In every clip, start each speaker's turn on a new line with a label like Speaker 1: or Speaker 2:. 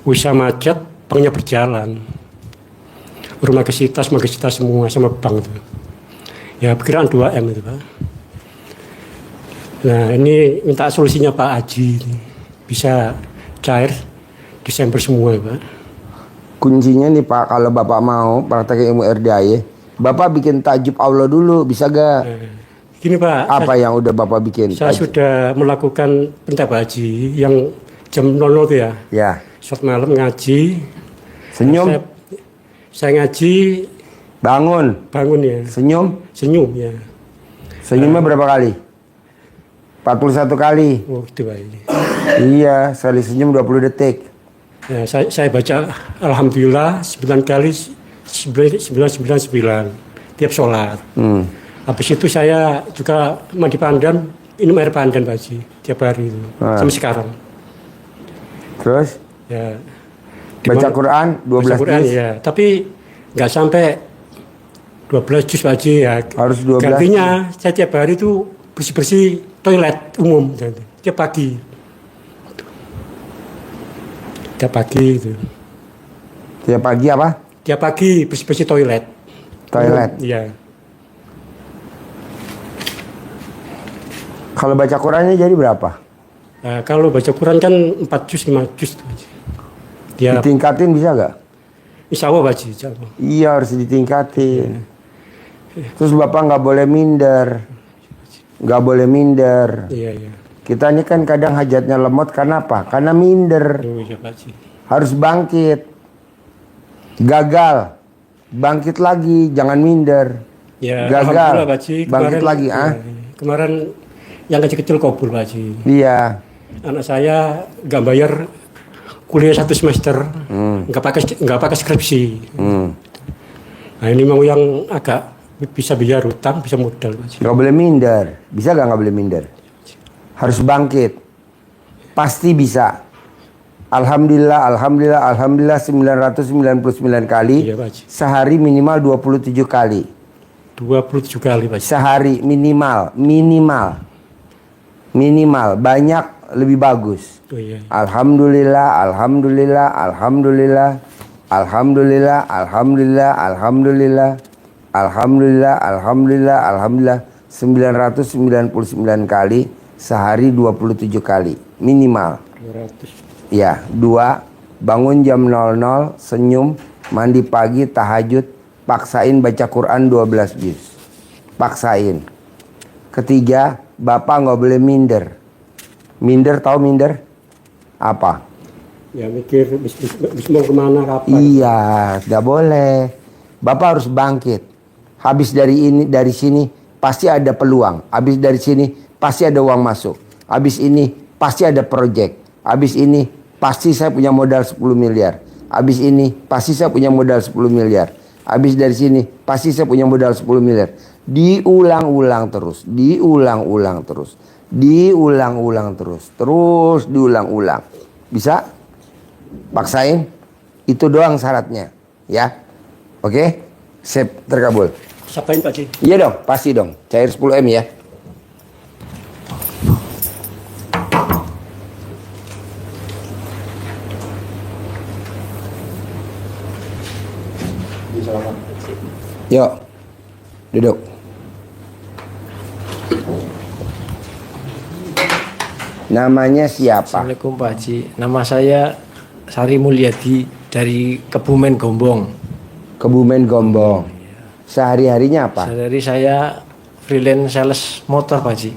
Speaker 1: usaha macet, banknya berjalan. Rumah kita semua sama bank itu. Ya perkiraan 2M itu Pak. Nah ini minta solusinya Pak Haji. Bisa cair Desember semua Pak.
Speaker 2: Kuncinya nih Pak, kalau Bapak mau praktek ilmu RDAY, Bapak bikin tajub Allah dulu, bisa gak?
Speaker 1: Gini Pak.
Speaker 2: Apa yang udah Bapak bikin?
Speaker 1: Saya sudah melakukan perintah Pak Haji yang jam 00 itu ya.
Speaker 2: Ya.
Speaker 1: Saat malam ngaji.
Speaker 2: Senyum.
Speaker 1: Saya ngaji.
Speaker 2: Bangun
Speaker 1: ya.
Speaker 2: Senyum
Speaker 1: ya.
Speaker 2: Senyumnya berapa kali? 41 kali.
Speaker 1: Oh gitu Pak.
Speaker 2: Iya, sekali senyum 20 detik.
Speaker 1: Ya, saya baca Alhamdulillah 9 kali 999 tiap sholat. Habis itu saya juga mandi pandan, minum air pandan Pak Haji tiap hari itu sampai sekarang.
Speaker 2: Terus?
Speaker 1: Ya.
Speaker 2: Baca Quran 12
Speaker 1: Quran
Speaker 2: juz.
Speaker 1: ya, tapi nggak sampai 12 juz Pak Haji ya.
Speaker 2: Harus 12.
Speaker 1: Gantinya saya tiap hari itu bersih-bersih toilet umum tiap pagi. Tiap pagi itu.
Speaker 2: Tiap pagi apa?
Speaker 1: Tiap pagi bersih-bersih toilet. Iya.
Speaker 2: Kalau baca Qurannya jadi berapa?
Speaker 1: Nah, kalau baca Quran kan 4 juz 5 juz. Ya,
Speaker 2: ditingkatin bisa gak?
Speaker 1: Insya Allah Pak Haji, insya Allah.
Speaker 2: Iya harus ditingkatin. Terus Bapak nggak boleh minder. Nggak boleh minder.
Speaker 1: Iya.
Speaker 2: Kita ini kan kadang hajatnya lemot karena apa? Karena minder.
Speaker 1: Oh, iya, Pak Haji.
Speaker 2: Harus bangkit. Gagal. Bangkit lagi, jangan minder.
Speaker 1: Ya,
Speaker 2: gagal.
Speaker 1: Pak Haji.
Speaker 2: Bangkit lagi,
Speaker 1: Kemarin yang kecil-kecil kabul Pak Haji.
Speaker 2: Iya.
Speaker 1: Anak saya nggak bayar kuliah 1 semester, nggak pakai skripsi. Nah ini mau yang agak bisa bayar utang, bisa modal Pak Haji.
Speaker 2: Nggak boleh minder. Bisa nggak boleh minder? Harus bangkit. Pasti bisa. Alhamdulillah 999 kali.
Speaker 1: Iya, Pak Haji.
Speaker 2: Sehari minimal 27 kali.
Speaker 1: 27 kali Pak Haji.
Speaker 2: Sehari minimal. Banyak lebih bagus.
Speaker 1: Oh, iya.
Speaker 2: Alhamdulillah 999 kali. Sehari 27 kali minimal.
Speaker 1: 200.
Speaker 2: Ya, 2, bangun jam 00, senyum, mandi pagi, tahajud, paksain baca Quran 12 juz. Paksain. Ketiga, Bapak nggak boleh minder. Minder, tahu minder? Apa?
Speaker 1: Ya mikir, mau kemana, kapan?
Speaker 2: Iya, nggak boleh. Bapak harus bangkit. Habis dari sini, pasti ada peluang. Habis dari sini, pasti ada uang masuk. Habis ini, pasti ada proyek. Habis ini, pasti saya punya modal 10 miliar. Habis ini, pasti saya punya modal 10 miliar. Habis dari sini, pasti saya punya modal 10 miliar. Diulang-ulang terus. Terus diulang-ulang. Bisa? Paksain. Itu doang syaratnya. Ya. Oke? Sip, terkabul.
Speaker 1: Siapain Pak Haji?
Speaker 2: Iya dong, pasti dong. Cair 10M ya. Yuk, duduk. Namanya siapa?
Speaker 3: Assalamualaikum Pak Haji. Nama saya Sari Mulyadi dari Kebumen Gombong.
Speaker 2: Kebumen Gombong. Sehari-harinya apa?
Speaker 3: Sehari saya freelance sales motor Pak Haji.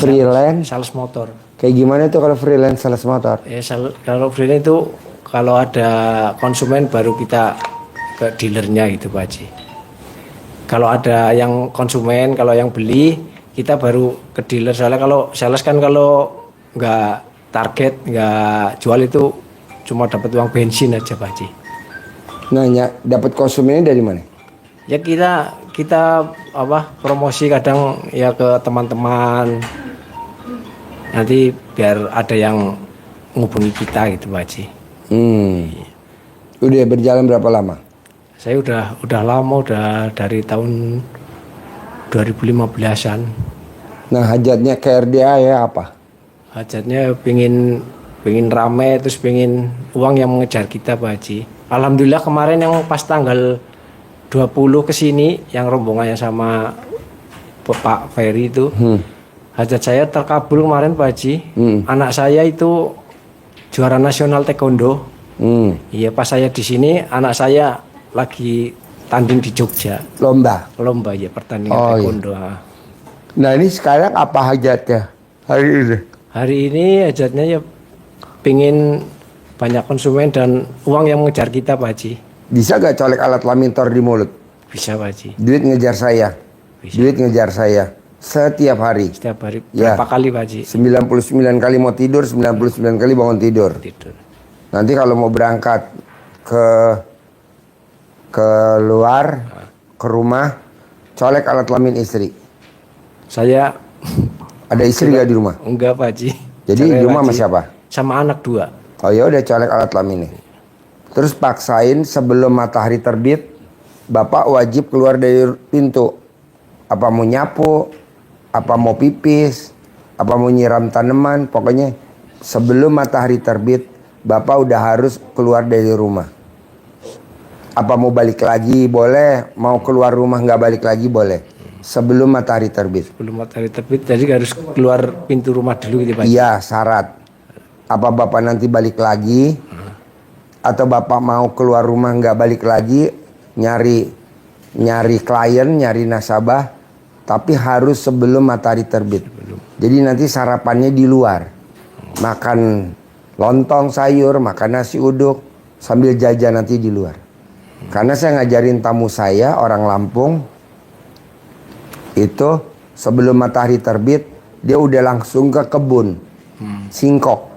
Speaker 2: Freelance?
Speaker 3: Sales motor.
Speaker 2: Kayak gimana tuh kalau freelance sales motor?
Speaker 3: Kalau freelance itu kalau ada konsumen baru kita ke dealernya gitu Pak Haji. Kalau ada yang konsumen, kalau yang beli kita baru ke dealer. Soalnya kalau sales kan kalau nggak target, nggak jual itu cuma dapat uang bensin aja Pak Haji.
Speaker 2: Nanya, dapat konsumennya dari mana?
Speaker 3: Ya kita promosi kadang ya ke teman-teman. Nanti biar ada yang menghubungi kita gitu Pak Haji.
Speaker 2: Udah berjalan berapa lama?
Speaker 3: Saya udah lama, udah dari tahun 2015-an.
Speaker 2: Nah, hajatnya ke RDA ya apa?
Speaker 3: Hajatnya pengen pengen rame, terus pengen uang yang mengejar kita Pak Haji. Alhamdulillah kemarin yang pas tanggal 20 ke sini yang rombongannya sama Pak Ferry itu, hajat saya terkabul kemarin Pak Haji. Anak saya itu juara nasional taekwondo. Iya, pas saya di sini anak saya lagi tanding di Jogja. Lomba ya, pertandingan taekwondo.
Speaker 2: Iya. Nah ini sekarang apa hajatnya hari ini?
Speaker 3: Hari ini hajatnya ya pengen banyak konsumen dan uang yang mengejar kita Pak Haji.
Speaker 2: Bisa gak colek alat lamintor di mulut?
Speaker 3: Bisa Pak Haji.
Speaker 2: Duit ngejar saya.
Speaker 3: Bisa.
Speaker 2: Duit ngejar saya. Setiap hari.
Speaker 3: Setiap hari
Speaker 2: Ya.
Speaker 3: berapa kali Pak Haji?
Speaker 2: 99 kali mau tidur, 99 kali bangun tidur.
Speaker 3: Tidur.
Speaker 2: Nanti kalau mau berangkat ke luar, ke rumah, colek alat kelamin istri.
Speaker 3: Saya
Speaker 2: Ada istri gak di rumah?
Speaker 3: enggak Pak Haji.
Speaker 2: Jadi
Speaker 3: Cerai,
Speaker 2: di rumah
Speaker 3: Pak
Speaker 2: sama
Speaker 3: Haji.
Speaker 2: siapa?
Speaker 3: Sama anak 2.
Speaker 2: Oh ya udah colek alat kelaminnya. Terus paksain sebelum matahari terbit, Bapak wajib keluar dari pintu. Apa mau nyapu, apa mau pipis, apa mau nyiram tanaman, pokoknya sebelum matahari terbit, Bapak udah harus keluar dari rumah. Apa mau balik lagi boleh, mau keluar rumah nggak balik lagi boleh. Sebelum matahari terbit.
Speaker 3: Sebelum matahari terbit, jadi harus keluar pintu rumah dulu gitu Pak Haji.
Speaker 2: Iya, syarat. Apa Bapak nanti balik lagi, atau Bapak mau keluar rumah nggak balik lagi, nyari klien, nyari nasabah, tapi harus sebelum matahari terbit. Jadi nanti sarapannya di luar, makan lontong sayur, makan nasi uduk, sambil jajan nanti di luar. Karena saya ngajarin tamu saya orang Lampung, itu sebelum matahari terbit dia udah langsung ke kebun singkok,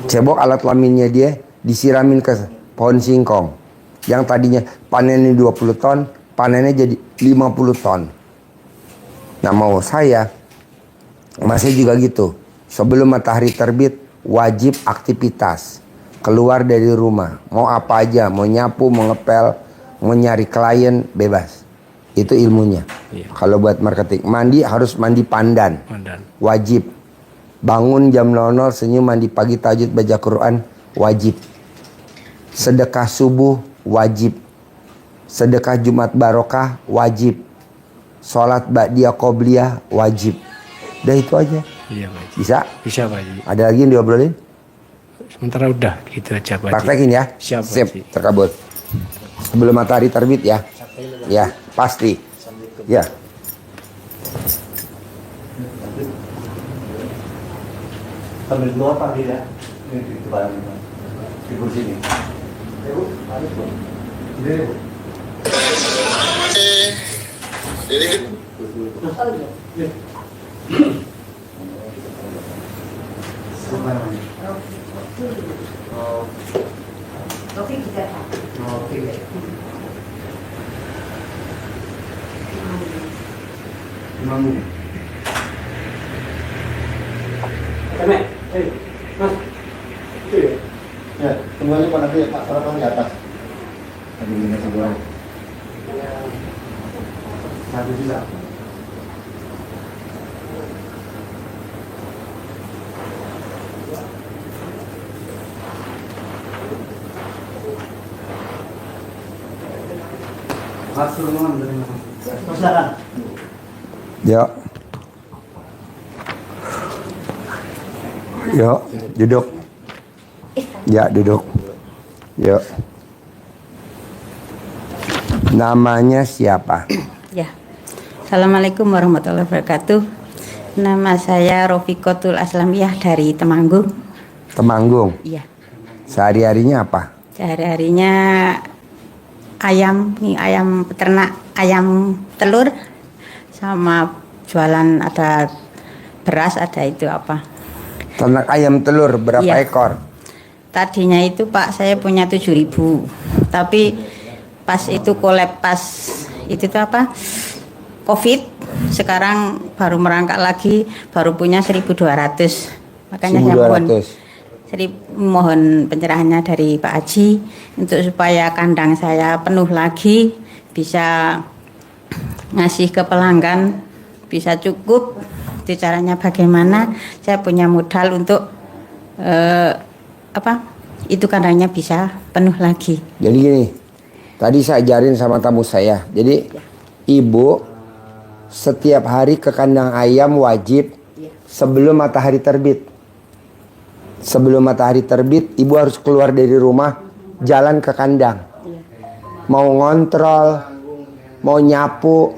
Speaker 2: cebok alat kelaminnya dia disiramin ke pohon singkong yang tadinya panennya 20 ton, panennya jadi 50 ton. Nah mau saya masih juga gitu, sebelum matahari terbit wajib aktivitas, keluar dari rumah, mau apa aja, mau nyapu, mau ngepel, mau nyari klien, bebas. Itu ilmunya.
Speaker 3: Iya.
Speaker 2: Kalau buat marketing, mandi harus mandi pandan.
Speaker 3: Pandan.
Speaker 2: Wajib. Bangun jam 00, senyum, mandi pagi, tahajud, baca Quran, wajib. Sedekah subuh, wajib. Sedekah Jumat barokah, wajib. Sholat ba'diyah qobliyah, wajib. Udah itu aja.
Speaker 3: Iya Pak Haji.
Speaker 2: Bisa?
Speaker 3: Bisa Pak Haji.
Speaker 2: Ada lagi yang diobrolin?
Speaker 3: Sementara udah gitu aja Pak Haji.
Speaker 2: Praktekin ya.
Speaker 3: Siap, Pak
Speaker 2: Sip,
Speaker 3: Haji.
Speaker 2: terkabul. Sebelum matahari terbit ya. Ya, pasti. Ya.
Speaker 4: Sambil keluar Pak ya. Ini di depan. Di kursi ini. Ya, semuanya Pak nanti Pak Sarapang di atas. Tadi ini sebuah. Satu juta. Masuk rumah dari mana? Masalah.
Speaker 2: Yuk. Yuk, duduk. Ya, duduk. Yuk. Namanya siapa?
Speaker 5: Ya. Assalamualaikum warahmatullahi wabarakatuh. Nama saya Rofikotul Aslamiyah dari Temanggung.
Speaker 2: Temanggung.
Speaker 5: Iya.
Speaker 2: Sehari-harinya apa?
Speaker 5: Sehari-harinya ayam peternak, ayam telur, sama jualan ada beras, ada itu apa.
Speaker 2: Ternak ayam telur berapa
Speaker 5: Iya.
Speaker 2: ekor?
Speaker 5: Tadinya itu Pak saya punya 7.000, tapi pas itu kolab pas itu tuh apa COVID, sekarang baru merangkak lagi, baru punya 1.200. Makanya saya mohon
Speaker 2: 1.200.
Speaker 5: mohon pencerahannya dari Pak Haji untuk supaya kandang saya penuh lagi, bisa ngasih ke pelanggan, bisa cukup itu caranya bagaimana. Saya punya modal untuk itu kandangnya bisa penuh lagi.
Speaker 2: Jadi gini, tadi saya ajarin sama tamu saya. Jadi ibu setiap hari ke kandang ayam wajib sebelum matahari terbit. Sebelum matahari terbit, ibu harus keluar dari rumah, jalan ke kandang. Mau ngontrol, mau nyapu,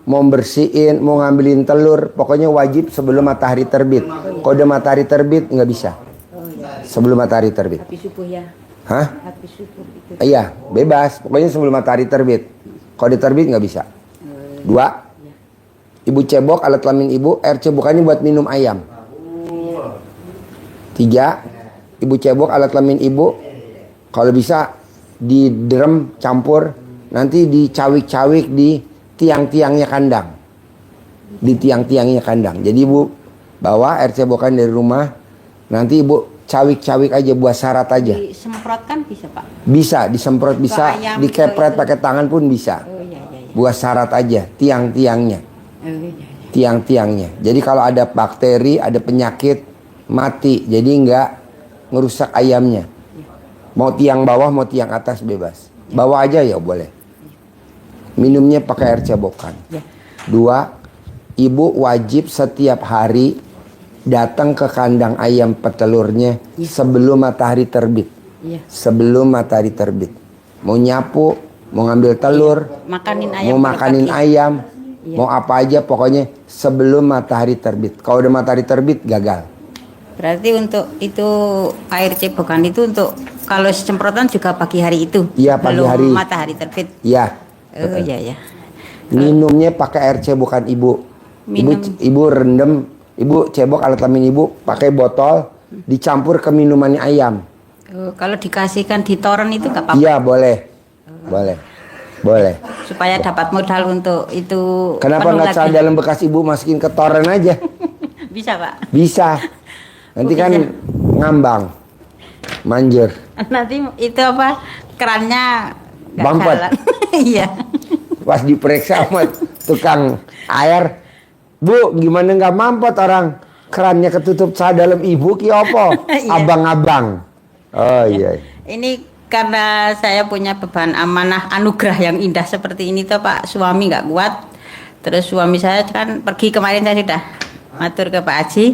Speaker 2: mau bersihin, mau ngambilin telur, pokoknya wajib sebelum matahari terbit. Kalau udah matahari terbit nggak bisa. Sebelum matahari terbit.
Speaker 5: Habis subuh ya.
Speaker 2: Hah?
Speaker 5: Habis subuh itu.
Speaker 2: Iya, bebas. Pokoknya sebelum matahari terbit. Kalau dia terbit nggak bisa. 2. Ibu cebok alat kelamin ibu, air cebokannya buat minum ayam. 3. Ibu cebok alat kelamin ibu, kalau bisa di drum campur, nanti dicawik-cawik di tiang-tiangnya kandang. Di tiang-tiangnya kandang. Jadi ibu bawa air cebokan dari rumah, nanti ibu cawik-cawik aja buat syarat aja.
Speaker 5: Disemprotkan bisa Pak?
Speaker 2: Bisa, disemprot bisa,
Speaker 5: ayam,
Speaker 2: dikepret
Speaker 5: itu.
Speaker 2: pakai tangan pun bisa.
Speaker 5: Oh iya iya.
Speaker 2: Buat syarat aja, tiang-tiangnya.
Speaker 5: Oh iya iya.
Speaker 2: Tiang-tiangnya. Jadi kalau ada bakteri, ada penyakit, mati. Jadi nggak ngerusak ayamnya. Mau tiang bawah, mau tiang atas bebas. Bawah aja ya boleh. Minumnya pakai air cebokan. 2, ibu wajib setiap hari datang ke kandang ayam petelurnya sebelum matahari terbit. Sebelum matahari terbit. Mau nyapu, mau ngambil telur,
Speaker 5: Makanin ayam.
Speaker 2: mau makanin ayam, mau apa aja pokoknya sebelum matahari terbit. Kalau udah matahari terbit gagal.
Speaker 5: Berarti untuk itu air cebokan itu untuk kalau semprotan juga pagi hari itu.
Speaker 2: Iya, pagi
Speaker 5: belum
Speaker 2: hari.
Speaker 5: matahari terbit.
Speaker 2: Iya.
Speaker 5: Oh iya ya.
Speaker 2: Minumnya pakai air cebokan ibu.
Speaker 5: Minum.
Speaker 2: Ibu rendam, ibu cebok alat kelamin ibu pakai botol, dicampur ke minumannya ayam.
Speaker 5: Oh, kalau dikasihkan di toren itu nggak apa-apa.
Speaker 2: Iya boleh, boleh, boleh.
Speaker 5: Supaya dapat modal untuk itu.
Speaker 2: Kenapa
Speaker 5: penuh
Speaker 2: nggak
Speaker 5: lagi.
Speaker 2: salah dalam bekas ibu masukin ke toren aja?
Speaker 5: Bisa Pak.
Speaker 2: Bisa. Nanti
Speaker 5: Oh,
Speaker 2: kan
Speaker 5: bisa.
Speaker 2: ngambang, manjur.
Speaker 5: Nanti itu apa kerannya nggak
Speaker 2: Bampet.
Speaker 5: jalan. Iya.
Speaker 2: Pas diperiksa sama tukang air, Bu, gimana nggak mampet orang kerannya ketutup sah dalam ibu ki opo?
Speaker 5: Iya.
Speaker 2: Abang-abang. Oh iya.
Speaker 5: Ini karena saya punya beban amanah anugerah yang indah seperti ini tuh Pak, suami nggak kuat. Terus suami saya kan pergi kemarin, saya sudah matur ke Pak Haji.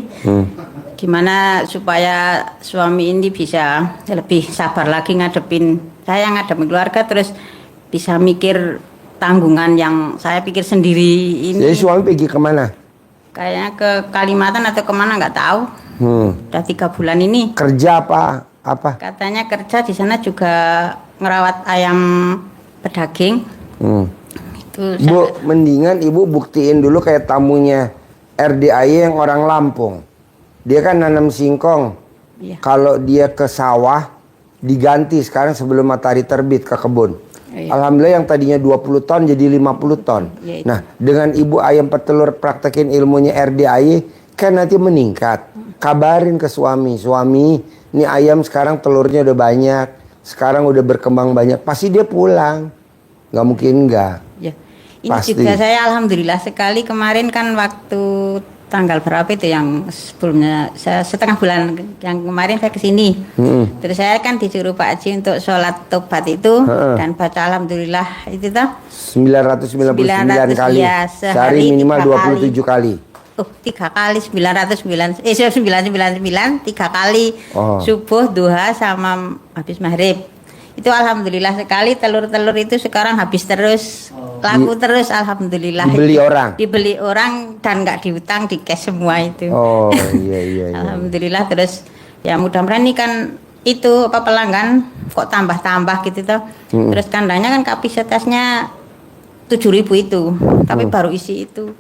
Speaker 5: Gimana supaya suami ini bisa lebih sabar lagi ngadepin saya, ngadepin keluarga, terus bisa mikir tanggungan yang saya pikir sendiri ini.
Speaker 2: Jadi suami pergi kemana?
Speaker 5: Kayaknya ke Kalimantan atau kemana nggak tahu. Udah 3 bulan ini.
Speaker 2: Kerja apa? Apa?
Speaker 5: Katanya kerja di sana juga ngerawat ayam pedaging. Itu
Speaker 2: Bu, mendingan ibu buktiin dulu kayak tamunya RDAY yang orang Lampung. Dia kan nanam singkong.
Speaker 5: Iya.
Speaker 2: Kalau dia ke sawah diganti sekarang sebelum matahari terbit ke kebun.
Speaker 5: Iya.
Speaker 2: Alhamdulillah yang tadinya 20 ton jadi 50 ton.
Speaker 5: Iya, itu.
Speaker 2: Nah, dengan ibu ayam petelur praktekin ilmunya RDAY kan nanti meningkat. Kabarin ke suami, ini ayam sekarang telurnya udah banyak, sekarang udah berkembang banyak. Pasti dia pulang. Nggak mungkin enggak.
Speaker 5: Ya. Ini
Speaker 2: Pasti.
Speaker 5: juga saya alhamdulillah sekali kemarin kan waktu tanggal berapa itu yang sebelumnya saya setengah bulan yang kemarin saya kesini. Terus saya kan disuruh Pak Haji untuk sholat tobat itu dan baca alhamdulillah itu tuh
Speaker 2: 999 kali.
Speaker 5: ya,
Speaker 2: Sehari
Speaker 5: sehari
Speaker 2: minimal
Speaker 5: 3
Speaker 2: 27 kali.
Speaker 5: 3 kali 999 3 kali
Speaker 2: Oh.
Speaker 5: subuh, duha sama habis maghrib. Itu alhamdulillah sekali telur-telur itu sekarang habis terus, laku terus alhamdulillah.
Speaker 2: Dibeli
Speaker 5: Itu
Speaker 2: orang?
Speaker 5: Dibeli orang dan nggak diutang, di cash semua itu.
Speaker 2: Oh iya iya.
Speaker 5: Alhamdulillah terus ya mudah-mudahan ini kan itu apa pelanggan kok tambah-tambah gitu tuh. Terus kandangnya kan kapasitasnya 7.000 itu, tapi baru isi itu.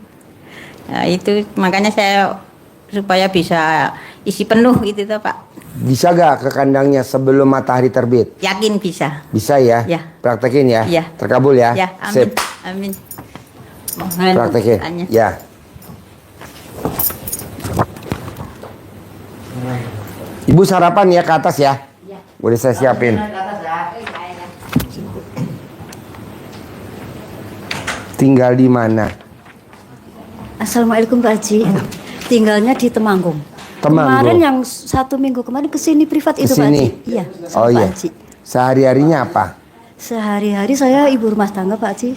Speaker 5: Ya, itu makanya saya supaya bisa isi penuh gitu tuh Pak.
Speaker 2: Bisa gak ke kandangnya sebelum matahari terbit?
Speaker 5: Yakin bisa.
Speaker 2: Bisa ya?
Speaker 5: Ya.
Speaker 2: Praktekin ya?
Speaker 5: Ya.
Speaker 2: Terkabul ya?
Speaker 5: Ya, amin.
Speaker 2: Sip.
Speaker 5: Amin. Mohon
Speaker 2: Praktekin.
Speaker 5: doanya.
Speaker 2: Ya. Ibu sarapan ya ke atas ya? Boleh saya siapin. Tinggal di mana?
Speaker 6: Assalamualaikum Pak Haji. Tinggalnya di Temanggung.
Speaker 2: Temanggung.
Speaker 6: Kemarin yang 1 minggu kemarin kesini privat itu Pak
Speaker 2: Kesini?
Speaker 6: Haji. Iya, sama
Speaker 2: Oh
Speaker 6: Pak
Speaker 2: iya.
Speaker 6: Haji.
Speaker 2: Sehari-harinya apa?
Speaker 6: Sehari-hari saya ibu rumah tangga Pak Haji.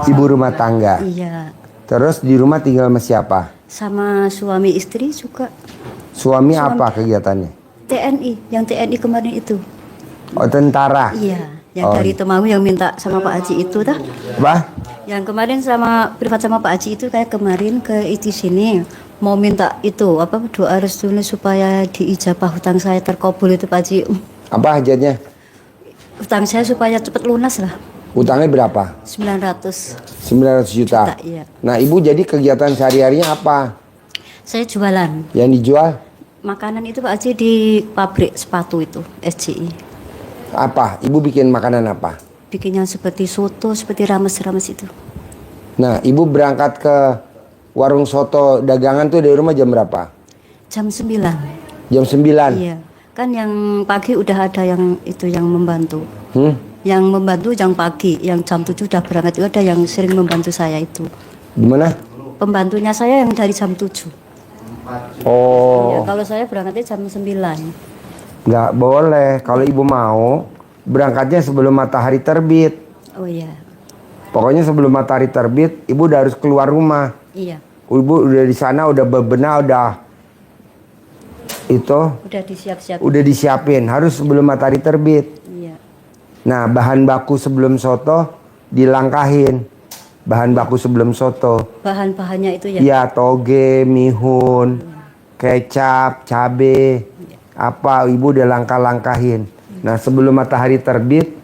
Speaker 2: Ibu rumah tangga.
Speaker 6: Iya.
Speaker 2: Terus di rumah tinggal sama siapa?
Speaker 6: Sama suami istri juga.
Speaker 2: Suami apa kegiatannya?
Speaker 6: TNI, yang TNI kemarin itu.
Speaker 2: Oh, tentara.
Speaker 6: Iya, yang
Speaker 2: Oh.
Speaker 6: dari Temanggung yang minta sama Pak Haji itu dah.
Speaker 2: Apa?
Speaker 6: Yang kemarin sama privat sama Pak Haji itu kayak kemarin ke itu sini mau minta itu apa doa restunya supaya diijabah hutang saya terkabul itu Pak Haji.
Speaker 2: Apa hajatnya?
Speaker 6: Hutang saya supaya cepat lunas lah.
Speaker 2: Utangnya berapa?
Speaker 6: 900.
Speaker 2: 900 juta.
Speaker 6: Juta, iya.
Speaker 2: Nah, Ibu jadi kegiatan sehari-harinya apa?
Speaker 6: Saya jualan
Speaker 2: Yang dijual
Speaker 6: makanan itu Pak Haji di pabrik sepatu itu SJI.
Speaker 2: apa? Ibu bikin makanan apa?
Speaker 6: Bikinnya seperti soto, seperti rames-rames itu.
Speaker 2: Nah, Ibu berangkat ke warung soto dagangan tuh dari rumah jam berapa?
Speaker 6: Jam 9.
Speaker 2: Jam 9.
Speaker 6: Iya. Kan yang pagi udah ada yang itu yang membantu.
Speaker 2: Hmm?
Speaker 6: Yang membantu yang pagi, yang jam 7 udah berangkat itu ada yang sering membantu saya itu.
Speaker 2: Gimana?
Speaker 6: Pembantunya saya yang dari jam 7.
Speaker 2: Oh,
Speaker 6: Ya, kalau saya berangkatnya jam 9.
Speaker 2: nggak boleh. Kalau Ibu mau, berangkatnya sebelum matahari terbit.
Speaker 6: Oh iya.
Speaker 2: Pokoknya sebelum matahari terbit, Ibu udah harus keluar rumah.
Speaker 6: Iya.
Speaker 2: Ibu udah di sana, udah bebenah, udah itu,
Speaker 6: Udah disiap-siap.
Speaker 2: udah disiapin. Harus sebelum matahari terbit.
Speaker 6: Iya.
Speaker 2: Nah, bahan baku sebelum soto dilangkahin. Bahan baku sebelum soto.
Speaker 6: Bahan-bahannya itu ya.
Speaker 2: Ya, toge, mihun, kecap, cabe, apa Ibu udah langkah-langkahin. Nah, sebelum matahari terbit,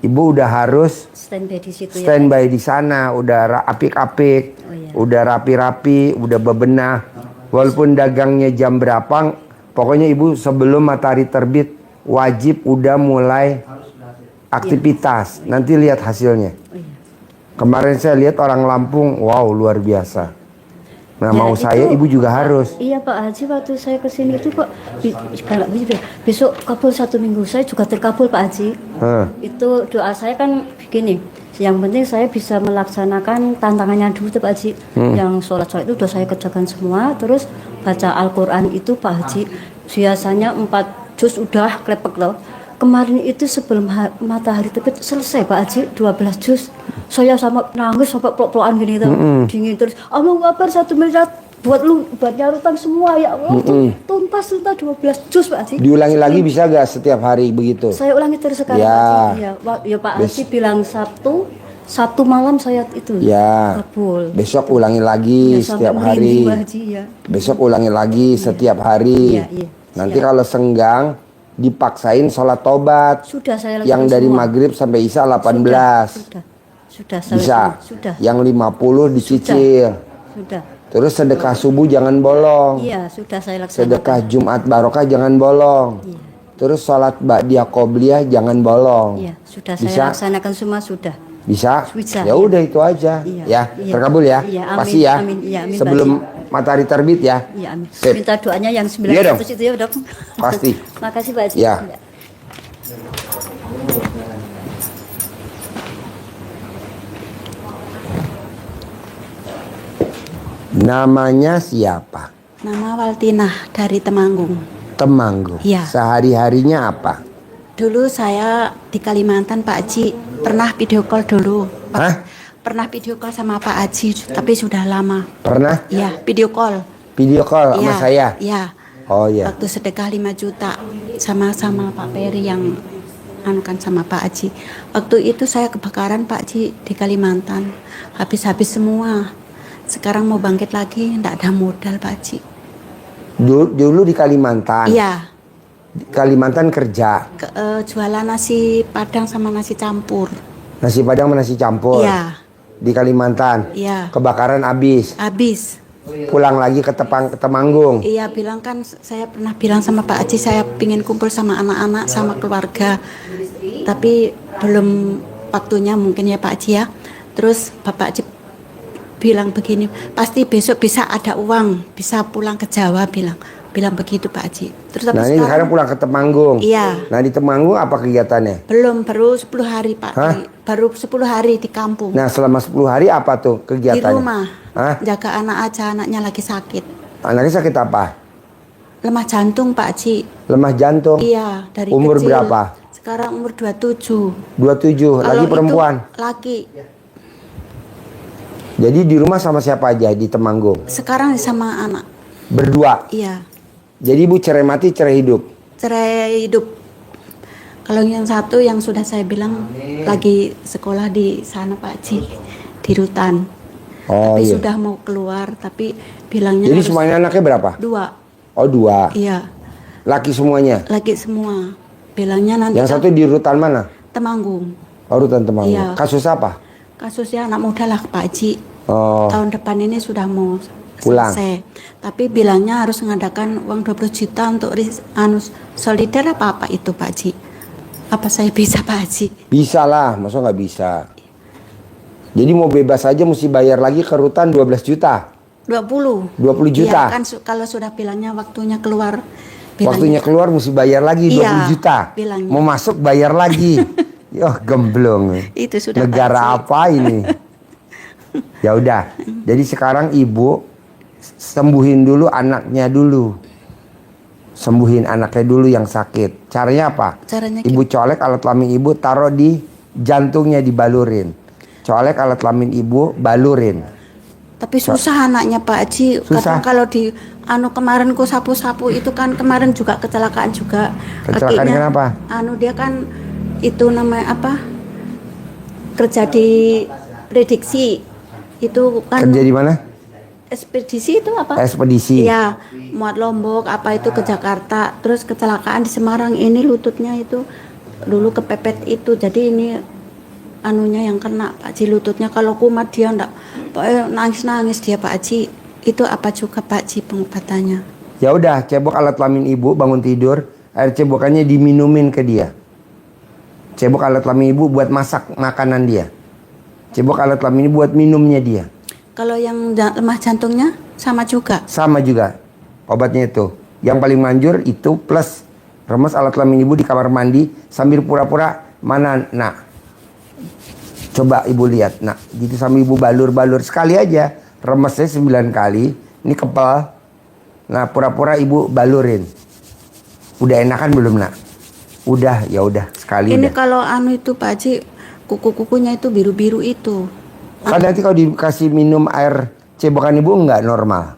Speaker 2: Ibu udah harus
Speaker 6: Standby di situ ya.
Speaker 2: standby di sana, udah apik-apik,
Speaker 6: Oh, iya.
Speaker 2: udah rapi-rapi, udah bebenah. Walaupun dagangnya jam berapa, pokoknya Ibu sebelum matahari terbit wajib udah mulai aktivitas. Nanti lihat hasilnya.
Speaker 6: Oh, iya.
Speaker 2: Kemarin saya lihat orang Lampung, wow luar biasa. Nah,
Speaker 6: Ya,
Speaker 2: mau
Speaker 6: itu-
Speaker 2: saya Ibu juga harus.
Speaker 6: Iya Pak Haji, waktu saya kesini itu kok besok kabul 1 minggu, saya juga terkabul Pak Haji.
Speaker 2: Hah.
Speaker 6: Itu doa saya kan begini, yang penting saya bisa melaksanakan tantangannya dulu tuh Pak Haji. Yang sholat itu udah saya kerjakan semua, terus baca Al-Quran itu Pak Haji biasanya 4 juz udah klepek loh. Kemarin itu sebelum matahari terbit selesai Pak Haji 12 juz. Saya sama nangis sampai pelok-pelokan gini tuh, dingin terus. Allahu Akbar 1 miliar buat nyarutan semua ya Allah. Tuntas 12 juz Pak Haji.
Speaker 2: Diulangi lagi bisa gak setiap hari begitu?
Speaker 6: Saya ulangi terus sekarang
Speaker 2: Ya.
Speaker 6: Pak Haji. Ya Pak Haji bilang Sabtu malam saya itu
Speaker 2: Ya.
Speaker 6: kabul.
Speaker 2: Besok ulangi lagi
Speaker 6: Ya, sampai
Speaker 2: setiap hari.
Speaker 6: merinding, Pak Haji, ya.
Speaker 2: Besok ulangi lagi setiap hari.
Speaker 6: Iya, iya.
Speaker 2: Nanti
Speaker 6: Siap.
Speaker 2: kalau senggang dipaksain sholat tobat.
Speaker 6: Sudah saya
Speaker 2: Yang
Speaker 6: lakukan
Speaker 2: dari
Speaker 6: semua.
Speaker 2: maghrib sampai isya 18.
Speaker 6: Sudah saya
Speaker 2: Bisa.
Speaker 6: sudah.
Speaker 2: Yang 50 dicicil.
Speaker 6: Sudah.
Speaker 2: Terus sedekah subuh jangan bolong.
Speaker 6: Iya, sudah saya laksanakan.
Speaker 2: Sedekah Jumat Barokah jangan bolong.
Speaker 6: Iya.
Speaker 2: Terus sholat Ba'diyah Qobliyah jangan bolong.
Speaker 6: Iya, sudah
Speaker 2: Bisa?
Speaker 6: saya laksanakan semua sudah.
Speaker 2: Bisa?
Speaker 6: Bisa,
Speaker 2: Ya
Speaker 6: iya.
Speaker 2: udah itu aja.
Speaker 6: Iya,
Speaker 2: Ya,
Speaker 6: iya.
Speaker 2: terkabul ya.
Speaker 6: Iya, amin,
Speaker 2: Pasti ya.
Speaker 6: amin, iya, amin,
Speaker 2: Sebelum matahari terbit ya.
Speaker 6: Iya, amin.
Speaker 2: Sip.
Speaker 6: Minta doanya yang
Speaker 2: Iya dong.
Speaker 6: 900 itu ya, Dok.
Speaker 2: Pasti.
Speaker 6: Makasih Pak Haji.
Speaker 2: Iya. Namanya siapa?
Speaker 7: Nama Waltinah dari Temanggung.
Speaker 2: Temanggung.
Speaker 7: Iya.
Speaker 2: Sehari-harinya apa?
Speaker 7: Dulu saya di Kalimantan Pak Haji pernah video call dulu.
Speaker 2: Hah?
Speaker 7: Pernah video call sama Pak Haji tapi sudah lama.
Speaker 2: Pernah
Speaker 7: Iya, video call.
Speaker 2: video call sama
Speaker 7: Iya,
Speaker 2: saya?
Speaker 7: Iya.
Speaker 2: Oh iya.
Speaker 7: Waktu sedekah 5 juta sama Pak Peri yang anukan sama Pak Haji. Waktu itu saya kebakaran Pak Haji di Kalimantan. Habis-habis semua. Sekarang mau bangkit lagi enggak ada modal Pak Haji.
Speaker 2: Dulu di Kalimantan.
Speaker 7: Iya.
Speaker 2: Di Kalimantan kerja.
Speaker 7: Jualan nasi Padang sama nasi campur.
Speaker 2: Nasi Padang sama nasi campur.
Speaker 7: Iya.
Speaker 2: Di Kalimantan.
Speaker 7: Iya.
Speaker 2: Kebakaran habis.
Speaker 7: Habis.
Speaker 2: Pulang lagi ke Temanggung.
Speaker 7: Iya, bilang kan saya pernah bilang sama Pak Haji saya pingin kumpul sama anak-anak sama keluarga. Tapi belum waktunya mungkin ya Pak Haji ya. Terus Bapak Haji bilang begini, pasti besok bisa ada uang, bisa pulang ke Jawa bilang. bilang begitu Pak Haji. Terus tapi
Speaker 2: Nah ini sekarang pulang ke Temanggung.
Speaker 7: Iya.
Speaker 2: Nah di Temanggung apa kegiatannya?
Speaker 7: belum, baru 10 hari Pak.
Speaker 2: Hah?
Speaker 7: Baru 10 hari di kampung.
Speaker 2: Nah selama 10 hari apa tuh
Speaker 7: Di
Speaker 2: kegiatannya?
Speaker 7: rumah.
Speaker 2: Hah?
Speaker 7: Jaga anak aja, anaknya lagi sakit.
Speaker 2: Anaknya sakit apa?
Speaker 7: Lemah jantung Pak Haji.
Speaker 2: Lemah jantung.
Speaker 7: Iya, dari
Speaker 2: Umur
Speaker 7: kecil.
Speaker 2: berapa?
Speaker 7: Sekarang umur 27.
Speaker 2: 27. Lagi
Speaker 7: Kalau itu
Speaker 2: perempuan.
Speaker 7: laki.
Speaker 2: Jadi di rumah sama siapa aja di Temanggung?
Speaker 7: Sekarang sama anak.
Speaker 2: Berdua.
Speaker 7: Iya.
Speaker 2: Jadi ibu cerai mati cerai hidup.
Speaker 7: Cerai hidup. Kalau yang satu yang sudah saya bilang lagi sekolah di sana Pak Haji, di Rutan.
Speaker 2: Oh
Speaker 7: Tapi
Speaker 2: iya.
Speaker 7: sudah mau keluar, tapi bilangnya
Speaker 2: Jadi
Speaker 7: harus
Speaker 2: semuanya anaknya berapa?
Speaker 7: 2.
Speaker 2: Oh 2.
Speaker 7: Iya,
Speaker 2: Laki semuanya.
Speaker 7: lagi semua. Bilangnya nanti
Speaker 2: Yang satu di rutan mana?
Speaker 7: Temanggung.
Speaker 2: Oh rutan Temanggung.
Speaker 7: Iya.
Speaker 2: Kasus apa?
Speaker 7: Kasusnya anak muda lah Pak Haji.
Speaker 2: Oh.
Speaker 7: Tahun depan ini sudah mau
Speaker 2: Pulang.
Speaker 7: selesai. Tapi bilangnya harus mengadakan uang 20 juta untuk solider apa itu Pak Haji. Apa saya bisa Pak Haji?
Speaker 2: Bisa lah, masa nggak bisa? Jadi mau bebas aja mesti bayar lagi ke rutan 12 juta.
Speaker 7: 20.
Speaker 2: 20 juta.
Speaker 7: Iya kan kalau sudah bilangnya waktunya keluar. bilangnya-
Speaker 2: Waktunya keluar mesti bayar lagi 20
Speaker 7: Iya,
Speaker 2: juta.
Speaker 7: bilangnya.
Speaker 2: Mau masuk bayar lagi. Yoh gemblong.
Speaker 7: Itu sudah
Speaker 2: Negara
Speaker 7: Pak Haji.
Speaker 2: apa ini? Ya udah. Jadi sekarang ibu sembuhin dulu anaknya dulu. Sembuhin anaknya dulu yang sakit. Caranya apa?
Speaker 7: Caranya
Speaker 2: Ibu colek alat kelamin ibu, taruh di jantungnya, dibalurin. Colek alat kelamin ibu, balurin.
Speaker 7: Tapi susah anaknya Pak Haji.
Speaker 2: Susah.
Speaker 7: Kadang kalau di kemarin ku sapu-sapu itu kan kemarin juga kecelakaan juga.
Speaker 2: Kecelakaan
Speaker 7: Kakinya,
Speaker 2: kenapa?
Speaker 7: Dia kan itu namanya apa? Kerja di prediksi. Itu kan
Speaker 2: Kerja di mana?
Speaker 7: ekspedisi itu apa?
Speaker 2: Ekspedisi.
Speaker 7: Iya, muat Lombok apa itu ke Jakarta. Terus kecelakaan di Semarang ini lututnya itu dulu kepepet itu. Jadi ini anunya yang kena Pak Haji, lututnya kalau kumat dia enggak nangis-nangis dia Pak Haji. Itu apa juga Pak Haji pengobatannya?
Speaker 2: Ya udah, cebok alat kelamin ibu bangun tidur, air cebokannya diminumin ke dia. Cebok alat kelamin ibu buat masak makanan dia. Cebok alat kelamin ibu buat minumnya dia.
Speaker 7: Kalau yang lemah jantungnya sama juga.
Speaker 2: Sama juga obatnya itu. Yang paling manjur itu plus remes alat kelamin ibu di kamar mandi sambil pura-pura mana nak. Coba ibu lihat nak, gitu sambil ibu balur-balur sekali aja. Remesnya 9 kali. Ini kepal. Nah pura-pura ibu balurin. Udah enakan belum nak? Udah, ya udah sekali.
Speaker 7: Ini
Speaker 2: Udah.
Speaker 7: kalau itu Pak Haji, kuku-kukunya itu biru-biru itu.
Speaker 2: Kan nanti kalau dikasih minum air cebokan ibu enggak normal.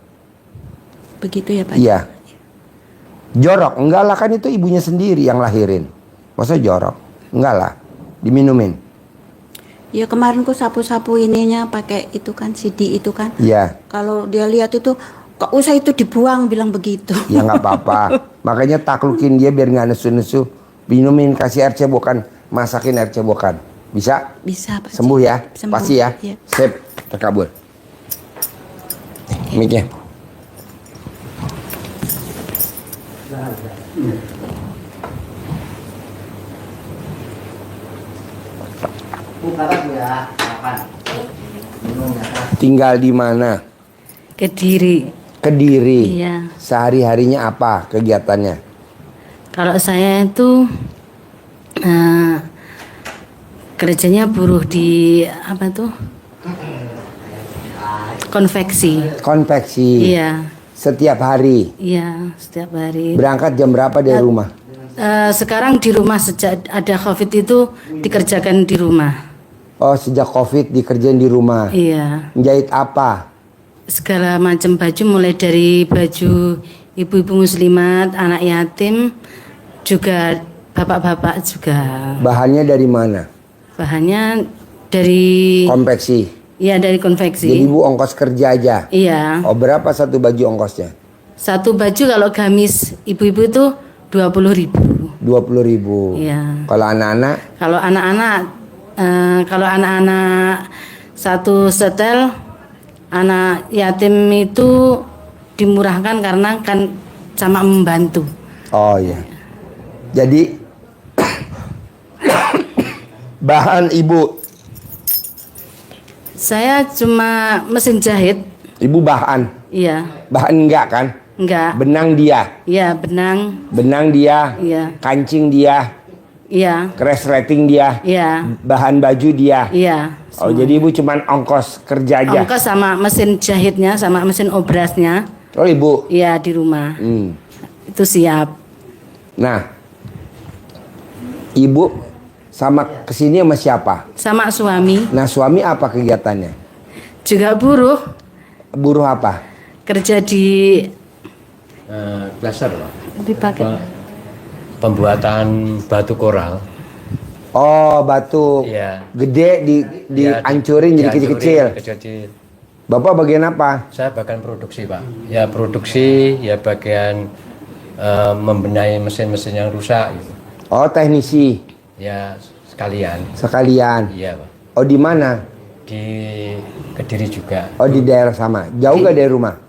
Speaker 7: Begitu ya Pak Haji?
Speaker 2: Iya. Jorok, enggak lah, kan itu ibunya sendiri yang lahirin. Masa jorok? Enggak lah, diminumin.
Speaker 7: Ya kemarin ku sapu-sapu ininya pakai itu kan CD itu kan.
Speaker 2: Iya.
Speaker 7: Kalau dia lihat itu kok usah itu dibuang bilang begitu.
Speaker 2: Ya nggak apa-apa. Makanya taklukin dia biar nggak nesu-nesu. Minumin, kasih air cebokan, masakin air cebokan. Bisa?
Speaker 7: Bisa Pak Haji.
Speaker 2: Sembuh ya?
Speaker 7: Sembuh.
Speaker 2: Pasti ya?
Speaker 7: Iya.
Speaker 2: Sip, terkabul. Mic-nya. Tinggal di mana?
Speaker 8: Kediri.
Speaker 2: Kediri.
Speaker 8: Iya.
Speaker 2: Sehari-harinya apa kegiatannya?
Speaker 8: Kalau saya itu kerjanya buruh di apa tuh? Konveksi.
Speaker 2: Konveksi.
Speaker 8: Iya.
Speaker 2: Setiap hari.
Speaker 8: Iya, setiap hari.
Speaker 2: Berangkat jam berapa dari rumah?
Speaker 8: Sekarang di rumah sejak ada COVID itu dikerjakan di rumah.
Speaker 2: Oh, sejak COVID dikerjain di rumah.
Speaker 8: Iya.
Speaker 2: Menjahit apa?
Speaker 8: Segala macam baju mulai dari baju ibu-ibu muslimat, anak yatim, juga bapak-bapak juga.
Speaker 2: Bahannya dari mana?
Speaker 8: Bahannya dari
Speaker 2: Konveksi.
Speaker 8: iya dari
Speaker 2: Jadi
Speaker 8: konveksi.
Speaker 2: ibu ongkos kerja aja.
Speaker 8: Iya.
Speaker 2: Oh, berapa satu baju ongkosnya?
Speaker 8: Satu baju kalau gamis ibu-ibu itu 20.000.
Speaker 2: 20.000.
Speaker 8: Iya.
Speaker 2: Kalau anak-anak
Speaker 8: Kalau anak-anak satu setel anak yatim itu dimurahkan karena kan sama membantu.
Speaker 2: oh iya. Jadi bahan ibu,
Speaker 8: Saya cuma mesin jahit.
Speaker 2: ibu bahan.
Speaker 8: Iya.
Speaker 2: Bahan enggak kan?
Speaker 8: Enggak.
Speaker 2: Benang dia.
Speaker 8: Iya, benang.
Speaker 2: Benang dia.
Speaker 8: Iya.
Speaker 2: Kancing dia.
Speaker 8: Iya.
Speaker 2: Resleting dia.
Speaker 8: Iya.
Speaker 2: Bahan baju dia.
Speaker 8: Iya.
Speaker 2: Oh, jadi ibu cuman ongkos kerja aja.
Speaker 8: Ongkos sama mesin jahitnya sama mesin obrasnya.
Speaker 2: Oh, ibu.
Speaker 8: Iya, di rumah. Itu siap.
Speaker 2: Nah, ibu sama kesini sama siapa?
Speaker 8: Sama suami.
Speaker 2: Nah, suami apa kegiatannya?
Speaker 8: Juga buruh.
Speaker 2: Buruh apa?
Speaker 8: Kerja di
Speaker 4: Glaser Pak.
Speaker 8: dipakai.
Speaker 4: Pembuatan batu koral.
Speaker 2: Oh, batu
Speaker 4: Iya.
Speaker 2: gede dihancurin jadi kecil-kecil.
Speaker 4: Kecil-kecil.
Speaker 2: Bapak bagian apa?
Speaker 4: Saya bagian produksi Pak. Ya produksi, ya bagian membenahi mesin-mesin yang rusak. Gitu.
Speaker 2: Oh, teknisi
Speaker 4: Ya sekalian.
Speaker 2: sekalian.
Speaker 4: Iya Pak.
Speaker 2: Oh, di mana?
Speaker 4: Di Kediri juga.
Speaker 2: Oh, di daerah sama. Jauh nggak dari rumah?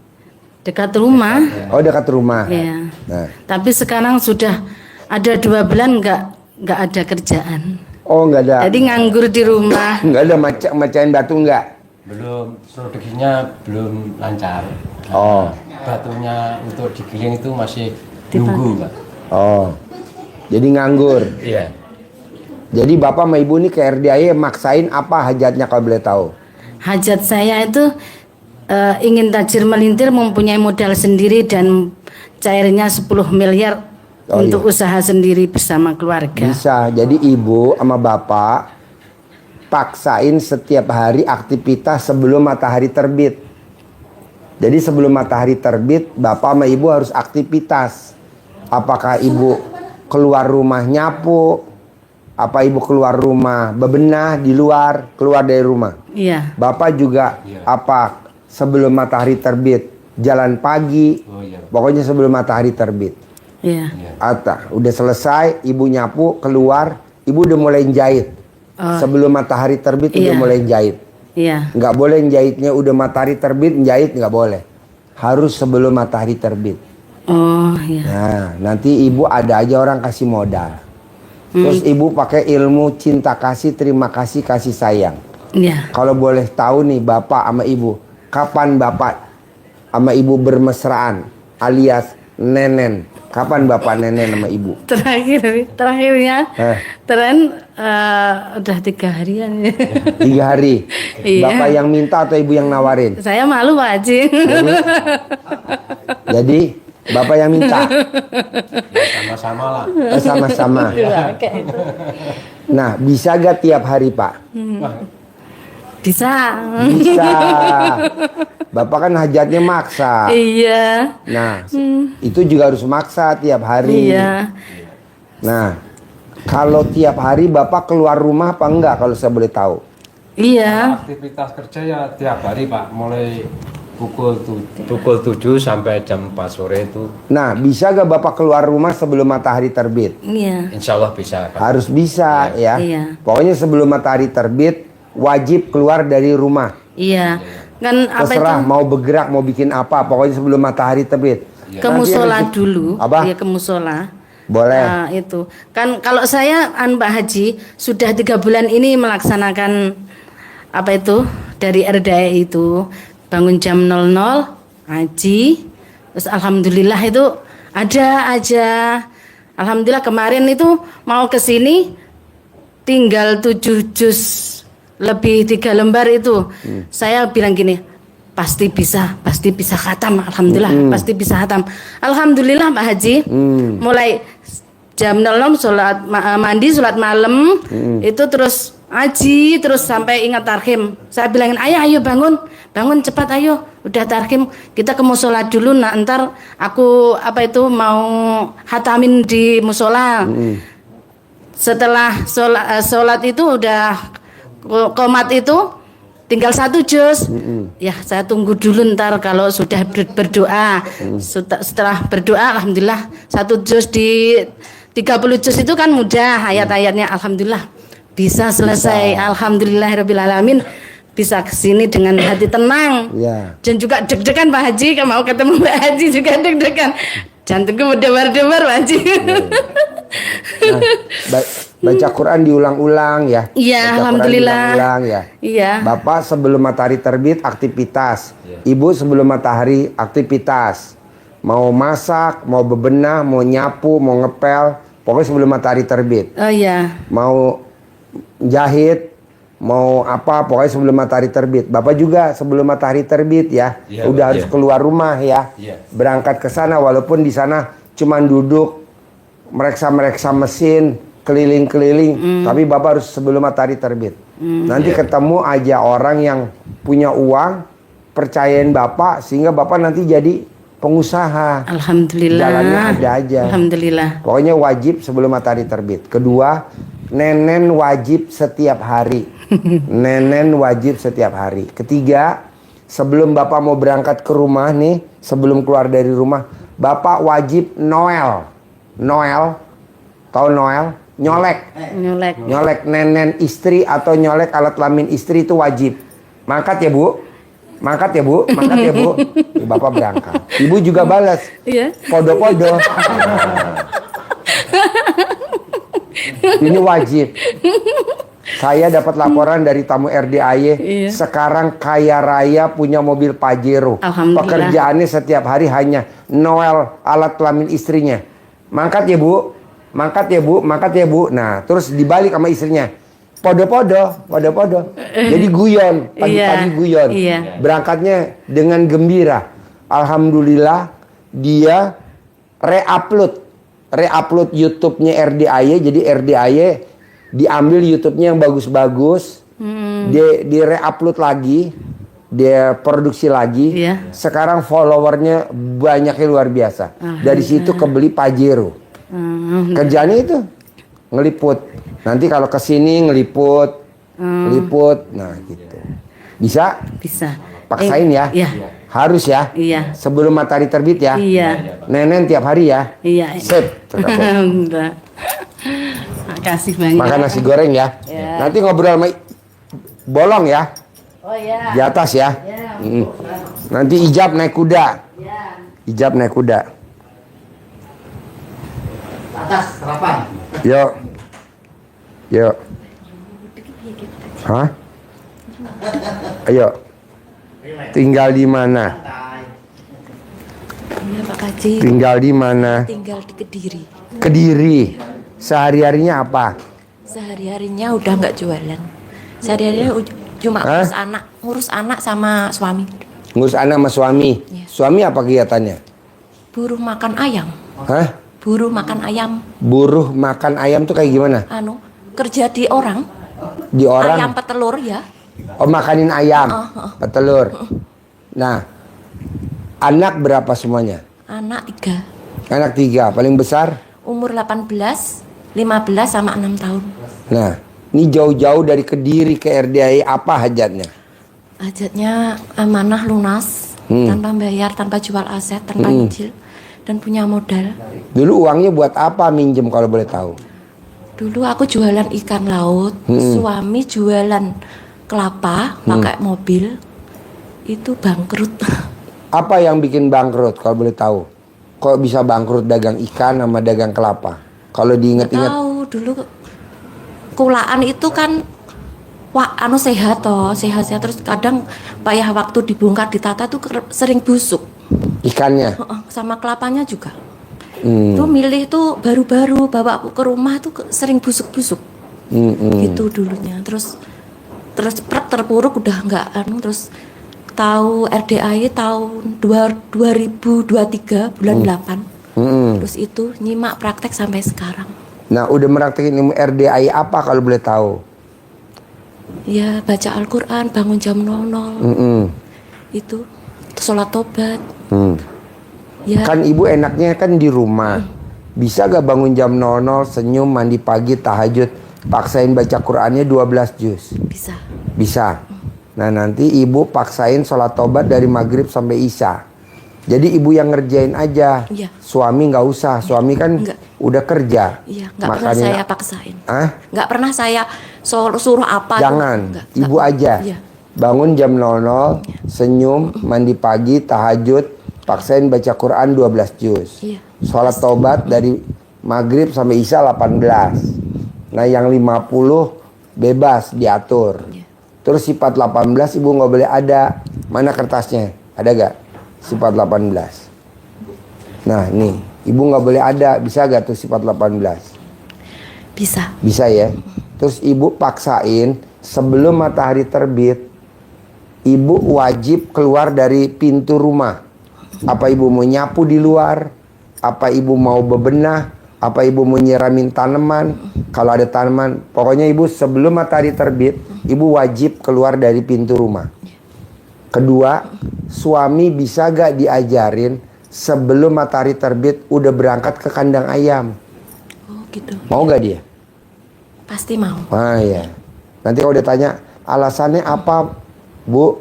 Speaker 8: Dekat rumah.
Speaker 2: Oh, dekat rumah.
Speaker 8: Iya.
Speaker 2: Nah.
Speaker 8: Tapi sekarang sudah ada 2 bulan nggak ada kerjaan.
Speaker 2: Oh, nggak ada.
Speaker 8: Jadi nganggur di rumah.
Speaker 2: Nggak ada macain batu nggak?
Speaker 4: Belum, produksinya belum lancar.
Speaker 2: Oh.
Speaker 4: Batunya untuk digiling itu masih nunggu Pak.
Speaker 2: Oh. Jadi nganggur.
Speaker 4: Iya.
Speaker 2: Jadi bapak sama ibu nih ke RDAI maksain apa hajatnya kalau boleh tahu?
Speaker 8: Hajat saya itu ingin tajir melintir, mempunyai modal sendiri dan cairnya 10 miliar
Speaker 2: Oh,
Speaker 8: untuk usaha sendiri bersama keluarga.
Speaker 2: Bisa. Jadi ibu sama bapak paksain setiap hari aktivitas sebelum matahari terbit. Jadi sebelum matahari terbit, bapak sama ibu harus aktivitas. Apakah ibu keluar rumah nyapu? Apa ibu keluar rumah bebenah di luar, keluar dari rumah?
Speaker 8: Iya.
Speaker 2: Bapak juga apa sebelum matahari terbit jalan pagi, pokoknya sebelum matahari terbit.
Speaker 8: Iya.
Speaker 2: Ata, udah selesai, ibu nyapu keluar, ibu udah mulai jahit. Sebelum matahari terbit udah
Speaker 8: Iya.
Speaker 2: mulai jahit.
Speaker 8: Iya.
Speaker 2: Nggak boleh jahitnya udah matahari terbit jahit, nggak boleh. Harus sebelum matahari terbit.
Speaker 8: Oh, iya.
Speaker 2: Nah, nanti ibu ada aja orang kasih modal. Terus ibu pakai ilmu cinta kasih, terima kasih, kasih sayang.
Speaker 8: Iya.
Speaker 2: Kalau boleh tahu nih bapak sama ibu, kapan bapak sama ibu bermesraan alias nenen? Kapan bapak nenen sama ibu?
Speaker 8: Terakhirnya udah 3 harian.
Speaker 2: 3 hari.
Speaker 8: Iya.
Speaker 2: Bapak yang minta atau ibu yang nawarin?
Speaker 8: Saya malu Pak Haji.
Speaker 2: Jadi bapak yang minta.
Speaker 4: Sama-sama lah.
Speaker 2: Sama-sama.
Speaker 8: Iya, kayak itu.
Speaker 2: Nah, bisa gak tiap hari Pak?
Speaker 8: Bisa.
Speaker 2: Bisa. Bapak kan hajatnya maksa.
Speaker 8: Iya.
Speaker 2: Nah, itu juga harus maksa tiap hari.
Speaker 8: Iya.
Speaker 2: Nah, kalau tiap hari Bapak keluar rumah apa enggak kalau saya boleh tahu?
Speaker 8: Iya.
Speaker 4: Aktivitas kerja ya tiap hari Pak, mulai pukul 7 sampai jam 4 sore itu.
Speaker 2: Nah, bisa gak Bapak keluar rumah sebelum matahari terbit?
Speaker 8: Iya.
Speaker 4: Insya Allah bisa Pak.
Speaker 2: Harus bisa ya.
Speaker 8: Iya.
Speaker 2: Pokoknya sebelum matahari terbit wajib keluar dari rumah.
Speaker 8: Iya. Kan apa
Speaker 2: Terserah
Speaker 8: itu?
Speaker 2: mau bergerak mau bikin apa, pokoknya sebelum matahari terbit.
Speaker 8: Ke musola
Speaker 2: Nanti
Speaker 8: dulu.
Speaker 2: Apa?
Speaker 8: Iya, ke musola.
Speaker 2: Boleh.
Speaker 8: Nah, itu. Kan kalau saya Pak Haji sudah 3 bulan ini melaksanakan apa itu dari RDAI itu bangun jam 00 ngaji. Terus alhamdulillah itu ada aja. Alhamdulillah kemarin itu mau ke sini tinggal 7 juz lebih 3 lembar itu. Saya bilang gini, pasti bisa khatam. Alhamdulillah pasti bisa khatam. Alhamdulillah Pak Haji. Mulai jam 00 sholat mandi, sholat malam itu terus ngaji terus sampai ingat tarhim. Saya bilangin, ayo bangun cepat, ayo udah tarhim, kita ke musola dulu. Nah ntar aku apa itu mau hatamin di musola. Setelah sholat itu udah komat itu tinggal 1 juz. Ya saya tunggu dulu ntar kalau sudah berdoa. Setelah berdoa alhamdulillah 1 juz di 30 juz itu kan mudah ayat-ayatnya. Alhamdulillah bisa selesai. Alhamdulillahirrabbilalamin. Bisa kesini dengan hati tenang.
Speaker 2: Ya.
Speaker 8: Dan juga deg-degan Pak Haji. Kalau mau ketemu Pak Haji juga deg-degan. Jantungku berdebar-debar Pak Haji.
Speaker 2: Nah, baca Quran diulang-ulang ya.
Speaker 8: Iya,
Speaker 2: Baca
Speaker 8: alhamdulillah.
Speaker 2: Quran diulang-ulang ya.
Speaker 8: Iya.
Speaker 2: Bapak sebelum matahari terbit aktivitas. Ibu sebelum matahari aktivitas. mau masak, mau bebenah, mau nyapu, mau ngepel, pokoknya sebelum matahari terbit.
Speaker 8: Oh iya.
Speaker 2: Mau jahit, mau apa, pokoknya sebelum matahari terbit. Bapak juga sebelum matahari terbit ya,
Speaker 4: Iya,
Speaker 2: udah
Speaker 4: Pak,
Speaker 2: harus
Speaker 4: iya.
Speaker 2: keluar rumah ya,
Speaker 4: Iya.
Speaker 2: berangkat ke sana walaupun di sana cuman duduk mereksa mesin keliling-keliling, tapi Bapak harus sebelum matahari terbit. Nanti ketemu aja orang yang punya uang, percayain Bapak sehingga Bapak nanti jadi pengusaha.
Speaker 8: Alhamdulillah.
Speaker 2: Jalannya ada aja.
Speaker 8: Alhamdulillah.
Speaker 2: Pokoknya wajib sebelum matahari terbit. Kedua, nenen wajib setiap hari. Nenen wajib setiap hari. Ketiga, sebelum Bapak mau berangkat ke rumah nih, sebelum keluar dari rumah, Bapak wajib Noel. Noel, tahu Noel? Nyolek.
Speaker 8: Nyolek.
Speaker 2: Nyolek nenen istri atau nyolek alat kelamin istri itu wajib. Mangkat ya Bu. Mangkat ya Bu, mangkat ya Bu. Bapak berangkat. Ibu juga balas.
Speaker 8: Iya.
Speaker 2: Podo-podo. Ini wajib. Saya dapat laporan dari tamu RDAY.
Speaker 8: Iya.
Speaker 2: Sekarang kaya raya punya mobil Pajero.
Speaker 8: Alhamdulillah.
Speaker 2: Pekerjaannya setiap hari hanya Noel alat kelamin istrinya. Mangkat ya Bu, mangkat ya Bu, mangkat ya Bu. Nah, terus dibalik sama istrinya. Podo-podo, podo-podo. Jadi guyon, pagi-pagi
Speaker 8: Iya,
Speaker 2: guyon.
Speaker 8: iya.
Speaker 2: Berangkatnya dengan gembira. Alhamdulillah dia reupload YouTube-nya RDAY. Jadi RDAY diambil YouTube-nya yang bagus-bagus. Di reupload lagi, dia produksi lagi.
Speaker 8: Iya.
Speaker 2: Sekarang followernya banyaknya luar biasa. Dari situ kebeli Pajero. Kerjaannya itu ngeliput. Nanti kalau kesini ngeliput, ngeliput, nah gitu. Bisa?
Speaker 8: Bisa.
Speaker 2: Paksain ya.
Speaker 8: Iya.
Speaker 2: Harus ya.
Speaker 8: Iya.
Speaker 2: Sebelum matahari terbit ya.
Speaker 8: Iya.
Speaker 2: Nenen tiap hari ya.
Speaker 8: Iya.
Speaker 2: Sip.
Speaker 8: Alhamdulillah. Makasih banyak.
Speaker 2: Makan nasi goreng ya.
Speaker 8: Iya.
Speaker 2: Nanti ngobrol sama bolong ya.
Speaker 8: Oh iya.
Speaker 2: Di atas ya. Nanti ijab naik kuda. Ijab naik kuda.
Speaker 3: Atas sarapan.
Speaker 2: Yuk. Yuk. Hah? Ayo. Tinggal di mana?
Speaker 7: Iya Pak Kaji,
Speaker 2: Tinggal di mana?
Speaker 7: tinggal di Kediri.
Speaker 2: Kediri. Sehari-harinya apa?
Speaker 7: Sehari-harinya udah nggak jualan. Sehari-harinya cuma
Speaker 2: Hah?
Speaker 7: ngurus anak sama suami.
Speaker 2: Ngurus anak sama suami.
Speaker 7: Iya.
Speaker 2: Suami apa kegiatannya?
Speaker 7: Buruh makan ayam.
Speaker 2: Hah?
Speaker 7: Buruh makan ayam.
Speaker 2: Buruh makan ayam tuh kayak gimana?
Speaker 7: Kerja di orang.
Speaker 2: Di orang?
Speaker 7: Ayam petelur ya.
Speaker 2: Oh, makanin ayam, petelur. Nah, anak berapa semuanya?
Speaker 7: Anak 3.
Speaker 2: Anak 3, paling besar?
Speaker 7: Umur 18, 15 sama 6 tahun.
Speaker 2: Nah, ini jauh-jauh dari Kediri ke RDAY, apa hajatnya?
Speaker 7: Hajatnya amanah lunas, tanpa bayar, tanpa jual aset, tanpa nyicil, dan punya modal.
Speaker 2: Dulu uangnya buat apa minjem kalau boleh tahu?
Speaker 7: Dulu aku jualan ikan laut, suami jualan kelapa pakai mobil, itu bangkrut.
Speaker 2: Apa yang bikin bangkrut kalau boleh tahu? Kok bisa bangkrut dagang ikan sama dagang kelapa? Kalau diinget-inget,
Speaker 7: Tahu dulu kulaan itu kan sehat toh, sehat terus kadang payah waktu dibongkar ditata tuh sering busuk.
Speaker 2: ikannya.
Speaker 7: Sama kelapanya juga. Tuh milih tuh baru-baru bawa aku ke rumah tuh sering busuk-busuk. Gitu dulunya. Terus terpuruk udah nggak terus tahu RDAY tahun 2023 bulan 8. Terus itu nyimak praktek sampai sekarang.
Speaker 2: Nah, udah meraktekin ilmu RDAY apa kalau boleh tahu?
Speaker 7: Ya baca Al-Quran, bangun jam 00. Itu sholat tobat. Ya.
Speaker 2: Kan ibu enaknya kan di rumah. Bisa gak bangun jam 00, senyum, mandi pagi, tahajud, paksain baca Qurannya 12 juz?
Speaker 7: Bisa.
Speaker 2: Bisa. Nah, nanti ibu paksain sholat tobat dari maghrib sampai isya. Jadi ibu yang ngerjain aja.
Speaker 7: Iya.
Speaker 2: Suami nggak usah. Suami kan
Speaker 7: Enggak.
Speaker 2: udah kerja.
Speaker 7: Iya, nggak pernah
Speaker 2: Makanya
Speaker 7: saya paksain.
Speaker 2: ah,
Speaker 7: Nggak pernah saya suruh apa.
Speaker 2: jangan.
Speaker 7: Nggak.
Speaker 2: Ibu aja.
Speaker 7: Iya.
Speaker 2: Bangun jam 00, senyum, mandi pagi, tahajud, paksain baca Quran 12 juz.
Speaker 7: Iya.
Speaker 2: Sholat tobat dari maghrib sampai isya 18. Nah, yang 50 bebas diatur.
Speaker 7: Iya.
Speaker 2: Terus sifat 18 ibu nggak boleh ada. Mana kertasnya? Ada gak? Sifat 18. Nah nih, ibu nggak boleh ada, bisa gak tuh sifat 18?
Speaker 8: Bisa.
Speaker 2: Bisa ya. Terus ibu paksain sebelum matahari terbit, ibu wajib keluar dari pintu rumah. Apa ibu mau nyapu di luar? Apa ibu mau bebenah? Apa ibu mau nyiramin tanaman? Kalau ada tanaman, pokoknya ibu sebelum matahari terbit, ibu wajib keluar dari pintu rumah. Kedua, suami bisa gak diajarin sebelum matahari terbit udah berangkat ke kandang ayam?
Speaker 8: Oh gitu.
Speaker 2: Mau gak dia?
Speaker 8: Pasti mau.
Speaker 2: Ah ya. Nanti kalau dia tanya alasannya apa, Bu?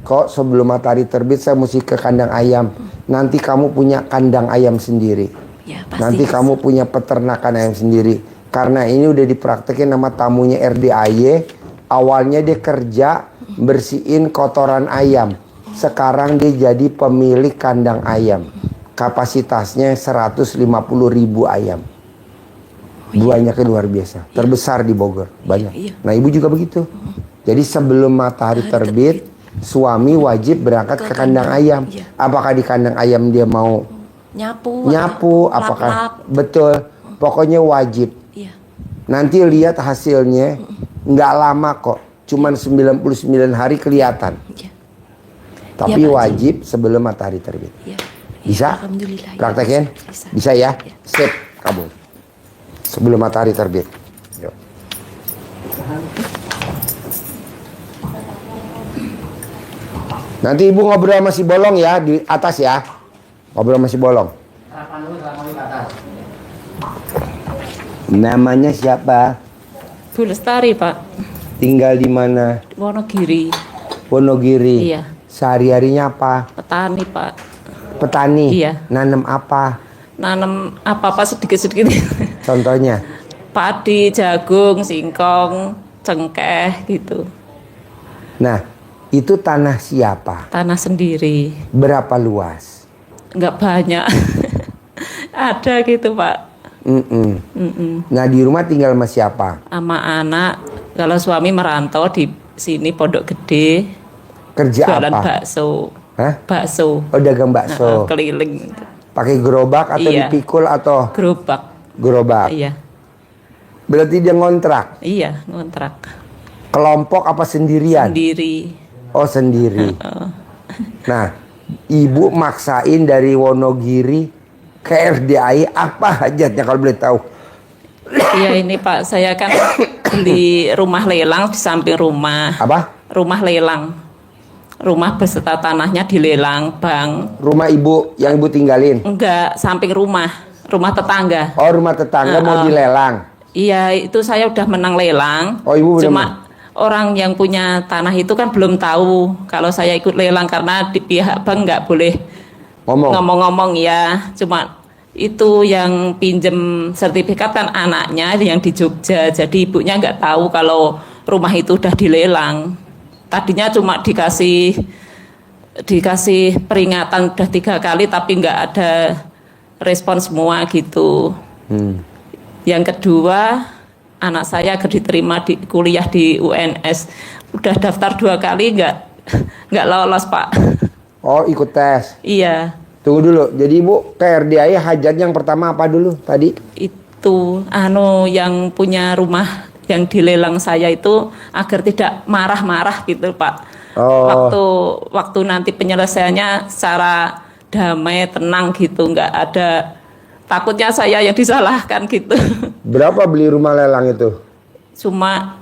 Speaker 2: Kok sebelum matahari terbit saya mesti ke kandang ayam? Nanti kamu punya kandang ayam sendiri.
Speaker 8: Ya, pasti
Speaker 2: Nanti
Speaker 8: bisa.
Speaker 2: kamu punya peternakan ayam sendiri. Karena ini udah dipraktekin sama tamunya RDAY. Awalnya dia kerja bersihin kotoran ayam. Sekarang dia jadi pemilik kandang ayam. Kapasitasnya 150.000 ayam. Banyaknya luar biasa. Terbesar di Bogor. Banyak.
Speaker 8: Iya.
Speaker 2: Nah ibu juga begitu. Jadi sebelum matahari terbit, suami wajib berangkat ke kandang ayam.
Speaker 8: Iya.
Speaker 2: Apakah di kandang ayam dia mau
Speaker 8: Nyapu,
Speaker 2: apakah betul, pokoknya wajib.
Speaker 8: Iya.
Speaker 2: Nanti lihat hasilnya, nggak lama kok, cuman 99 hari kelihatan.
Speaker 8: Iya.
Speaker 2: Tapi
Speaker 8: Iya, Pak Haji.
Speaker 2: wajib sebelum matahari terbit.
Speaker 8: Iya.
Speaker 2: Bisa?
Speaker 8: Alhamdulillah. Ya.
Speaker 2: Praktekin? Bisa ya?
Speaker 8: Iya.
Speaker 2: Sip, kamu. Sebelum matahari terbit. Yuk. Nanti ibu ngobrol sama si Bolong ya, di atas ya. Ngobrol sama si Bolong. Namanya siapa?
Speaker 9: Bu Lestari, Pak.
Speaker 2: Tinggal di mana?
Speaker 9: Wonogiri.
Speaker 2: Wonogiri.
Speaker 9: Iya.
Speaker 2: Sehari-harinya apa?
Speaker 9: Petani, Pak.
Speaker 2: Petani.
Speaker 9: Iya.
Speaker 2: Nanam apa?
Speaker 9: Nanam apa-apa sedikit-sedikit.
Speaker 2: Contohnya?
Speaker 9: Padi, jagung, singkong, cengkeh gitu.
Speaker 2: Nah, itu tanah siapa?
Speaker 9: Tanah sendiri.
Speaker 2: Berapa luas?
Speaker 9: Nggak banyak. Ada gitu, Pak.
Speaker 2: Nah, di rumah tinggal sama siapa?
Speaker 9: Sama anak. Kalau suami merantau di sini Pondok Gede.
Speaker 2: Kerja
Speaker 9: Jualan
Speaker 2: apa?
Speaker 9: bakso.
Speaker 2: Hah?
Speaker 9: Bakso.
Speaker 2: Oh, dagang bakso.
Speaker 9: Keliling.
Speaker 2: Pakai gerobak atau
Speaker 9: Iya.
Speaker 2: dipikul atau
Speaker 9: Gerobak.
Speaker 2: gerobak?
Speaker 9: Iya.
Speaker 2: Berarti dia ngontrak.
Speaker 9: Iya, ngontrak.
Speaker 2: Kelompok apa sendirian?
Speaker 9: Sendiri.
Speaker 2: Oh, sendiri. Nah, ibu maksain dari Wonogiri ke RDAI apa hajatnya kalau boleh tahu?
Speaker 9: Iya ini Pak, saya kan beli rumah lelang di samping rumah.
Speaker 2: Apa?
Speaker 9: Rumah lelang. Rumah beserta tanahnya dilelang, Bang.
Speaker 2: Rumah ibu yang ibu tinggalin?
Speaker 9: Enggak, samping rumah. Rumah tetangga.
Speaker 2: Oh, rumah tetangga mau dilelang?
Speaker 9: Iya, itu saya udah menang lelang.
Speaker 2: Oh, ibu udah
Speaker 9: Cuma orang yang punya tanah itu kan belum tahu kalau saya ikut lelang karena di pihak bank nggak boleh ngomong-ngomong ya. Cuma itu yang pinjem sertifikat kan anaknya yang di Jogja, jadi ibunya nggak tahu kalau rumah itu udah dilelang. Tadinya cuma dikasih peringatan udah 3 kali tapi nggak ada respon semua gitu. Yang kedua, anak saya diterima di kuliah di UNS, udah daftar 2 kali nggak lolos Pak.
Speaker 2: Oh, ikut tes?
Speaker 9: Iya.
Speaker 2: Tunggu dulu, jadi ibu ke RDAI hajat yang pertama apa dulu tadi?
Speaker 9: Itu yang punya rumah yang dilelang saya itu agar tidak marah-marah gitu Pak.
Speaker 2: Oh.
Speaker 9: Waktu nanti penyelesaiannya secara damai, tenang gitu, nggak ada takutnya saya yang disalahkan gitu.
Speaker 2: Berapa beli rumah lelang itu?
Speaker 9: Cuma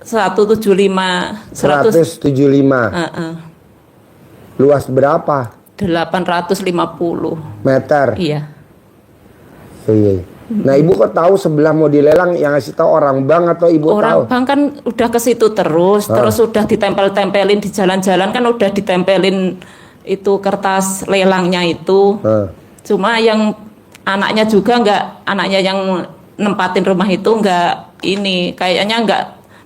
Speaker 9: 175.
Speaker 2: 175. Luas berapa?
Speaker 9: 850
Speaker 2: meter.
Speaker 9: Iya.
Speaker 2: Iya. Nah, ibu kok tahu sebelah mau dilelang yang ngasih tahu orang bank atau ibu tahu?
Speaker 9: Orang bank kan udah ke situ terus udah ditempel-tempelin di jalan-jalan kan udah ditempelin itu kertas lelangnya itu. Cuma yang anaknya juga anaknya yang nempatin rumah itu kayaknya nggak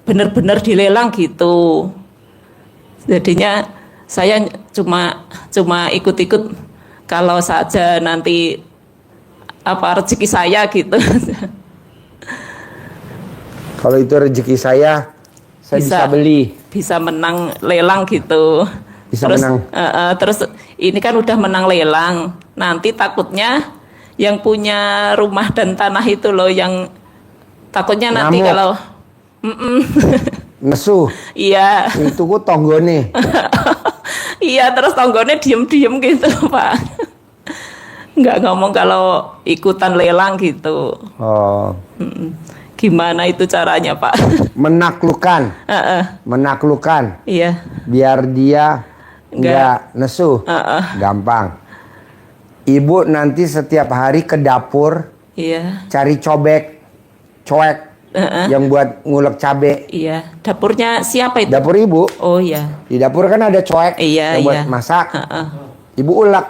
Speaker 9: bener-bener dilelang gitu. Jadinya saya cuma ikut-ikut kalau saja nanti rezeki saya gitu.
Speaker 2: Kalau itu rezeki saya bisa beli.
Speaker 9: Bisa menang lelang gitu.
Speaker 2: Bisa
Speaker 9: terus,
Speaker 2: menang.
Speaker 9: Terus ini kan udah menang lelang. Nanti takutnya yang punya rumah dan tanah itu loh yang takutnya nanti
Speaker 2: Ngamuk.
Speaker 9: kalau
Speaker 2: Nesu.
Speaker 9: iya.
Speaker 2: Itu ku tonggone.
Speaker 9: Iya, terus tonggone diem-diem gitu, Pak. Nggak ngomong kalau ikutan lelang gitu.
Speaker 2: Oh.
Speaker 9: Gimana itu caranya, Pak?
Speaker 2: Menaklukkan. Menaklukkan.
Speaker 9: Iya.
Speaker 2: Biar dia nggak nesu. Gampang. Ibu nanti setiap hari ke dapur
Speaker 9: Iya.
Speaker 2: cari coek yang buat ngulek cabe.
Speaker 9: Iya. Dapurnya siapa itu?
Speaker 2: Dapur ibu.
Speaker 9: Oh iya.
Speaker 2: Di dapur kan ada coek
Speaker 9: Iya,
Speaker 2: yang buat
Speaker 9: iya.
Speaker 2: masak. Ibu ulek.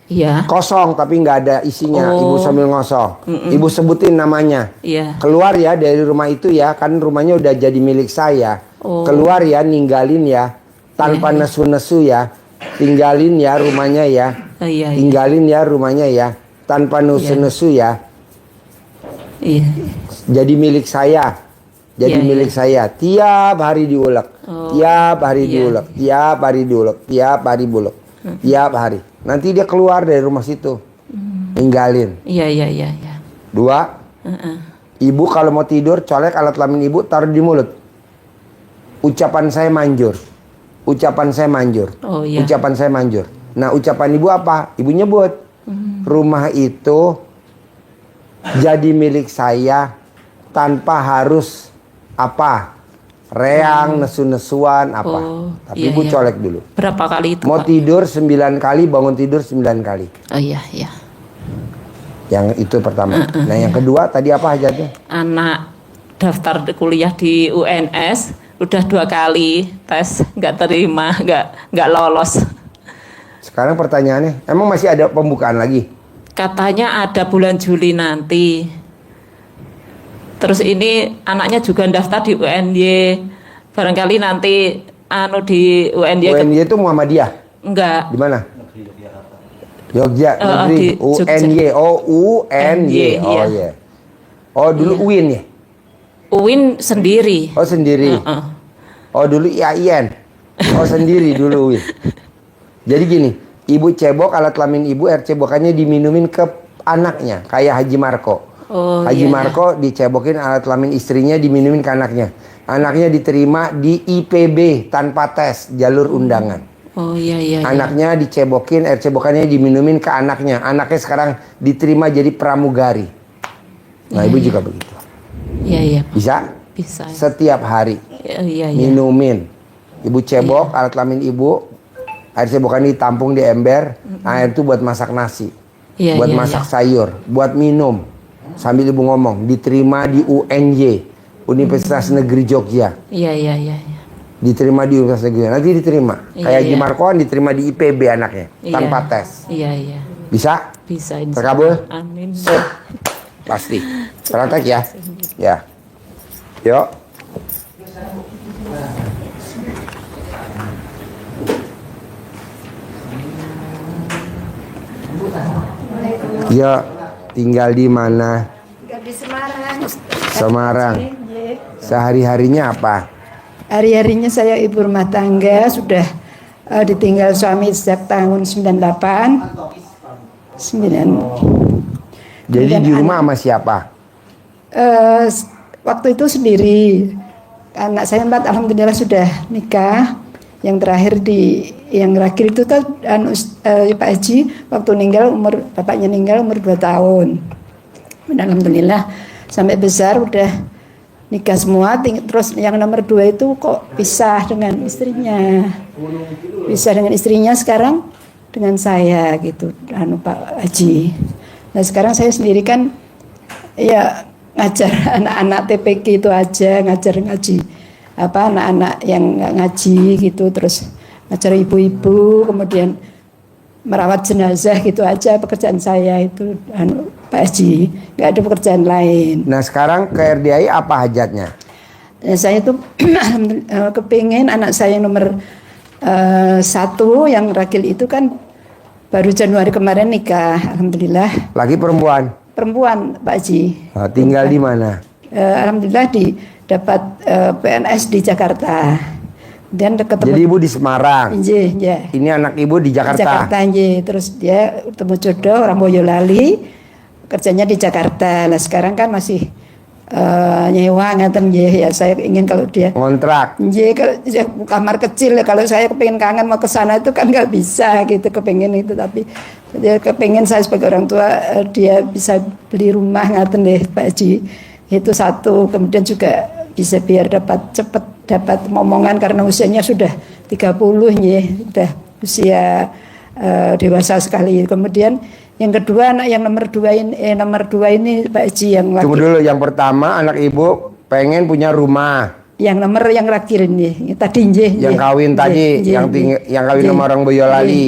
Speaker 9: Iya.
Speaker 2: Kosong tapi nggak ada isinya.
Speaker 9: Oh.
Speaker 2: Ibu sambil ngosong. Ibu sebutin namanya.
Speaker 9: Iya.
Speaker 2: Keluar ya dari rumah itu ya, kan rumahnya udah jadi milik saya.
Speaker 9: Oh.
Speaker 2: Keluar ya, ninggalin ya, tanpa
Speaker 9: Iya, iya.
Speaker 2: nesu-nesu ya. Tinggalin ya rumahnya ya.
Speaker 9: Oh, iya, iya.
Speaker 2: Tinggalin ya rumahnya ya, tanpa nesu-nesu ya.
Speaker 9: Iya.
Speaker 2: Jadi milik saya. Jadi
Speaker 9: Iya,
Speaker 2: milik saya. Tiap hari diulek.
Speaker 9: Oh.
Speaker 2: Tiap hari
Speaker 9: Iya.
Speaker 2: diulek. Tiap hari diulek. Tiap hari bulek. Tiap hari. Nanti dia keluar dari rumah situ. Tinggalin.
Speaker 9: Iya, iya, iya, iya.
Speaker 2: 2. Ibu kalau mau tidur, colek alat kelamin ibu, taruh di mulut. Ucapan saya manjur. Ucapan saya manjur.
Speaker 9: Oh, iya.
Speaker 2: Ucapan saya manjur. Nah, ucapan ibu apa? Ibu nyebut. Rumah itu jadi milik saya tanpa harus apa? Reang, nesu-nesuan, apa.
Speaker 9: Oh,
Speaker 2: Tapi
Speaker 9: iya,
Speaker 2: ibu
Speaker 9: iya.
Speaker 2: colek dulu.
Speaker 9: Berapa kali itu,
Speaker 2: Mau
Speaker 9: Pak?
Speaker 2: tidur 9 kali, bangun tidur 9 kali.
Speaker 9: Oh iya, iya.
Speaker 2: Yang itu pertama. Nah, yang kedua tadi apa hajatnya?
Speaker 9: Anak daftar kuliah di UNS udah 2 kali tes nggak terima, nggak lolos.
Speaker 2: Sekarang pertanyaannya, emang masih ada pembukaan lagi?
Speaker 9: Katanya ada bulan Juli nanti. Terus ini anaknya juga daftar di UNY. Barangkali nanti di UNY
Speaker 2: UNY itu Muhammadiyah?
Speaker 9: enggak.
Speaker 2: Di mana? Jogja,
Speaker 9: di
Speaker 2: negeri.
Speaker 9: Jogja.
Speaker 2: UNY. Oh, UNY. Oh,
Speaker 9: iya.
Speaker 2: iya. Oh, dulu UIN ya?
Speaker 9: UIN sendiri.
Speaker 2: Oh, sendiri. Oh, dulu IAIN. Oh, sendiri dulu UIN. Jadi gini, ibu cebok, alat kelamin ibu, air cebokannya diminumin ke anaknya. Kayak Haji Marco.
Speaker 9: Oh,
Speaker 2: Haji
Speaker 9: iya.
Speaker 2: Marco dicebokin alat kelamin istrinya, diminumin ke anaknya. Anaknya diterima di IPB tanpa tes, jalur undangan.
Speaker 9: Oh iya, iya, iya.
Speaker 2: Anaknya dicebokin, air cebokannya diminumin ke anaknya. Anaknya sekarang diterima jadi pramugari. Nah, ibu juga begitu.
Speaker 9: Iya, iya.
Speaker 2: Bisa?
Speaker 9: Bisa.
Speaker 2: Setiap hari
Speaker 9: Iya, iya.
Speaker 2: minumin. Ibu cebok alat kelamin ibu, air cebokannya ditampung di ember. Air itu buat masak nasi,
Speaker 9: Iya,
Speaker 2: buat
Speaker 9: iya,
Speaker 2: masak
Speaker 9: iya.
Speaker 2: sayur, buat minum. Sambil ibu ngomong, diterima di UNY, Universitas Negeri Jogja.
Speaker 9: Iya, iya, iya, iya.
Speaker 2: Diterima di Universitas Negeri Jogja. Nanti diterima.
Speaker 9: Iya,
Speaker 2: Kayak Haji
Speaker 9: iya.
Speaker 2: Marco kan diterima di IPB anaknya,
Speaker 9: Iya.
Speaker 2: tanpa tes.
Speaker 9: Iya, iya.
Speaker 2: Bisa?
Speaker 9: Bisa insya
Speaker 2: Terkabul?
Speaker 9: Allah. Amin.
Speaker 2: Sip. Pasti. Praktek ya. Ya. Yuk. Ya, tinggal di mana?
Speaker 10: Di Semarang.
Speaker 2: Semarang. Sehari-harinya apa?
Speaker 10: Hari-harinya saya ibu rumah tangga, sudah ditinggal suami sejak tahun 98. 9.
Speaker 2: Jadi di rumah sama siapa?
Speaker 10: Waktu itu sendiri. Anak saya 4 alhamdulillah sudah nikah. Yang terakhir yang terakhir itu kan Pak Haji waktu bapaknya meninggal umur 2 tahun. Dan alhamdulillah sampai besar udah nikah semua. Terus yang nomor 2 itu kok pisah dengan istrinya. Pisah dengan istrinya, sekarang dengan saya gitu, Pak Haji. Nah sekarang saya sendiri kan ya ngajar anak-anak TPK itu aja, ngajar ngaji anak-anak yang nggak ngaji gitu, terus ngajar ibu-ibu, kemudian merawat jenazah gitu aja pekerjaan saya itu, Pak Haji, nggak ada pekerjaan lain.
Speaker 2: Nah sekarang ke RDI apa hajatnya?
Speaker 10: Nah, saya tuh kepingin anak saya yang nomor 1 yang Ragil itu kan baru Januari kemarin nikah, alhamdulillah.
Speaker 2: Laki perempuan?
Speaker 10: Perempuan, Pak Haji.
Speaker 2: Tinggal di mana?
Speaker 10: Alhamdulillah dapat PNS di Jakarta. Dan ketemu.
Speaker 2: Jadi ibu di Semarang.
Speaker 10: Nggih, ya.
Speaker 2: Ini anak ibu di Jakarta.
Speaker 10: Jakarta nggih. Terus dia ketemu jodoh orang Boyolali, kerjanya di Jakarta. Nah sekarang kan masih nyewa ngaten nggih. Ya saya ingin kalau dia
Speaker 2: Kontrak.
Speaker 10: nggih kalau ya, kamar kecil ya, kalau saya kepengen kangen mau ke sana itu kan nggak bisa gitu, kepengen itu, tapi dia kepengen saya sebagai orang tua dia bisa beli rumah ngaten deh Pak Haji. Itu satu, kemudian juga bisa biar dapat momongan karena usianya sudah 30 ya, sudah usia dewasa sekali. Kemudian yang kedua anak yang nomor dua ini Pak Haji yang laki.
Speaker 2: Tunggu dulu, yang pertama anak ibu pengen punya rumah.
Speaker 10: Yang nomor yang terakhir ini tadi
Speaker 2: Yang kawin tadi, yang kawin sama orang Boyolali.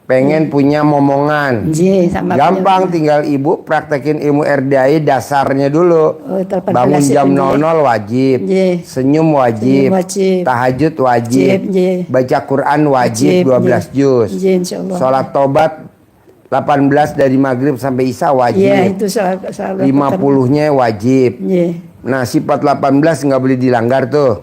Speaker 2: Pengen punya momongan. Gampang, tinggal ibu praktekin ilmu RDAI dasarnya dulu. Bangun jam 00 wajib. Senyum wajib. Tahajud wajib. Baca Quran wajib 12 juz. Sholat tobat 18 dari maghrib sampai isya wajib.
Speaker 10: Iya, itu salah
Speaker 2: 50-nya wajib. Nah, sifat 18 nggak boleh dilanggar tuh.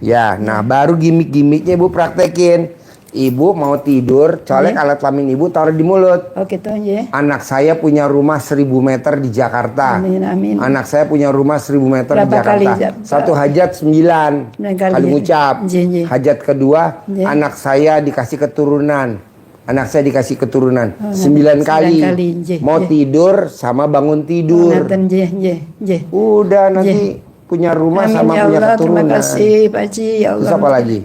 Speaker 2: Ya, nah baru gimmick-gimmicknya ibu praktekin. Ibu mau tidur, colek alat kelamin ibu taruh di mulut.
Speaker 10: Oh gitu ya.
Speaker 2: Anak saya punya rumah 1000 meter di Jakarta.
Speaker 10: Amin, amin.
Speaker 2: Anak saya punya rumah 1000 meter
Speaker 10: Berapa
Speaker 2: di Jakarta.
Speaker 10: kali?
Speaker 2: Satu hajat 9 kali ngucap. Hajat kedua, anak saya dikasih keturunan. Anak saya dikasih keturunan 9 kali. Mau tidur sama bangun tidur. Udah nanti punya rumah
Speaker 10: amin,
Speaker 2: sama
Speaker 10: ya
Speaker 2: punya
Speaker 10: Allah,
Speaker 2: keturunan.
Speaker 10: Terima kasih Pak Haji, ya Allah.
Speaker 2: Terus apa lagi?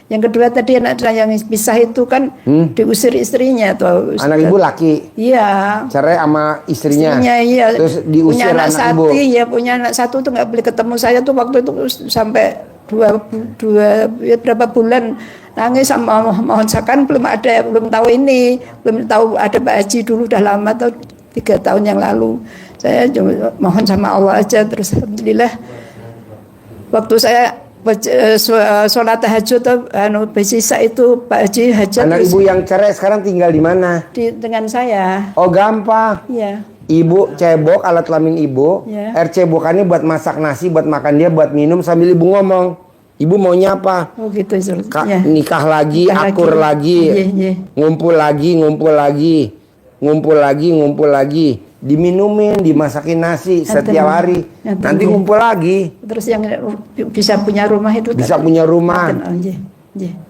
Speaker 10: Yang kedua tadi anak saya yang pisah itu kan diusir istrinya tuh.
Speaker 2: Anak ibu laki.
Speaker 10: Iya.
Speaker 2: Cerai sama istrinya.
Speaker 10: Iya.
Speaker 2: Terus diusir
Speaker 10: punya anak
Speaker 2: anak ibu.
Speaker 10: satu, ya punya anak satu tuh nggak boleh ketemu saya tuh waktu itu sampai berapa bulan nangis sama mohon sakan belum tahu ini, belum tahu ada Pak Haji dulu udah lama tuh 3 tahun yang lalu. Saya cuma mohon sama Allah aja, terus alhamdulillah waktu saya sholat tahajud besisa itu Pak Haji hajat.
Speaker 2: Anak ibu yang cerai sekarang tinggal di mana?
Speaker 10: Dengan saya.
Speaker 2: Oh gampang.
Speaker 10: Iya.
Speaker 2: Ibu cebok alat kelamin ibu, air cebokannya buat masak nasi, buat makan dia, buat minum sambil ibu ngomong. Ibu maunya apa?
Speaker 10: Oh gitu.
Speaker 2: Nikah lagi, akur lagi, ngumpul lagi, diminumin, dimasakin nasi setiap hari. Nanti ngumpul lagi.
Speaker 10: Terus yang bisa punya rumah itu?
Speaker 2: Bisa punya rumah.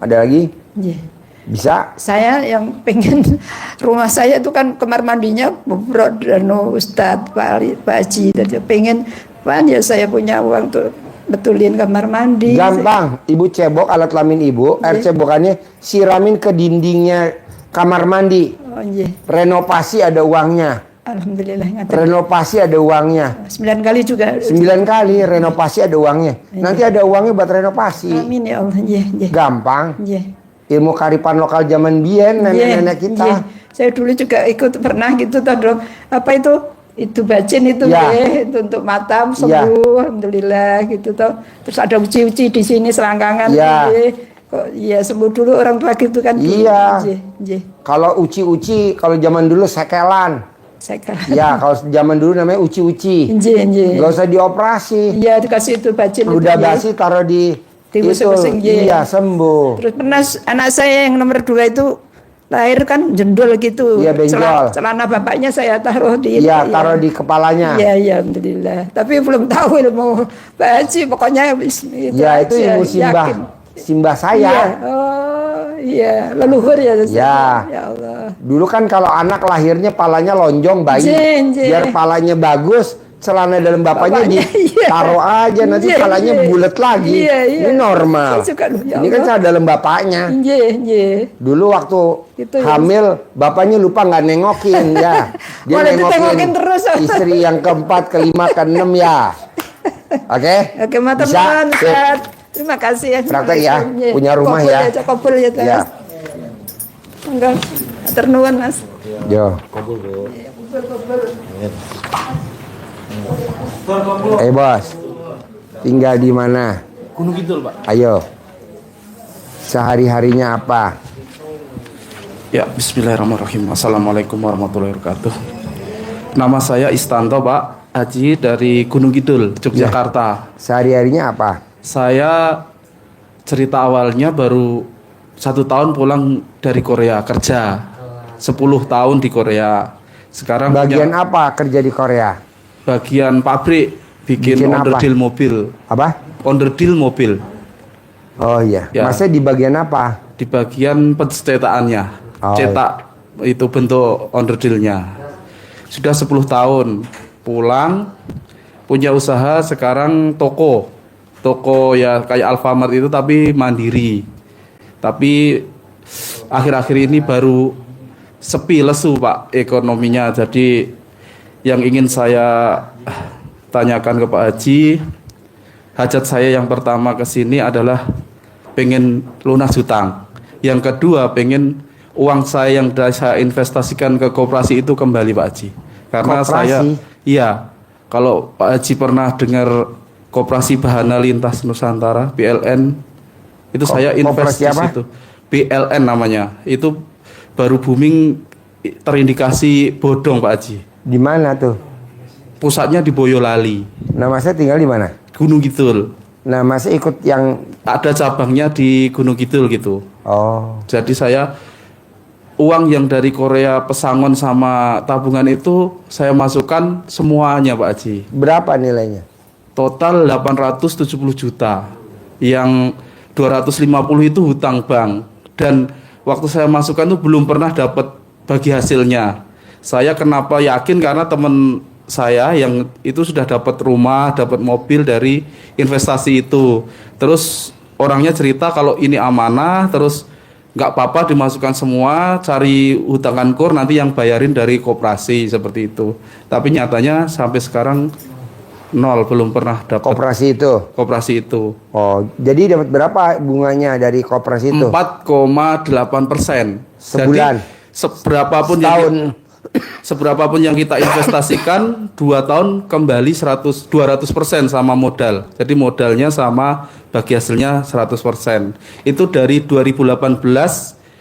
Speaker 2: Ada lagi? Bisa.
Speaker 10: Saya yang pengen rumah saya itu kan kamar mandinya Ustadz Pak Haji. Pengen ya saya punya uang tuh betulin kamar mandi.
Speaker 2: Gampang, ibu cebok alat kelamin ibu, air cebokannya siramin ke dindingnya kamar mandi. Renovasi ada uangnya.
Speaker 10: Alhamdulillah.
Speaker 2: Renovasi ada uangnya.
Speaker 10: 9 kali juga.
Speaker 2: 9 kali renovasi ada uangnya. Nanti ada uangnya buat renovasi.
Speaker 10: Amin ya Allah.
Speaker 2: Gampang. Ilmu karipan lokal zaman bien nenek-nenek kita.
Speaker 10: Saya dulu juga ikut pernah gitu dong. Apa itu bacin itu itu untuk mata sembuh alhamdulillah gitu toh. Terus ada uci-uci di sini selangkangan kok sembuh dulu orang tua gitu kan.
Speaker 2: Kalau uci-uci kalau zaman dulu sekelan. Ya kalau zaman dulu namanya uci-uci. Gak usah dioperasi.
Speaker 10: Iya dikasih itu bacin.
Speaker 2: Udah basi taruh di itu. Iya sembuh.
Speaker 10: Terus pernah anak saya yang nomor 2 itu lahir kan jendol gitu.
Speaker 2: Iya benjol.
Speaker 10: Celana bapaknya saya taruh di.
Speaker 2: Iya taruh di kepalanya.
Speaker 10: Iya alhamdulillah. Tapi belum tahu ilmu Pak Haji pokoknya itu.
Speaker 2: Ya itu ilmu simbah saya.
Speaker 10: Iya leluhur ya.
Speaker 2: Ya Allah. Dulu kan kalau anak lahirnya palanya lonjong bayi. Biar palanya bagus. Celana dalam bapaknya ditaruh aja nanti palanya bulat lagi. Ini normal. Ini kan celana dalam bapaknya. Dulu waktu hamil bapaknya lupa nggak nengokin ya. Dia nengokin terus. Istri yang keempat, kelima, keenam ya. Oke?
Speaker 10: Oke, teman-teman. Terima kasih ya.
Speaker 2: Praktek ya. Punya rumah ya.
Speaker 10: Kopul ya. Ya. Enggak. Ternuan Mas.
Speaker 2: Yo.
Speaker 10: Kopul.
Speaker 2: Bos, tinggal di mana?
Speaker 11: Gunung Kidul Pak.
Speaker 2: Ayo, sehari-harinya apa?
Speaker 11: Ya, Bismillahirrahmanirrahim. Assalamualaikum warahmatullahi wabarakatuh. Nama saya Istanto Pak Haji dari Gunung Kidul, Yogyakarta.
Speaker 2: Sehari-harinya apa?
Speaker 11: Saya cerita awalnya baru 1 tahun pulang dari Korea kerja, 10 tahun di Korea. Sekarang
Speaker 2: Bagian apa kerja di Korea?
Speaker 11: bagian pabrik, bikin
Speaker 2: Bikin apa?
Speaker 11: onderdil mobil.
Speaker 2: Apa?
Speaker 11: Onderdil mobil.
Speaker 2: Oh iya.
Speaker 11: Ya.
Speaker 2: Maksudnya di bagian apa?
Speaker 11: Di bagian pencetakannya.
Speaker 2: Oh,
Speaker 11: Cetak itu bentuk onderdilnya. Sudah 10 tahun pulang, punya usaha, sekarang toko ya kayak Alfamart itu tapi mandiri. Tapi akhir-akhir ini baru sepi, lesu Pak ekonominya. Jadi yang ingin saya tanyakan ke Pak Haji, hajat saya yang pertama ke sini adalah pengen lunas hutang. Yang kedua pengen uang saya yang saya investasikan ke koperasi itu kembali Pak Haji. Karena
Speaker 2: Koperasi?
Speaker 11: iya, kalau Pak Haji pernah dengar Koperasi Bahana Lintas Nusantara (BLN), itu saya invest
Speaker 2: koperasi
Speaker 11: di
Speaker 2: apa?
Speaker 11: situ. BLN namanya. Itu baru booming, terindikasi bodong Pak Haji.
Speaker 2: Di mana tuh?
Speaker 11: Pusatnya di Boyolali,
Speaker 2: Nama saya tinggal di mana?
Speaker 11: Gunung Kidul.
Speaker 2: Nah, Mas ikut yang
Speaker 11: Ada cabangnya di Gunung Kidul gitu.
Speaker 2: oh,
Speaker 11: Jadi saya uang yang dari Korea pesangon sama tabungan itu saya masukkan semuanya Pak Haji.
Speaker 2: berapa nilainya?
Speaker 11: Total 870 juta. Yang 250 itu hutang bank. Dan waktu saya masukkan itu belum pernah dapat bagi hasilnya. Saya kenapa yakin karena teman saya yang itu sudah dapat rumah, dapat mobil dari investasi itu. Terus orangnya cerita kalau ini amanah, terus nggak apa-apa dimasukkan semua, cari hutangan kur nanti yang bayarin dari koperasi seperti itu. Tapi nyatanya sampai sekarang nol, belum pernah dapat
Speaker 2: Koperasi itu.
Speaker 11: koperasi itu.
Speaker 2: Oh, jadi dapat berapa bunganya dari koperasi itu?
Speaker 11: 4,8%.
Speaker 2: Sebulan?
Speaker 11: Jadi seberapapun yang kita investasikan 2 tahun kembali 200% sama modal. Jadi modalnya sama, bagi hasilnya 100%. Itu dari 2018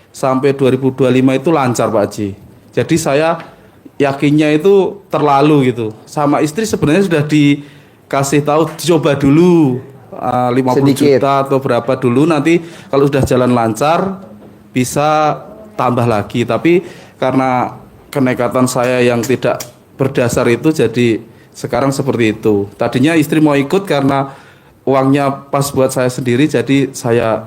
Speaker 11: sampai 2025 itu lancar Pak Haji. Jadi saya yakinnya itu terlalu gitu. Sama istri sebenarnya sudah dikasih tahu coba dulu 50
Speaker 2: Sedikit.
Speaker 11: juta atau berapa dulu, nanti kalau sudah jalan lancar bisa tambah lagi. Tapi karena kenekatan saya yang tidak berdasar itu, jadi sekarang seperti itu. Tadinya istri mau ikut karena uangnya pas buat saya sendiri, jadi saya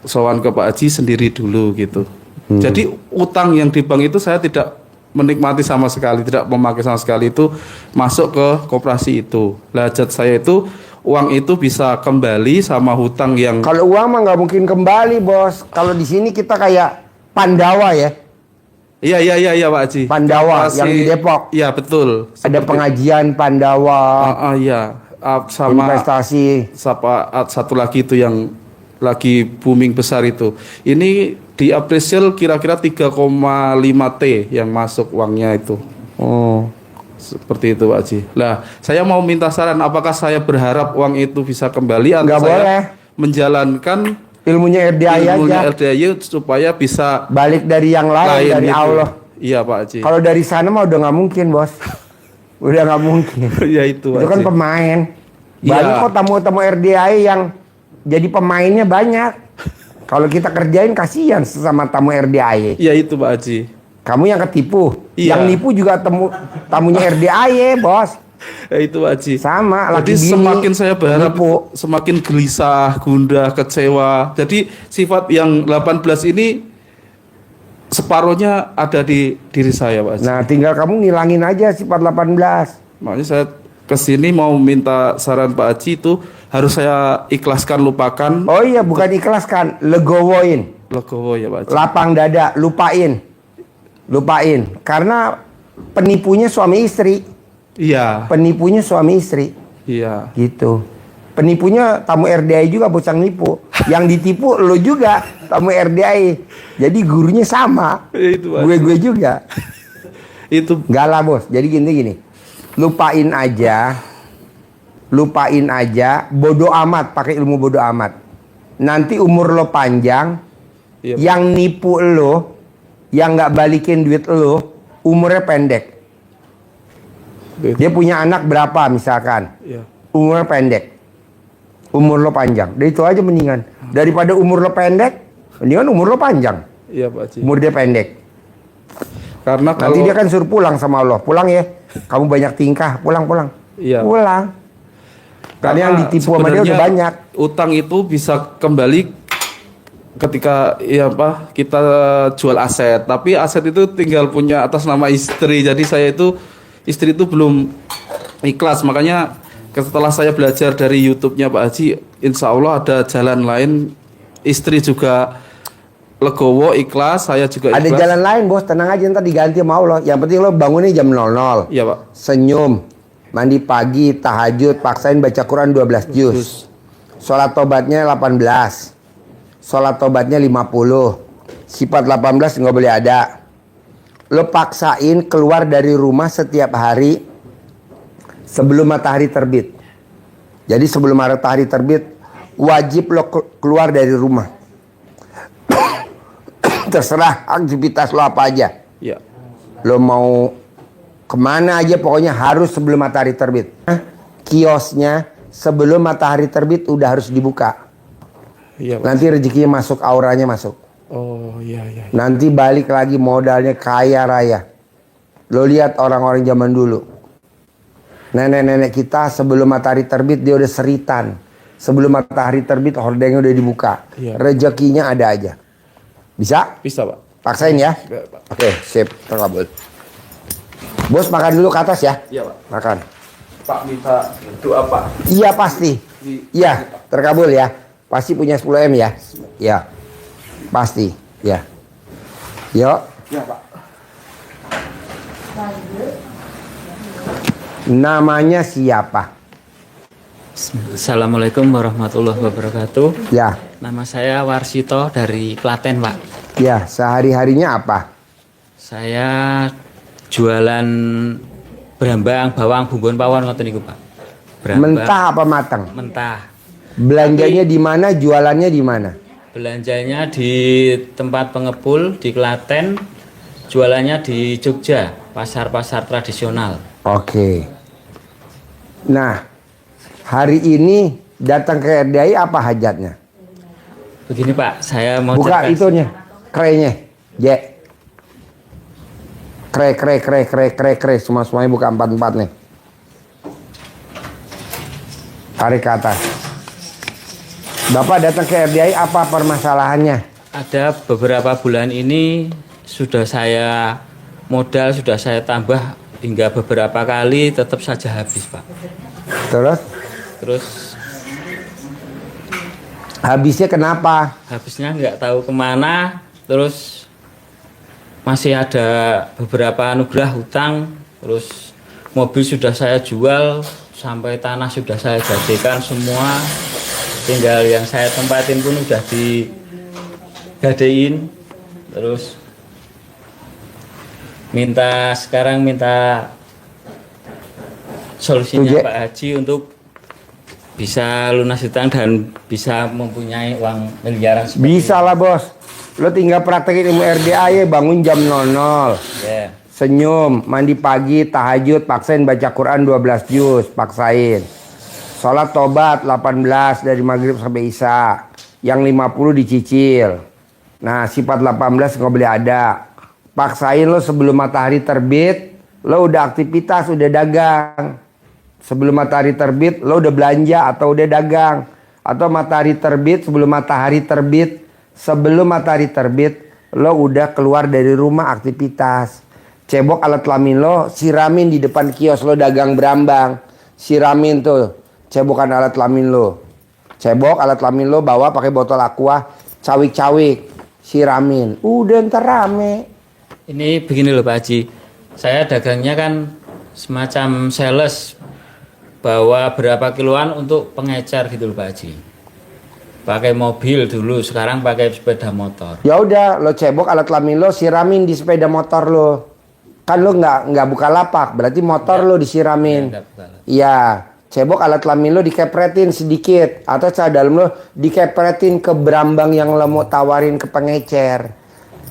Speaker 11: sowan ke Pak Haji sendiri dulu gitu. Jadi utang yang di bank itu saya tidak menikmati sama sekali, tidak memakai sama sekali, itu masuk ke koperasi itu. Hajat saya itu uang itu bisa kembali sama hutang yang
Speaker 2: Kalau uang mah nggak mungkin kembali, Bos. Kalau di sini kita kayak Pandawa ya.
Speaker 11: Iya Pak Haji.
Speaker 2: Pandawa
Speaker 11: Koperasi-
Speaker 2: yang di Depok.
Speaker 11: Iya betul.
Speaker 2: Ada pengajian Pandawa,
Speaker 11: Iya. Sama
Speaker 2: investasi.
Speaker 11: satu lagi itu yang lagi booming besar itu. Ini di apresial kira-kira 3,5 T yang masuk uangnya itu.
Speaker 2: Oh.
Speaker 11: Seperti itu Pak Haji. Lah, saya mau minta saran, apakah saya berharap uang itu bisa kembali atau
Speaker 2: Nggak
Speaker 11: saya
Speaker 2: boleh.
Speaker 11: menjalankan
Speaker 2: Ilmunya RDI
Speaker 11: ilmunya
Speaker 2: aja.
Speaker 11: LDI supaya bisa
Speaker 2: Balik dari yang lain, dari
Speaker 11: gitu.
Speaker 2: Allah.
Speaker 11: Iya Pak Haji.
Speaker 2: Kalau dari sana mah udah nggak mungkin, Bos. Udah nggak mungkin.
Speaker 11: Ya itu
Speaker 2: Itu kan
Speaker 11: Haji.
Speaker 2: pemain.
Speaker 11: Iya.
Speaker 2: Banyak kok tamu-tamu RDI yang jadi pemainnya banyak. Kalau kita kerjain kasihan sama tamu RDI.
Speaker 11: Iya itu Pak Haji.
Speaker 2: Kamu yang ketipu.
Speaker 11: Iya.
Speaker 2: Yang nipu juga tamunya RDI, Bos.
Speaker 11: Ya itu Pak Haji.
Speaker 2: Sama,
Speaker 11: Jadi
Speaker 2: laki bini,
Speaker 11: semakin saya berharap
Speaker 2: nipu.
Speaker 11: semakin gelisah, gundah, kecewa. Jadi sifat yang 18 ini separohnya ada di diri saya Pak Haji.
Speaker 2: Nah, tinggal kamu ngilangin aja sifat 18.
Speaker 11: Makanya saya kesini mau minta saran Pak Haji, itu harus saya ikhlaskan, lupakan.
Speaker 2: Oh iya, bukan ikhlaskan, legowoin.
Speaker 11: Legowo ya Pak Haji.
Speaker 2: Lapang dada, lupain. Lupain. Karena penipunya suami istri.
Speaker 11: Iya.
Speaker 2: Penipunya suami istri.
Speaker 11: Iya.
Speaker 2: Gitu. Penipunya tamu RDI juga bocang nipu. Yang ditipu lo juga tamu RDI. Jadi gurunya sama.
Speaker 11: Ya, itu Pak Haji.
Speaker 2: Gue juga.
Speaker 11: Itu
Speaker 2: Enggak lah, Bos. Jadi gini. Lupain aja. Lupain aja. Bodoh amat. Pakai ilmu bodoh amat. Nanti umur lo panjang.
Speaker 11: Iya, Pak.
Speaker 2: Yang nipu lo, yang nggak balikin duit lo, umurnya pendek. Dia punya anak berapa misalkan.
Speaker 11: Iya.
Speaker 2: Umurnya pendek. Umur lo panjang. Dari itu aja mendingan. Daripada umur lo pendek, mendingan umur lo panjang.
Speaker 11: Iya Pak Haji.
Speaker 2: Umur dia pendek.
Speaker 11: Karena
Speaker 2: Nanti
Speaker 11: kalau
Speaker 2: dia kan suruh pulang sama Allah. Pulang ya. Kamu banyak tingkah. Pulang.
Speaker 11: Iya.
Speaker 2: Pulang. Karena yang ditipu sama dia udah
Speaker 11: sebenarnya
Speaker 2: banyak.
Speaker 11: Utang itu bisa kembali ketika kita jual aset. Tapi aset itu tinggal punya atas nama istri. Jadi istri itu belum ikhlas. Makanya setelah saya belajar dari YouTube-nya Pak Haji, insya Allah ada jalan lain. Istri juga legowo, ikhlas, saya juga ikhlas.
Speaker 2: Ada jalan lain bos, tenang aja ntar diganti sama Allah. Yang penting lo bangunnya jam 00.
Speaker 11: Iya Pak.
Speaker 2: Senyum, mandi pagi, tahajud, paksain baca Quran 12 juz. Sholat tobatnya 18. Sholat tobatnya 50. Sifat 18 nggak boleh ada. Lo paksain keluar dari rumah setiap hari sebelum matahari terbit. Jadi sebelum matahari terbit wajib lo keluar dari rumah. Terserah aktivitas lo apa aja.
Speaker 11: Iya.
Speaker 2: Lo mau kemana aja pokoknya harus sebelum matahari terbit. Kiosnya sebelum matahari terbit udah harus dibuka.
Speaker 11: Iya.
Speaker 2: Nanti rezekinya masuk, auranya masuk.
Speaker 11: Oh iya.
Speaker 2: Nanti balik lagi modalnya kaya raya. Lo lihat orang-orang zaman dulu. Nenek-nenek kita sebelum matahari terbit dia udah seritan. Sebelum matahari terbit hordengnya udah dibuka.
Speaker 11: Iya.
Speaker 2: Rezekinya ada aja. Bisa?
Speaker 11: Bisa Pak.
Speaker 2: Paksain ya.
Speaker 11: Iya, Pak.
Speaker 2: Oke, sip. Terkabul. Bos makan dulu ke atas ya.
Speaker 11: Iya Pak.
Speaker 2: Makan.
Speaker 11: Pak minta doa Pak.
Speaker 2: Iya pasti. Iya, terkabul ya. Pasti punya 10 M ya. Iya. Pasti. Ya. Yuk.
Speaker 11: Iya Pak.
Speaker 2: Namanya siapa?
Speaker 12: Assalamualaikum warahmatullahi wabarakatuh.
Speaker 2: Ya.
Speaker 12: Nama saya Warsito dari Klaten, Pak.
Speaker 2: Ya, sehari-harinya apa?
Speaker 12: Saya jualan berambang, bawang, bumbon pawon ngoten niku, Pak.
Speaker 2: Mentah apa matang?
Speaker 12: Mentah.
Speaker 2: Belanjanya di mana, jualannya di mana?
Speaker 12: Belanjanya di tempat pengepul di Klaten, jualannya di Jogja, pasar-pasar tradisional.
Speaker 2: Oke. Nah, hari ini datang ke RDI apa hajatnya?
Speaker 12: Begini Pak, saya mau
Speaker 2: buka
Speaker 12: cerdas.
Speaker 2: itunya, krenya, kre, semuanya buka 4 nih. Tarik ke atas. Bapak datang ke RDI apa permasalahannya?
Speaker 12: Ada beberapa bulan ini sudah saya modal, sudah saya tambah hingga beberapa kali tetap saja habis Pak.
Speaker 2: Terus habisnya kenapa?
Speaker 12: Habisnya nggak tahu kemana. Terus masih ada beberapa anugerah hutang. Terus mobil sudah saya jual, sampai tanah sudah saya jadikan semua. Tinggal yang saya tempatin pun udah digadein. Terus sekarang minta solusinya Pak Haji untuk bisa lunas hutang dan bisa mempunyai uang miliaran.
Speaker 2: Bisa lah bos. Lo tinggal praktekin ilmu RDA ya, bangun jam 00.
Speaker 12: Yeah.
Speaker 2: Senyum, mandi pagi, tahajud, paksain baca Quran 12 juz, paksain. Sholat tobat 18 dari maghrib sampai isya. Yang 50 dicicil. Nah, sifat 18 nggak boleh ada. Paksain lo sebelum matahari terbit, lo udah aktivitas, udah dagang. Sebelum matahari terbit, lo udah belanja atau udah dagang. Atau matahari terbit, sebelum matahari terbit, lo udah keluar dari rumah aktivitas. Cebok alat kelamin lo, siramin di depan kios lo dagang berambang. Siramin tuh, cebokan alat kelamin lo. Cebok alat kelamin lo bawa pakai botol aqua, cawik-cawik, siramin. Udah ntar rame.
Speaker 12: Ini begini loh Pak Haji, saya dagangnya kan semacam sales, bawa berapa kiloan untuk pengecer gitu loh Pak Haji. Pakai mobil dulu, sekarang pakai sepeda motor.
Speaker 2: Ya udah, lo cebok alat kelamin lo, siramin di sepeda motor lo. Kan lo nggak buka lapak, berarti motor lo disiramin. Iya, cebok alat kelamin lo dikepretin sedikit, atau celana dalam lo dikepretin ke berambang yang lo mau tawarin ke pengecer.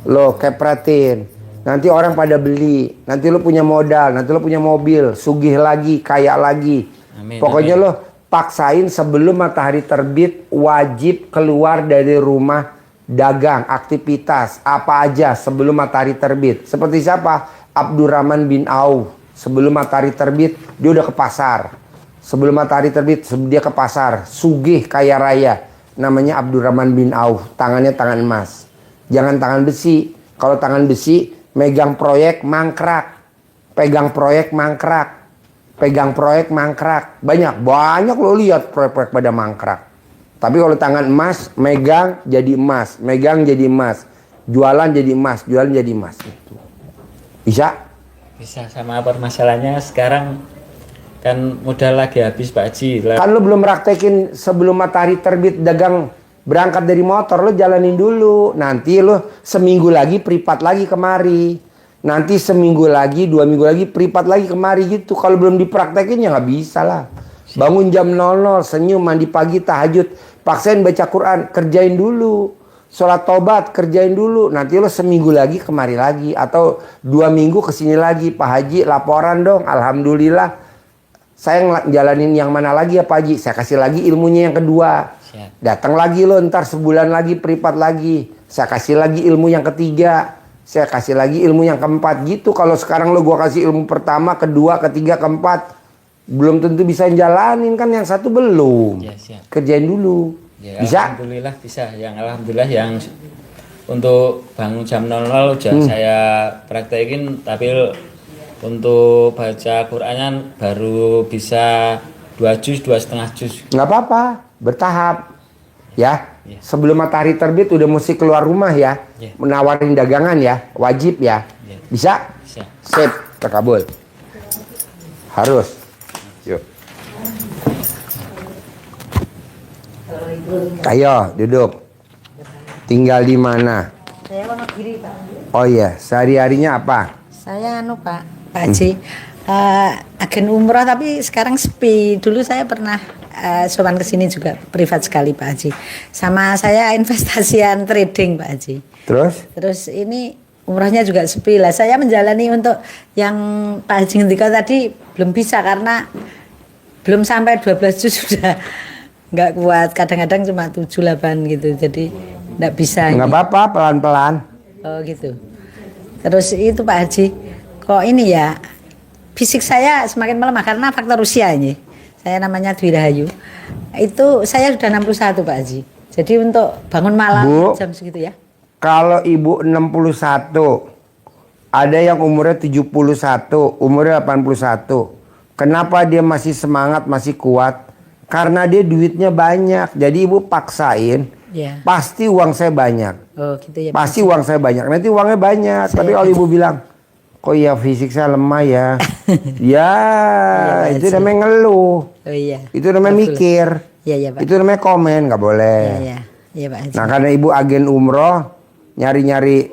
Speaker 2: Lo kepretin. Nanti orang pada beli, nanti lo punya modal, nanti lo punya mobil, sugih lagi, kaya lagi.
Speaker 12: Amin,
Speaker 2: Pokoknya
Speaker 12: amin.
Speaker 2: lo paksain sebelum matahari terbit wajib keluar dari rumah dagang, aktivitas apa aja sebelum matahari terbit. Seperti siapa? Abdurrahman bin Auf. Sebelum matahari terbit dia udah ke pasar. Sebelum matahari terbit dia ke pasar. Sugih kaya raya. Namanya Abdurrahman bin Auf. Tangannya tangan emas. Jangan tangan besi. Kalau tangan besi megang proyek mangkrak. Pegang proyek mangkrak. Pegang proyek mangkrak. Banyak lo lihat proyek-proyek pada mangkrak. Tapi kalau tangan emas, megang jadi emas, megang jadi emas, jualan jadi emas, jualan jadi emas. Bisa?
Speaker 12: Bisa. Sama permasalahannya sekarang kan modal lagi habis Pak Haji.
Speaker 2: Kan lo belum praktekin sebelum matahari terbit dagang berangkat dari motor, lo jalanin dulu. Nanti lo seminggu lagi pripat lagi kemari. Nanti seminggu lagi, 2 minggu lagi pripat lagi kemari gitu. Kalau belum dipraktekin ya nggak bisa lah. Bangun jam 00, senyum, mandi pagi, tahajud. Paksain baca Quran, kerjain dulu. Sholat tobat, kerjain dulu. Nanti lo seminggu lagi kemari lagi. Atau 2 minggu kesini lagi. Pak Haji laporan dong. Alhamdulillah. Saya jalanin yang mana lagi ya Pak Haji? Saya kasih lagi ilmunya yang kedua. Datang lagi lo ntar sebulan lagi pripat lagi. Saya kasih lagi ilmu yang ketiga. Saya kasih lagi ilmu yang keempat. Gitu kalau sekarang lo gua kasih ilmu pertama, kedua, ketiga, keempat. Belum tentu bisa jalanin kan yang satu belum. Kerjain dulu.
Speaker 12: Ya,
Speaker 2: Bisa?
Speaker 12: Alhamdulillah bisa. Yang alhamdulillah yang untuk bangun jam 00 udah saya praktekin, tapi untuk baca Qur'annya baru bisa 2 juz, 2,5 juz.
Speaker 2: Nggak apa-apa, bertahap. Ya. Sebelum matahari terbit udah mesti keluar rumah ya. Menawarin dagangan ya, wajib ya. Bisa?
Speaker 12: Bisa.
Speaker 2: Sip, terkabul. Harus. Yuk. Ayo, duduk. Tinggal di mana?
Speaker 5: Saya Wonogiri, Pak.
Speaker 2: Oh iya, sehari-harinya apa?
Speaker 5: Saya Pak Haji. Agen umroh tapi sekarang sepi. Dulu saya pernah sowan ke sini juga privat sekali Pak Haji. Sama saya investasian trading Pak Haji. Terus ini umrohnya juga sepi lah. Saya menjalani untuk yang Pak Haji ngendika tadi belum bisa karena belum sampai 12 juz sudah nggak kuat. Kadang-kadang cuma 7-8 gitu. Jadi nggak bisa.
Speaker 2: Nggak apa-apa, pelan-pelan.
Speaker 5: Oh gitu. Terus itu Pak Haji, kok ini ya fisik saya semakin melemah karena faktor usia ini. Saya namanya Dwi Rahayu. Itu saya sudah 61 Pak Haji. Jadi untuk bangun malam
Speaker 2: Bu,
Speaker 5: jam segitu ya.
Speaker 2: Kalau ibu 61, ada yang umurnya 71, umurnya 81. Kenapa dia masih semangat, masih kuat? Karena dia duitnya banyak. Jadi ibu paksain, pasti uang saya banyak.
Speaker 5: Oh gitu ya.
Speaker 2: Pasti uang saya banyak. Nanti uangnya banyak. Tapi kalau ibu bilang, kok ya fisik saya lemah ya. Ya, itu namanya ngeluh.
Speaker 5: Oh iya.
Speaker 2: Itu namanya mikir.
Speaker 5: Iya Pak.
Speaker 2: Itu namanya komen, nggak boleh.
Speaker 5: Iya Pak Haji.
Speaker 2: Nah karena ibu agen umroh, nyari-nyari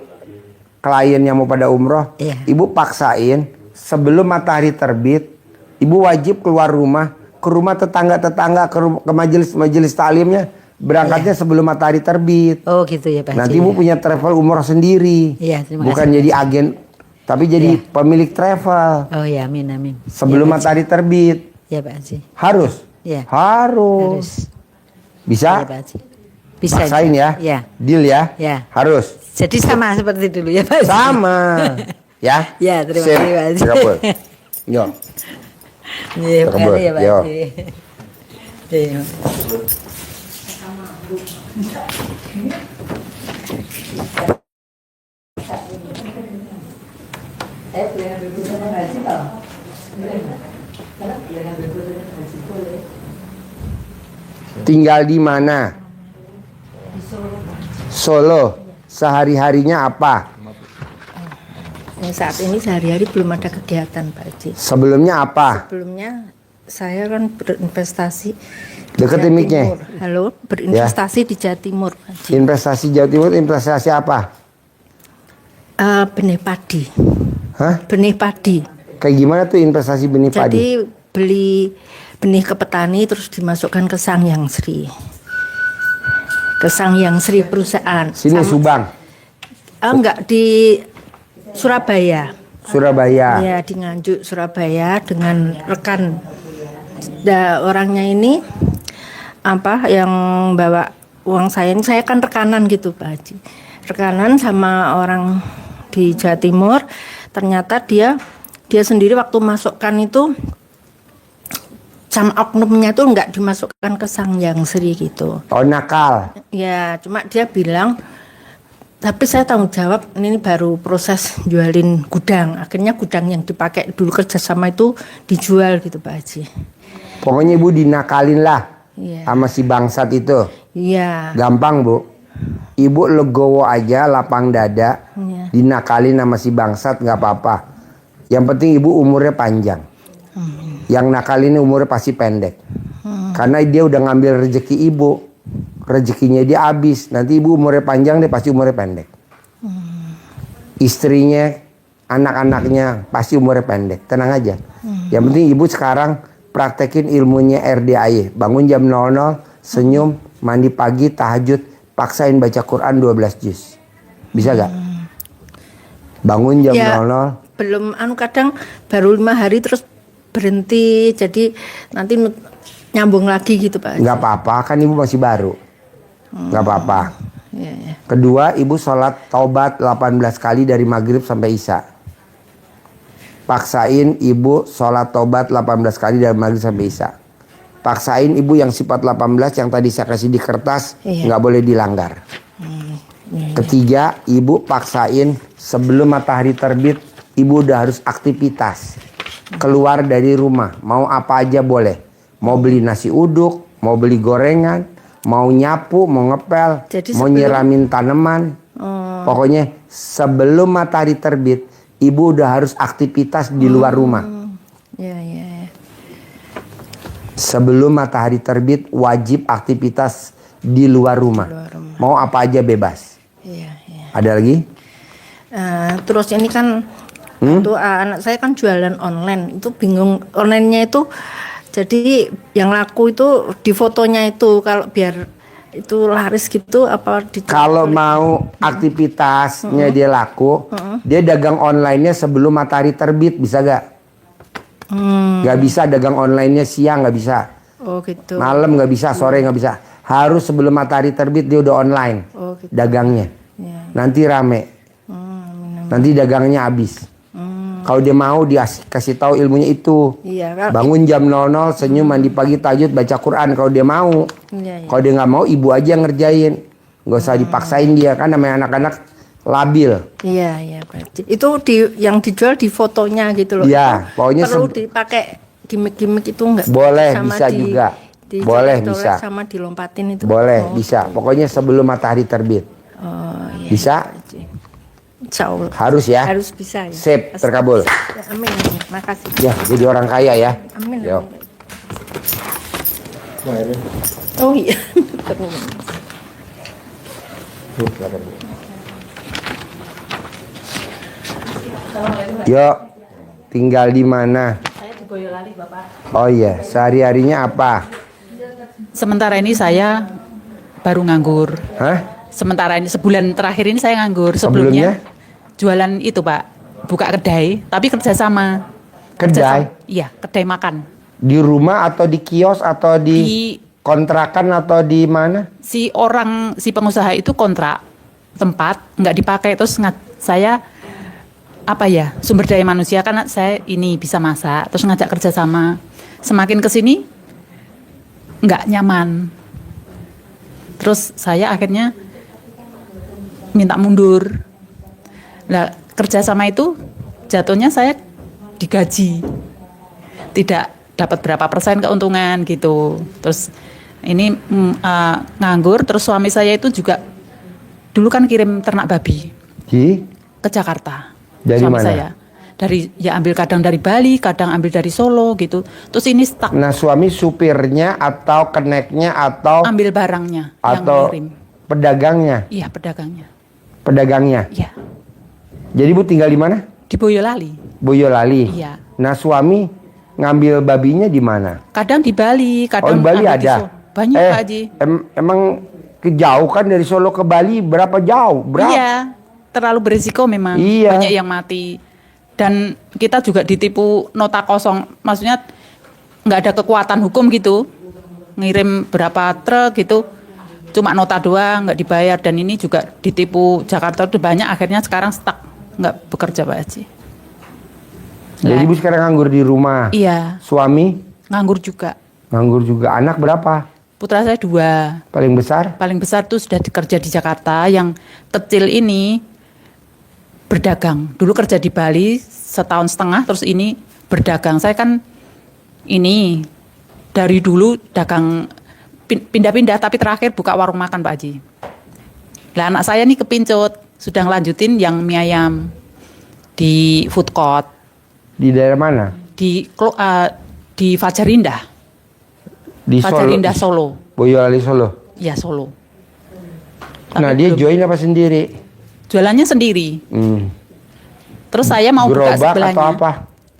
Speaker 2: klien yang mau pada umroh, ibu paksain sebelum matahari terbit, ibu wajib keluar rumah, ke rumah tetangga-tetangga, ke majelis taklimnya, berangkatnya sebelum matahari terbit.
Speaker 5: Oh gitu ya Pak Haji.
Speaker 2: Nanti ibu punya travel umroh sendiri.
Speaker 5: Iya, terima
Speaker 2: bukan
Speaker 5: kasih.
Speaker 2: jadi agen, tapi jadi pemilik travel.
Speaker 5: Oh ya, amin amin.
Speaker 2: Sebelum matahari terbit.
Speaker 5: Ya Pak Haji.
Speaker 2: Harus.
Speaker 5: Ya.
Speaker 2: Harus. Bisa?
Speaker 5: Ya, Pak Haji. Bisa.
Speaker 2: Paksain ya.
Speaker 5: Ya.
Speaker 2: Deal ya.
Speaker 5: Ya.
Speaker 2: Harus.
Speaker 5: Jadi sama seperti dulu ya Pak Haji.
Speaker 2: Sama. Ya.
Speaker 5: Ya, terima
Speaker 2: Sip.
Speaker 5: kasih Pak Haji.
Speaker 2: Terkabul. Yo.
Speaker 5: Iya,
Speaker 2: Terkabul.
Speaker 5: makasih ya Pak
Speaker 2: Yo.
Speaker 5: Haji. Iya.
Speaker 2: Tinggal di mana? Solo. Sehari-harinya apa?
Speaker 13: Saat ini sehari-hari belum ada kegiatan Pak Haji.
Speaker 2: Sebelumnya apa?
Speaker 13: Sebelumnya saya kan berinvestasi
Speaker 2: Deketin mic-nya.
Speaker 13: Halo, berinvestasi di Jawa Timur. Pak Haji.
Speaker 2: Investasi Jawa Timur, investasi apa?
Speaker 13: Benih padi.
Speaker 2: Hah?
Speaker 13: Benih padi.
Speaker 2: Kayak gimana tuh investasi benih padi?
Speaker 13: Jadi beli benih ke petani terus dimasukkan ke Sangyang Sri. Ke Sangyang Sri perusahaan.
Speaker 2: Sini Subang.
Speaker 13: Enggak di Surabaya.
Speaker 2: Surabaya.
Speaker 13: Ya di Nganjuk Surabaya dengan rekan orangnya ini apa yang bawa uang saya ini, saya kan rekanan gitu Pak Haji, rekanan sama orang di Jawa Timur. Ternyata dia sendiri waktu masukkan itu sama oknumnya itu nggak dimasukkan ke Sangyang Sri gitu.
Speaker 2: Oh, nakal.
Speaker 13: Ya, cuma dia bilang, tapi saya tanggung jawab, ini baru proses jualin gudang. Akhirnya gudang yang dipakai dulu kerjasama itu dijual gitu Pak Haji.
Speaker 2: Pokoknya Ibu dinakalin lah
Speaker 13: Iya.
Speaker 2: sama si bangsat itu.
Speaker 13: Iya.
Speaker 2: Gampang Bu. Ibu legowo aja, lapang dada,
Speaker 13: Iya.
Speaker 2: dinakalin sama si bangsat nggak apa-apa. Yang penting Ibu umurnya panjang. Yang nakal ini umurnya pasti pendek. Karena dia udah ngambil rezeki Ibu. Rezekinya dia habis. Nanti Ibu umurnya panjang, dia pasti umurnya pendek. Istrinya, anak-anaknya pasti umurnya pendek. Tenang aja. Yang penting Ibu sekarang praktekin ilmunya RDAY. Bangun jam 00, senyum, mandi pagi, tahajud, paksain baca Quran 12 juz. Bisa gak? Bangun jam
Speaker 13: Ya,
Speaker 2: 00.
Speaker 13: belum kadang baru 5 hari terus berhenti, jadi nanti nyambung lagi gitu Pak Haji.
Speaker 2: Nggak apa-apa, kan Ibu masih baru. Nggak apa-apa.
Speaker 13: Iya, iya.
Speaker 2: Kedua, Ibu sholat taubat 18 kali dari maghrib sampai isya. Paksain Ibu sholat taubat 18 kali dari maghrib sampai isya. Paksain Ibu yang sifat 18 yang tadi saya kasih di kertas,
Speaker 13: Iya.
Speaker 2: nggak boleh dilanggar. Ketiga, Ibu paksain sebelum matahari terbit, Ibu udah harus aktivitas. Keluar dari rumah, mau apa aja boleh. Mau beli nasi uduk, mau beli gorengan, mau nyapu, mau ngepel,
Speaker 13: Jadi
Speaker 2: mau
Speaker 13: sebelum-
Speaker 2: nyiramin tanaman. Pokoknya sebelum matahari terbit, Ibu udah harus aktivitas di luar rumah.
Speaker 13: Iya, iya, iya.
Speaker 2: Sebelum matahari terbit, wajib aktivitas di luar rumah. Mau apa aja bebas.
Speaker 13: Iya, iya.
Speaker 2: Ada lagi?
Speaker 13: Terus ini kan itu anak saya kan jualan online, itu bingung onlinenya itu. Jadi yang laku itu di fotonya itu, kalau biar itu laris gitu apa di
Speaker 2: Kalau mau aktivitasnya dia laku, dia dagang online-nya sebelum matahari terbit, bisa gak? Gak bisa dagang online-nya siang, gak bisa.
Speaker 13: Oh gitu.
Speaker 2: Malam gak bisa, sore gak bisa. Harus sebelum matahari terbit dia udah online
Speaker 13: Oh gitu.
Speaker 2: dagangnya.
Speaker 13: Ya.
Speaker 2: Nanti rame. Nanti dagangnya habis. Kalau dia mau dikasih tahu ilmunya itu.
Speaker 13: Iya, kalau
Speaker 2: Bangun jam 00, senyum, mandi pagi, tahajud, baca Quran. Kalau dia mau.
Speaker 13: Iya, iya.
Speaker 2: Kalau dia nggak mau, Ibu aja yang ngerjain. Nggak usah dipaksain dia, kan namanya anak-anak labil.
Speaker 13: Iya, iya berarti. Itu yang dijual di fotonya gitu loh.
Speaker 2: Iya,
Speaker 13: Itu
Speaker 2: pokoknya
Speaker 13: perlu dipakai gimmick-gimmick itu enggak?
Speaker 2: Boleh, bisa juga. Boleh, bisa.
Speaker 13: Sama dilompatin itu.
Speaker 2: Boleh,
Speaker 13: Oh.
Speaker 2: bisa. Pokoknya sebelum matahari terbit.
Speaker 13: Oh, iya.
Speaker 2: Bisa?
Speaker 13: Insya Allah.
Speaker 2: Harus ya?
Speaker 13: Harus bisa ya.
Speaker 2: Sip, terkabul.
Speaker 13: Ya, amin, amin. Makasih.
Speaker 2: Ya, jadi orang kaya ya.
Speaker 13: Amin.
Speaker 2: Yo.
Speaker 13: Oh iya.
Speaker 2: Yo, tinggal di mana?
Speaker 14: Saya di Boyolali, Bapak.
Speaker 2: Oh iya, sehari-harinya apa?
Speaker 14: Sementara ini saya baru nganggur.
Speaker 2: Hah?
Speaker 14: Sementara ini sebulan terakhir ini saya nganggur.
Speaker 2: Sebelumnya?
Speaker 14: Jualan itu, Pak. Buka kedai, tapi kerjasama.
Speaker 2: Kedai?
Speaker 14: Iya, kedai makan.
Speaker 2: Di rumah atau di kios atau di kontrakan atau di mana?
Speaker 14: Si pengusaha itu kontrak tempat nggak dipakai, terus saya apa ya, sumber daya manusia, karena saya ini bisa masak, terus ngajak kerjasama. Semakin kesini nggak nyaman, terus saya akhirnya minta mundur. Nah, kerjasama itu jatuhnya saya digaji, tidak dapat berapa persen keuntungan gitu. Terus ini nganggur, terus suami saya itu juga dulu kan kirim ternak babi ke Jakarta.
Speaker 2: Dari
Speaker 14: suami
Speaker 2: mana?
Speaker 14: saya dari, ya ambil kadang dari Bali, kadang ambil dari Solo gitu. Terus ini stuck.
Speaker 2: Nah, suami supirnya atau keneknya atau
Speaker 14: Ambil barangnya yang
Speaker 2: atau
Speaker 14: ngirim.
Speaker 2: pedagangnya?
Speaker 14: Iya, pedagangnya.
Speaker 2: Pedagangnya.
Speaker 14: Iya.
Speaker 2: Jadi Bu tinggal di mana?
Speaker 14: Di Boyolali.
Speaker 2: Boyolali.
Speaker 14: Iya.
Speaker 2: Nah, suami ngambil babinya di mana?
Speaker 14: Kadang di Bali,
Speaker 2: Oh,
Speaker 14: kadang
Speaker 2: di Bali
Speaker 14: ambil di
Speaker 2: ada.
Speaker 14: Solo. Banyak Pak Haji.
Speaker 2: Emang jauh kan dari Solo ke Bali berapa jauh? Berapa?
Speaker 14: Iya, terlalu berisiko memang.
Speaker 2: Iya.
Speaker 14: Banyak yang mati. Dan kita juga ditipu nota kosong. Maksudnya nggak ada kekuatan hukum gitu, ngirim berapa truk gitu, cuma nota doang nggak dibayar, dan ini juga ditipu Jakarta udah banyak, akhirnya sekarang stuck nggak bekerja Pak Haji.
Speaker 2: Jadi Ibu sekarang nganggur di rumah.
Speaker 14: Iya.
Speaker 2: Suami?
Speaker 14: Nganggur juga.
Speaker 2: Nganggur juga. Anak berapa?
Speaker 14: Putra saya 2.
Speaker 2: Paling besar?
Speaker 14: Paling besar tuh sudah kerja di Jakarta, yang kecil ini berdagang. Dulu kerja di Bali setahun setengah, terus ini berdagang. Saya kan ini dari dulu dagang pindah-pindah, tapi terakhir buka warung makan Pak Haji. Lah anak saya nih kepincut, sudah ngelanjutin yang mie ayam di food court.
Speaker 2: Di daerah mana?
Speaker 14: Di Fajar Indah.
Speaker 2: Di
Speaker 14: Fajar
Speaker 2: Solo.
Speaker 14: Indah Solo.
Speaker 2: Boyolali Solo.
Speaker 14: Ya Solo.
Speaker 2: Nah dia join apa sendiri?
Speaker 14: Jualannya sendiri. Terus saya mau buka
Speaker 2: Gerobak
Speaker 14: sebelahnya.
Speaker 2: atau apa?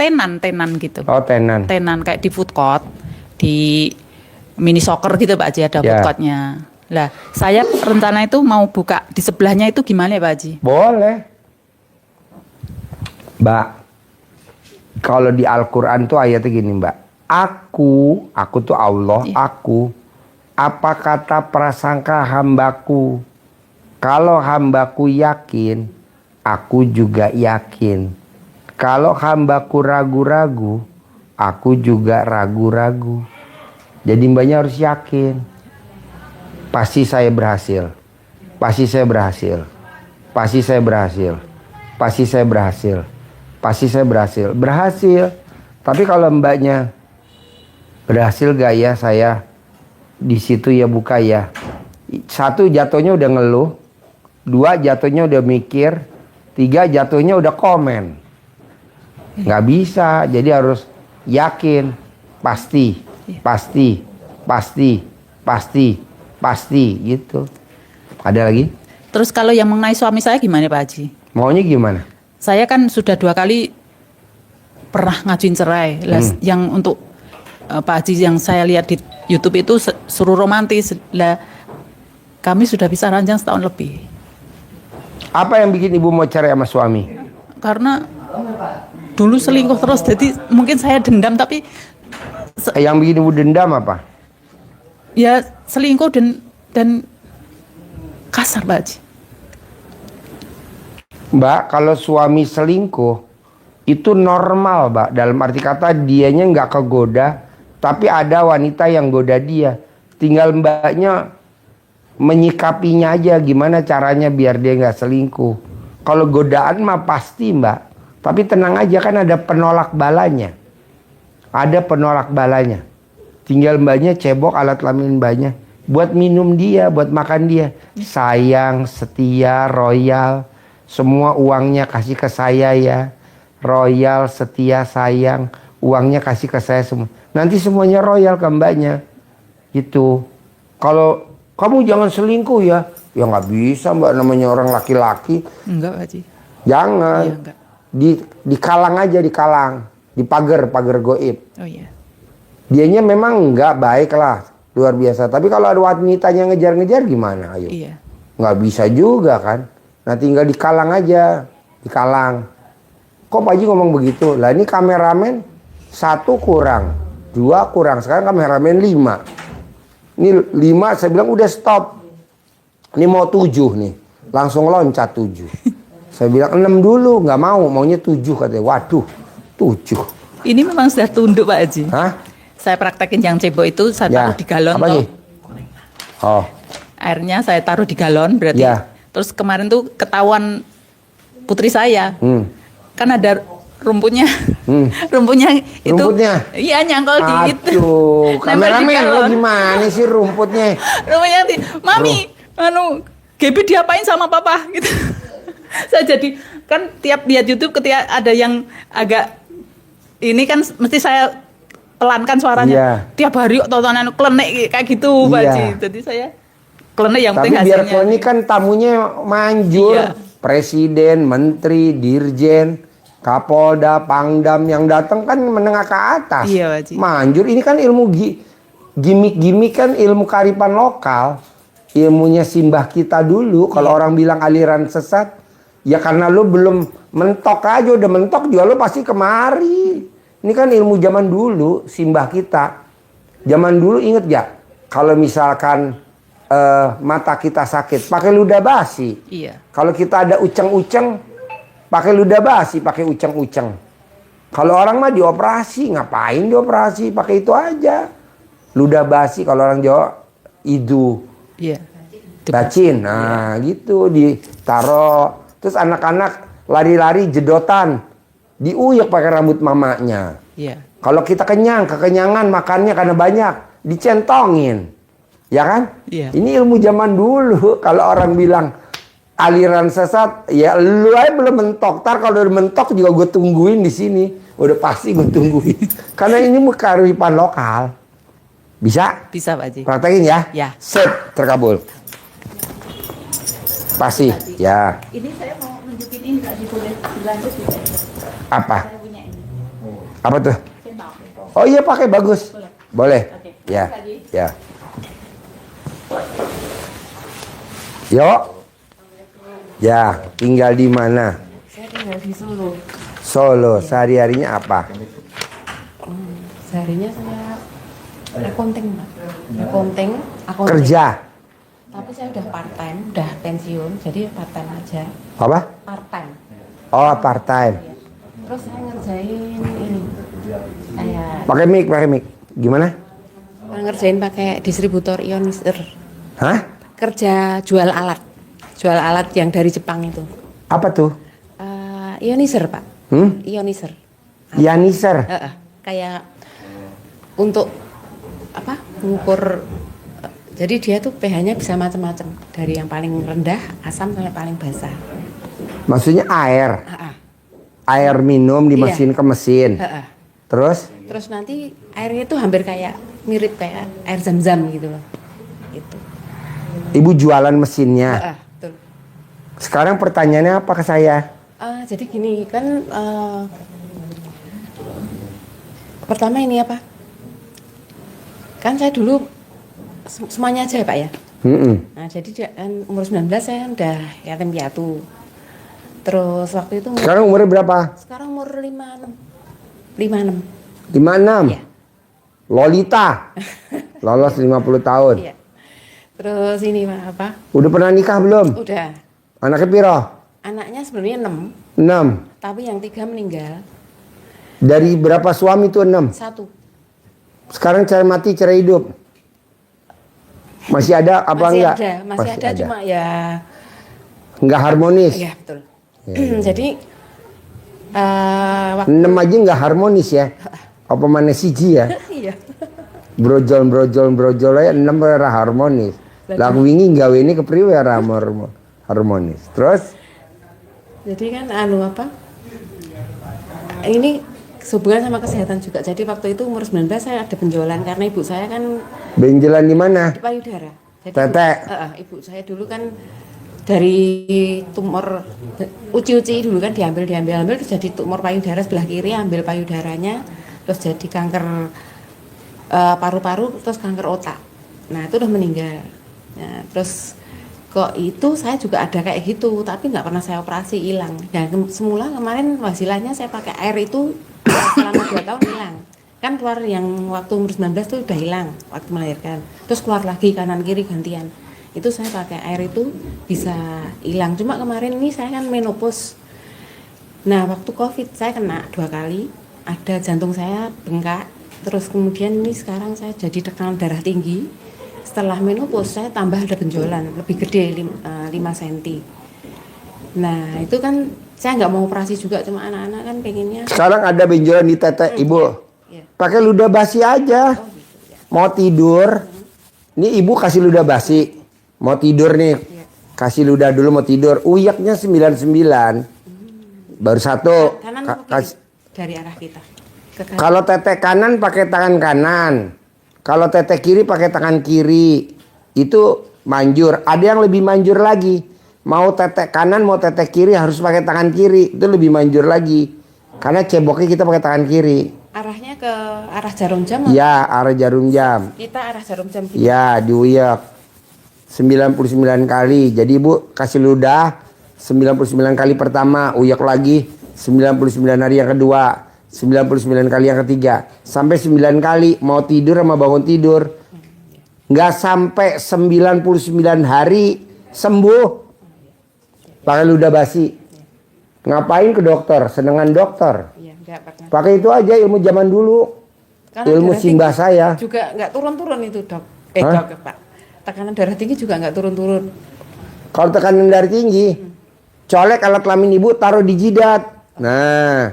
Speaker 14: Tenan gitu.
Speaker 2: Oh tenan.
Speaker 14: Tenan kayak di food court, di mini soccer gitu Pak Haji, ada
Speaker 2: Ya.
Speaker 14: food courtnya. Lah saya rencana itu mau buka di sebelahnya itu gimana ya Pak Haji?
Speaker 2: Boleh. Mbak, kalau di Al-Quran tuh ayatnya gini Mbak. Aku tuh Allah, aku. Apa kata prasangka hambaku? Kalau hambaku yakin, aku juga yakin. Kalau hambaku ragu-ragu, aku juga ragu-ragu. Jadi mbaknya harus yakin. Pasti saya berhasil. Pasti saya berhasil. Pasti saya berhasil. Pasti saya berhasil. Pasti saya berhasil. Berhasil. Tapi kalau mbaknya berhasil gak ya saya di situ ya buka ya. 1 jatuhnya udah ngeluh. 2 jatuhnya udah mikir. 3 jatuhnya udah komen. Nggak bisa. Jadi harus yakin. Pasti. Pasti. Pasti. Pasti. Pasti gitu. Ada lagi?
Speaker 14: Terus kalau yang mengenai suami saya gimana Pak Haji?
Speaker 2: Maunya gimana?
Speaker 14: Saya kan sudah 2 kali pernah ngajuin cerai. Lah, yang untuk Pak Haji yang saya lihat di YouTube itu suruh romantis. Lah kami sudah bisa ranjang setahun lebih.
Speaker 2: Apa yang bikin ibu mau cerai sama suami?
Speaker 14: Karena dulu selingkuh terus, jadi mungkin saya dendam, tapi
Speaker 2: Yang bikin ibu dendam apa?
Speaker 14: ya selingkuh dan kasar Pak Haji.
Speaker 2: Mbak, kalau suami selingkuh itu normal, Mbak. Dalam arti kata dianya nggak kegoda, tapi ada wanita yang goda dia. Tinggal mbaknya menyikapinya aja gimana caranya biar dia nggak selingkuh. Kalau godaan mah pasti, Mbak. Tapi tenang aja, kan ada penolak balanya. Ada penolak balanya. Tinggal mbaknya cebok alat kelamin mbaknya. Buat minum dia, buat makan dia. Sayang, setia, royal. Semua uangnya kasih ke saya ya. Royal, setia, sayang. Uangnya kasih ke saya semua. Nanti semuanya royal ke mbaknya. Gitu. Kalau kamu jangan selingkuh ya. Ya nggak bisa Mbak, namanya orang laki-laki.
Speaker 14: Enggak Pak Haji.
Speaker 2: Jangan.
Speaker 14: Iya, enggak.
Speaker 2: Dikalang aja, dikalang. Di pagar goib.
Speaker 14: Oh iya.
Speaker 2: Dianya memang nggak baik lah. Luar biasa. Tapi kalau ada wanitanya ngejar-ngejar gimana? Ayo.
Speaker 14: Iya.
Speaker 2: Nggak bisa juga kan. Nah tinggal dikalang aja. Dikalang. Kok Pak Haji ngomong begitu? Lah ini kameramen 1 kurang. 2 kurang. Sekarang kameramen 5. Ini 5 saya bilang udah stop. Ini mau 7 nih. Langsung loncat 7. Saya bilang 6 dulu. Nggak mau. Maunya 7 katanya. Waduh. 7.
Speaker 14: Ini memang sudah tunduk Pak Haji.
Speaker 2: Hah?
Speaker 14: Saya praktekin yang cebok itu saya taruh di galon.
Speaker 2: Apa sih? Oh.
Speaker 14: Airnya saya taruh di galon berarti.
Speaker 2: Ya.
Speaker 14: Terus kemarin tuh ketahuan putri saya. Kan ada rumputnya. Rumputnya itu.
Speaker 2: Rumputnya?
Speaker 14: Iya nyangkol di itu.
Speaker 2: Aduh,
Speaker 14: Nempel di
Speaker 2: kameramen lo
Speaker 14: galon.
Speaker 2: gimana sih rumputnya?
Speaker 14: Rumputnya Mami, Gaby diapain sama papa gitu. Saya jadi kan tiap lihat YouTube ketika ada yang agak ini kan mesti saya pelankan suaranya.
Speaker 2: Iya.
Speaker 14: Tiap hari tontonan klenik kayak gitu Pak
Speaker 2: Iya.
Speaker 14: Haji. Jadi saya klenik yang
Speaker 2: Tapi
Speaker 14: penting
Speaker 2: biar
Speaker 14: hasilnya.
Speaker 2: klinik kan tamunya manjur.
Speaker 14: Iya.
Speaker 2: Presiden, menteri, dirjen, kapolda, pangdam yang datang kan menengah ke atas.
Speaker 14: Iya, Pak Haji.
Speaker 2: Manjur. Ini kan ilmu gimmick-gimmick kan ilmu kearifan lokal. Ilmunya simbah kita dulu. Kalau orang bilang aliran sesat, ya karena lu belum mentok aja. Udah mentok juga lu pasti kemari. Ini kan ilmu zaman dulu, simbah kita. Zaman dulu inget gak? Kalau misalkan mata kita sakit, pakai ludah basi.
Speaker 14: Iya.
Speaker 2: Kalau kita ada uceng-uceng, pakai ludah basi, pakai uceng-uceng. Kalau orang mah dioperasi, ngapain dioperasi? Pakai itu aja. Ludah basi, kalau orang Jawa, idu.
Speaker 14: Iya.
Speaker 2: Bacin, nah gitu ditaro. Terus anak-anak lari-lari jedotan, diuyek pakai rambut mamanya.
Speaker 14: Iya.
Speaker 2: Kalau kita kekenyangan makannya karena banyak, dicentongin, ya kan?
Speaker 14: Iya.
Speaker 2: Ini ilmu zaman dulu. Kalau orang bilang aliran sesat, ya lu aja belum mentok. Ntar kalau udah mentok juga gue tungguin di sini. Udah pasti gue tungguin. Karena ini kearifan lokal. Bisa?
Speaker 14: Bisa Pak Haji.
Speaker 2: Praktekin ya?
Speaker 14: Ya.
Speaker 2: Sip, terkabul. Pasti, ya.
Speaker 6: Ini saya mau nunjukin ini nggak boleh dilanjut ya.
Speaker 2: Apa? Apa tuh? Oh iya pakai bagus. Boleh. Ya. Ya. Yuk. Ya, tinggal di mana?
Speaker 15: Saya tinggal di Solo.
Speaker 2: Solo. Sehari-harinya apa?
Speaker 15: Seharinya saya accounting, Pak. Accounting.
Speaker 2: Kerja.
Speaker 15: Tapi saya udah part time, udah pensiun, jadi part time aja.
Speaker 2: Apa?
Speaker 15: Part time.
Speaker 2: Oh, part time.
Speaker 15: Terus saya ngerjain ini. Kayak
Speaker 2: Pakai mic. Gimana?
Speaker 15: ngerjain pakai distributor ionizer.
Speaker 2: Hah?
Speaker 15: Kerja jual alat yang dari Jepang itu.
Speaker 2: Apa tuh?
Speaker 15: Ionizer, Pak. Ionizer.
Speaker 2: Ionizer.
Speaker 15: Kayak untuk apa? Mengukur. Jadi dia tuh pH-nya bisa macam-macam, dari yang paling rendah asam sampai paling basah.
Speaker 2: Maksudnya air. Air minum dimasukin ke mesin. Terus?
Speaker 15: Terus nanti airnya itu hampir kayak mirip kayak air zam-zam gitu loh. Gitu.
Speaker 2: Ibu jualan mesinnya.
Speaker 15: Betul.
Speaker 2: Sekarang pertanyaannya apa ke saya?
Speaker 15: Jadi gini kan, pertama ini apa? Kan saya dulu semuanya aja ya Pak ya. Nah jadi kan umur 19 saya udah yatim piatu. Terus waktu itu
Speaker 2: Sekarang umurnya berapa?
Speaker 15: Sekarang umur 56.
Speaker 2: 56.
Speaker 15: Iya.
Speaker 2: Lolita. Lolos 50 tahun.
Speaker 15: Iya. Terus ini Pak apa?
Speaker 2: Udah pernah nikah belum?
Speaker 15: Udah.
Speaker 2: Anaknya piro?
Speaker 15: Anaknya sebenarnya 6.
Speaker 2: 6.
Speaker 15: Tapi yang 3 meninggal.
Speaker 2: Dari berapa suami tuh 6?
Speaker 15: 1.
Speaker 2: Sekarang cerai mati, cerai hidup. Masih ada apa enggak?
Speaker 15: Masih ada, cuma ya
Speaker 2: enggak harmonis.
Speaker 15: Iya, betul.
Speaker 2: Ya.
Speaker 15: Jadi
Speaker 2: 6 aja enggak harmonis ya. Apa mana siji ya?
Speaker 15: Iya.
Speaker 2: Brojol aja 6 ora harmonis. Lah wingi gawe ini kepriwe ora harmonis. Terus
Speaker 15: jadi kan apa? Ini hubungan sama kesehatan juga. Jadi waktu itu umur 19 saya ada benjolan karena ibu saya kan
Speaker 2: benjolan di mana?
Speaker 15: di payudara. Jadi
Speaker 2: Tete.
Speaker 15: Ibu saya dulu kan dari tumor uci dulu kan diambil terus jadi tumor payudara sebelah kiri, ambil payudaranya terus jadi kanker paru-paru, terus kanker otak. Nah itu udah meninggal. Nah, terus kok itu saya juga ada kayak gitu, tapi nggak pernah saya operasi, hilang. Dan semula kemarin hasilnya saya pakai air itu selama 2 tahun hilang. Kan keluar yang waktu umur 19 tuh udah hilang waktu melahirkan. Terus keluar lagi kanan kiri gantian. Itu saya pakai air itu bisa hilang. Cuma kemarin ini saya kan menopause. Nah waktu COVID saya kena 2 kali. Ada jantung saya bengkak. Terus kemudian ini sekarang saya jadi tekanan darah tinggi. Setelah menopause saya tambah ada benjolan lebih gede 5 cm. Nah itu kan saya nggak mau operasi juga, cuma anak-anak kan pengennya.
Speaker 2: sekarang ada benjolan di tete ibu.
Speaker 15: Iya.
Speaker 2: Pakai ludah basi aja. Mau tidur. Ini ibu kasih ludah basi. Mau tidur nih. Kasih ludah dulu mau tidur. Uyaknya 99. Baru 1.
Speaker 15: Kanan atau kiri? Dari arah kita. Ke kanan.
Speaker 2: Kalau tete kanan pakai tangan kanan. Kalau tete kiri pakai tangan kiri. Itu manjur. Ada yang lebih manjur lagi. Mau tete kanan mau tete kiri harus pakai tangan kiri. Itu lebih manjur lagi. Karena ceboknya kita pakai tangan kiri.
Speaker 15: Arahnya ke arah jarum jam?
Speaker 2: Ya, arah jarum jam.
Speaker 15: Kita arah jarum jam gitu.
Speaker 2: Ya, diuyak 99 kali. Jadi ibu kasih ludah 99 kali pertama, uyak lagi 99 hari yang kedua. 99 kali yang ketiga. Sampai 9 kali mau tidur sama bangun tidur. Nggak sampai 99 hari sembuh. Pakai ludah basi. Ngapain ke dokter? Senengan dokter.
Speaker 15: Iya, nggak pernah.
Speaker 2: Pakai itu aja ilmu zaman dulu.
Speaker 15: Karena
Speaker 2: Ilmu
Speaker 15: darah
Speaker 2: simbah
Speaker 15: tinggi
Speaker 2: saya.
Speaker 15: juga nggak turun-turun itu dok.
Speaker 2: Hah?
Speaker 15: Dok Pak. Tekanan darah tinggi juga nggak turun-turun.
Speaker 2: Kalau tekanan darah tinggi, colek alat kelamin ibu taruh di jidat. Nah,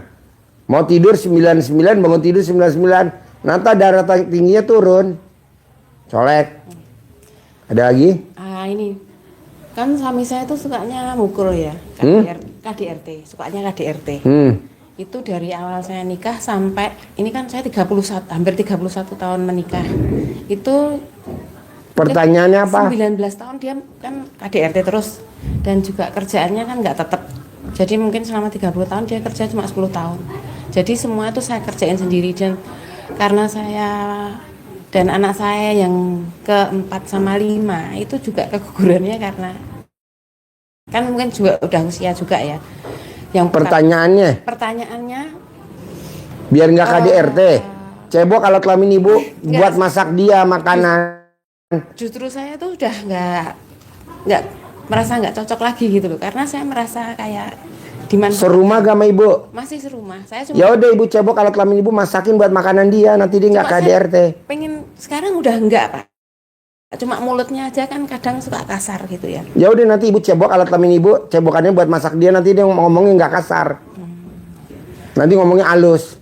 Speaker 2: mau tidur 99, bangun tidur 99. Nanti darah tingginya turun. Colek. Ada lagi?
Speaker 15: Ah ini kan suami saya tuh sukanya mukul ya, KDRT, sukanya KDRT. Itu dari awal saya nikah sampai ini kan saya 31, hampir 31 tahun menikah. Itu
Speaker 2: Pertanyaannya apa?
Speaker 15: 19 tahun dia kan KDRT terus dan juga kerjaannya kan nggak tetap. Jadi mungkin selama 30 tahun dia kerja cuma 10 tahun. Jadi semua itu saya kerjain sendiri dan karena saya dan anak saya yang keempat sama 5 itu juga kegugurannya karena kan mungkin juga udah usia juga ya. Yang pertanyaannya
Speaker 2: biar nggak KDRT. Cebok alat kelamin ibu buat masak dia makanan.
Speaker 15: Justru saya tuh udah nggak merasa nggak cocok lagi gitu loh karena saya merasa kayak dimanfaatkan.
Speaker 2: Serumah gak sama ibu?
Speaker 15: Masih serumah. Saya cuma
Speaker 2: Ya udah ibu cebok alat kelamin ibu masakin buat makanan dia, nanti dia nggak
Speaker 15: Cuma
Speaker 2: KDRT.
Speaker 15: pengen sekarang udah enggak Pak. Cuma mulutnya aja kan kadang suka kasar gitu ya.
Speaker 2: Ya udah nanti ibu cebok alat kelamin ibu, cebokannya buat masak dia, nanti dia ngomongnya nggak kasar. Nanti ngomongnya halus.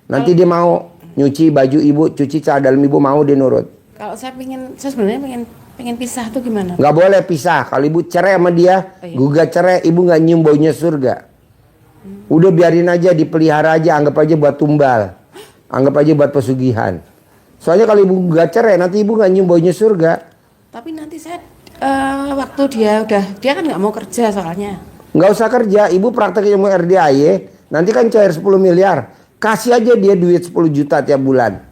Speaker 2: Nanti dia mau nyuci baju ibu, cuci celana dalam ibu, mau dia nurut.
Speaker 15: Kalau saya sebenarnya pengen pisah tuh gimana?
Speaker 2: Nggak boleh pisah. Kalau ibu cerai sama dia, gugat cerai, ibu nggak nyium baunya surga. Udah biarin aja, dipelihara aja, anggap aja buat tumbal, anggap aja buat pesugihan. Soalnya kalau ibu nggak cerai, nanti ibu nggak nyium baunya surga.
Speaker 15: Tapi nanti saya waktu dia kan nggak mau kerja soalnya.
Speaker 2: Nggak usah kerja, ibu praktek ilmu RDAY, nanti kan cair 10 miliar. Kasih aja dia duit 10 juta tiap bulan.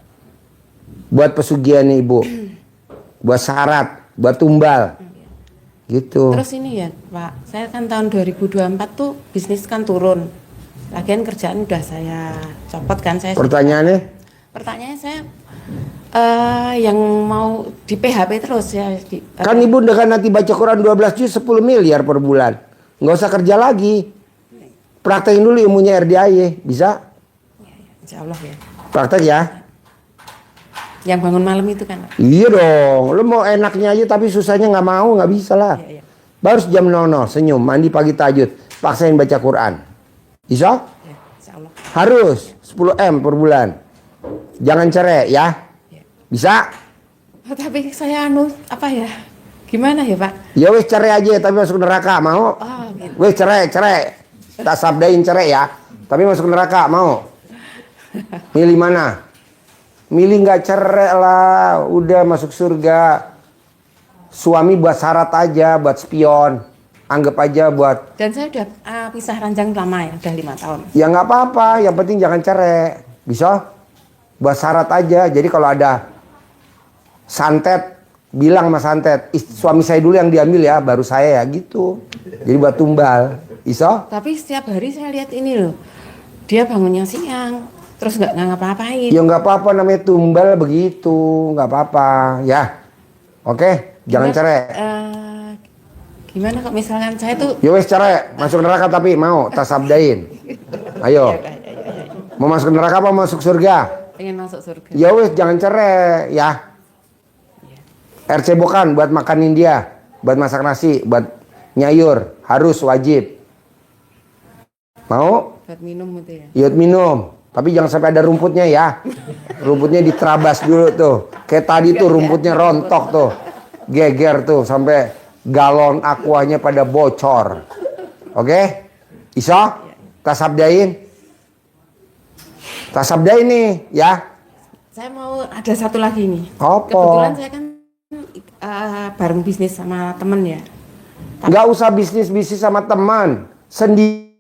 Speaker 2: Buat pesugihannya ibu. Buat syarat, buat tumbal. Gitu.
Speaker 15: Terus ini ya Pak, saya kan tahun 2024 tuh bisnis kan turun. Lagian kerjaan udah saya copot kan.
Speaker 2: Pertanyaannya
Speaker 15: saya yang mau di PHP terus ya.
Speaker 2: kan ibu udah kan nanti baca Quran 12 juz 10 miliar per bulan. Nggak usah kerja lagi. Praktekin dulu ilmunya RDAY. Bisa?
Speaker 15: Insya Allah ya.
Speaker 2: Praktek ya.
Speaker 15: Yang bangun malam itu kan.
Speaker 2: Iya dong. Lu mau enaknya aja tapi susahnya nggak mau, nggak bisa lah. Baru jam 00 senyum, mandi pagi tahajud, paksain baca Quran. Bisa?
Speaker 15: Ya, insya Allah.
Speaker 2: Harus 10 M per bulan. Jangan cerai ya. Bisa?
Speaker 15: Tapi saya apa ya? Gimana ya Pak?
Speaker 2: Ya wes cerai aja tapi masuk neraka, mau?
Speaker 15: Oh, gitu.
Speaker 2: Wes cerai. Tak sabdain cerai ya. Tapi masuk neraka, mau? Milih mana? Milih nggak cerai lah, udah masuk surga. Suami buat syarat aja, buat spion. Anggap aja buat.
Speaker 15: Dan saya udah pisah ranjang lama ya, udah 5 tahun.
Speaker 2: Ya nggak apa-apa, yang penting jangan cerai. Bisa? Buat syarat aja. Jadi kalau ada santet, bilang sama santet, suami saya dulu yang diambil ya, baru saya ya gitu. Jadi buat tumbal. Bisa?
Speaker 15: Tapi setiap hari saya lihat ini loh, dia bangunnya siang, terus nggak ngapa-ngapain.
Speaker 2: Ya nggak apa-apa, namanya tumbal begitu, nggak apa-apa ya. Oke, jangan cerai.
Speaker 15: Gimana kok misalkan saya tuh?
Speaker 2: Ya wes cerai, masuk neraka tapi mau tak sabdain. Ayo. Mau masuk neraka apa masuk surga?
Speaker 15: Pengen masuk surga.
Speaker 2: Ya wes jangan cerai ya. RC bukan buat makanin dia, buat masak nasi, buat nyayur, harus wajib. Mau?
Speaker 15: Buat minum gitu ya.
Speaker 2: Yut minum, tapi jangan sampai ada rumputnya ya. Rumputnya diterabas dulu tuh. Kayak tadi tuh rumputnya rontok tuh. Geger tuh sampai galon aquanya pada bocor. Oke? Iso? Tak sabdain? Tak sabdain nih ya.
Speaker 15: Saya mau ada satu lagi nih.
Speaker 2: Apa?
Speaker 15: Kebetulan saya kan bareng bisnis sama temen ya.
Speaker 2: Nggak usah bisnis sama teman. Sendiri.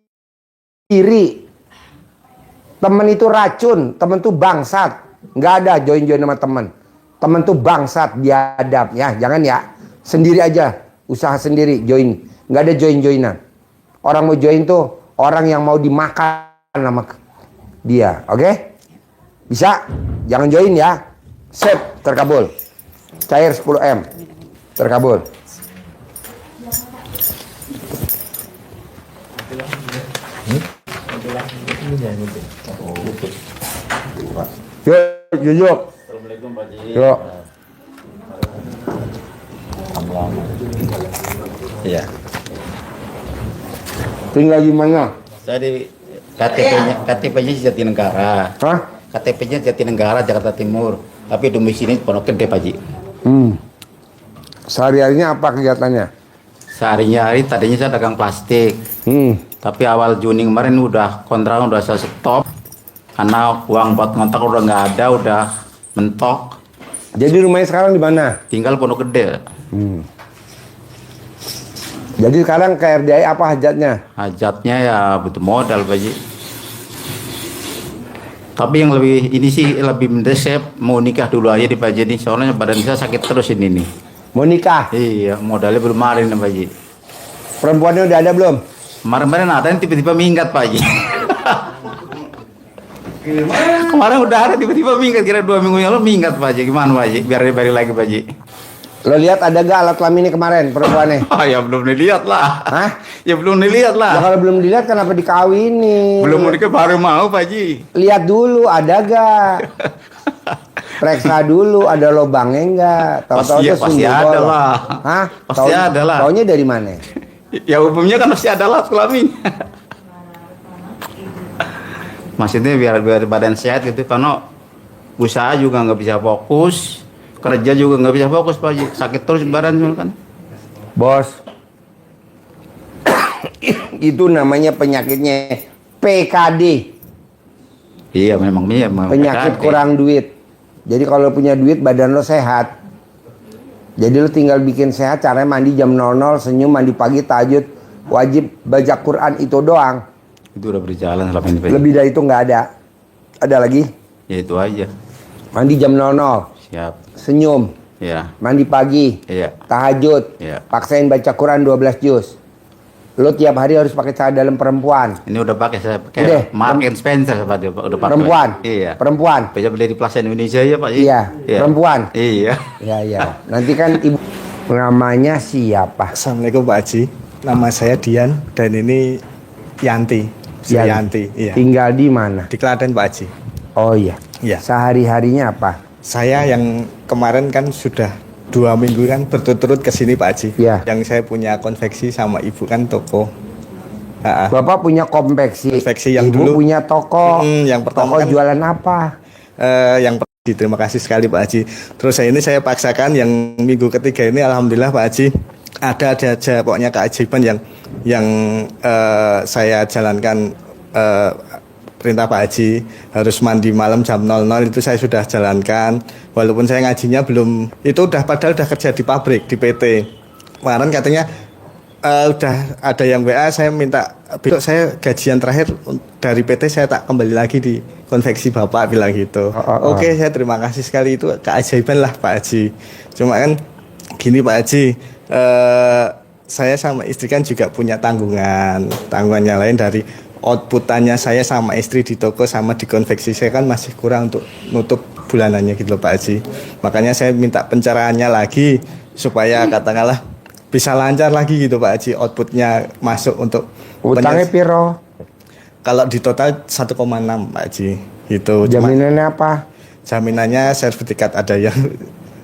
Speaker 2: Temen itu racun, temen tuh bangsat. Nggak ada join-join sama temen. Temen tuh bangsat, biadab ya, jangan ya. Sendiri aja, usaha sendiri, join. Nggak ada join-joinan. Orang mau join tuh orang yang mau dimakan sama dia. Oke? Bisa? Jangan join ya. Sip, terkabul. Cair 10M. Terkabul. Yuk, jujur.
Speaker 16: Assalamualaikum Pak Ji.
Speaker 2: Yuk.
Speaker 16: Iya.
Speaker 2: Tinggal di mana?
Speaker 16: Saya di KTP-nya Jatinegara.
Speaker 2: Hah?
Speaker 16: KTP-nya Jatinegara, Jakarta Timur. Tapi domisili Pondok Gede, Pak Ji.
Speaker 2: Sehari-harinya apa kegiatannya?
Speaker 16: Sehari-hari tadinya saya dagang plastik. Tapi awal Juni kemarin udah kontrak udah saya stop. Karena uang buat ngontrak udah nggak ada, udah mentok.
Speaker 2: Jadi rumahnya sekarang di mana?
Speaker 16: Tinggal Pondok Gede.
Speaker 2: Jadi sekarang ke RDI apa hajatnya?
Speaker 16: Hajatnya ya butuh modal, Pak Ji. Tapi yang lebih ini sih lebih mendesak mau nikah dulu aja di Pak Ji nih. Soalnya badan saya sakit terus ini nih.
Speaker 2: Mau nikah?
Speaker 16: Iya, modalnya belum ada nih Pak Ji.
Speaker 2: Perempuannya udah ada belum?
Speaker 16: Kemarin ada yang tiba-tiba minggat Pak Ji. Kemarin udah ada tiba-tiba minggat, kira 2 minggu yang lalu minggat Pak Ji. Gimana Pak Ji? Biar dia balik lagi Pak Ji.
Speaker 2: Lo lihat ada gak alat kelaminnya kemarin perempuannya?
Speaker 16: Oh ya belum dilihat lah.
Speaker 2: Hah?
Speaker 16: Ya belum dilihat lah.
Speaker 2: Ya kalau belum dilihat kenapa dikawinin?
Speaker 16: Belum nikah baru mau Pak Ji.
Speaker 2: Lihat dulu ada gak? Periksa dulu ada lobangnya enggak?
Speaker 16: Pasti ada lah.
Speaker 2: Hah?
Speaker 16: Pasti ada lah.
Speaker 2: Taunya dari mana?
Speaker 16: Ya umumnya kan pasti ada alat kelamin. Maksudnya biar badan sehat gitu, karena usaha juga nggak bisa fokus, kerja juga nggak bisa fokus Pak Ji. Sakit terus badan kan.
Speaker 2: Bos, itu namanya penyakitnya PKD.
Speaker 16: Iya memang
Speaker 2: penyakit kurang duit. Jadi kalau punya duit badan lo sehat. Jadi lo tinggal bikin sehat, caranya mandi jam 00, senyum, mandi pagi, tahajud, wajib baca Quran, itu doang.
Speaker 16: Itu udah berjalan selama ini Pak Ji.
Speaker 2: Lebih dari itu nggak ada. Ada lagi?
Speaker 16: Ya itu aja.
Speaker 2: Mandi jam 00.
Speaker 16: Siap.
Speaker 2: Senyum.
Speaker 16: Iya.
Speaker 2: Mandi pagi.
Speaker 16: Iya.
Speaker 2: Tahajud.
Speaker 16: Iya.
Speaker 2: Paksain baca Quran 12 juz. Lo tiap hari harus pakai celana dalam perempuan.
Speaker 16: Ini udah pakai saya pakai Mark and Spencer Pak, udah pakai.
Speaker 2: Perempuan.
Speaker 16: Iya.
Speaker 2: Perempuan.
Speaker 16: Bisa beli di Plaza Indonesia ya Pak Ji.
Speaker 2: Iya. Perempuan.
Speaker 16: Iya.
Speaker 2: Iya. Nanti kan ibu namanya siapa?
Speaker 17: Assalamualaikum Pak Haji. Nama saya Dian dan ini Yanti. Yanti. Iya.
Speaker 2: Tinggal di mana?
Speaker 17: Di Klaten Pak Haji.
Speaker 2: Oh iya.
Speaker 17: Iya.
Speaker 2: Sehari-harinya apa?
Speaker 17: Saya yang kemarin kan sudah 2 minggu kan berturut-turut ke sini Pak Haji.
Speaker 2: Iya.
Speaker 17: Yang saya punya konveksi sama ibu kan toko.
Speaker 2: Bapak punya konveksi
Speaker 17: yang
Speaker 2: ibu
Speaker 17: dulu
Speaker 2: punya toko.
Speaker 17: yang pertama
Speaker 2: toko
Speaker 17: kan,
Speaker 2: jualan apa?
Speaker 17: Terima kasih sekali Pak Haji. Terus saya paksakan yang minggu ketiga ini alhamdulillah Pak Haji ada aja pokoknya keajaiban yang saya jalankan. Perintah Pak Haji harus mandi malam jam 00 itu saya sudah jalankan, walaupun saya ngajinya belum, itu padahal udah kerja di pabrik di PT. Kemarin katanya udah ada yang WA, saya minta besok saya gajian terakhir dari PT saya tak kembali lagi di konveksi Bapak, bilang gitu. Oke, saya terima kasih sekali, itu keajaiban lah Pak Haji. Cuma kan gini Pak Haji, saya sama istri kan juga punya tanggungannya lain dari outputannya saya sama istri di toko sama di konveksi saya kan masih kurang untuk nutup bulanannya gitu loh Pak Haji. Makanya saya minta pencerahannya lagi supaya katakanlah bisa lancar lagi gitu Pak Haji, outputnya masuk untuk
Speaker 2: utangnya piro?
Speaker 17: Kalau di total 1,6 Pak Haji gitu.
Speaker 2: Jaminannya apa?
Speaker 17: Jaminannya sertifikat ada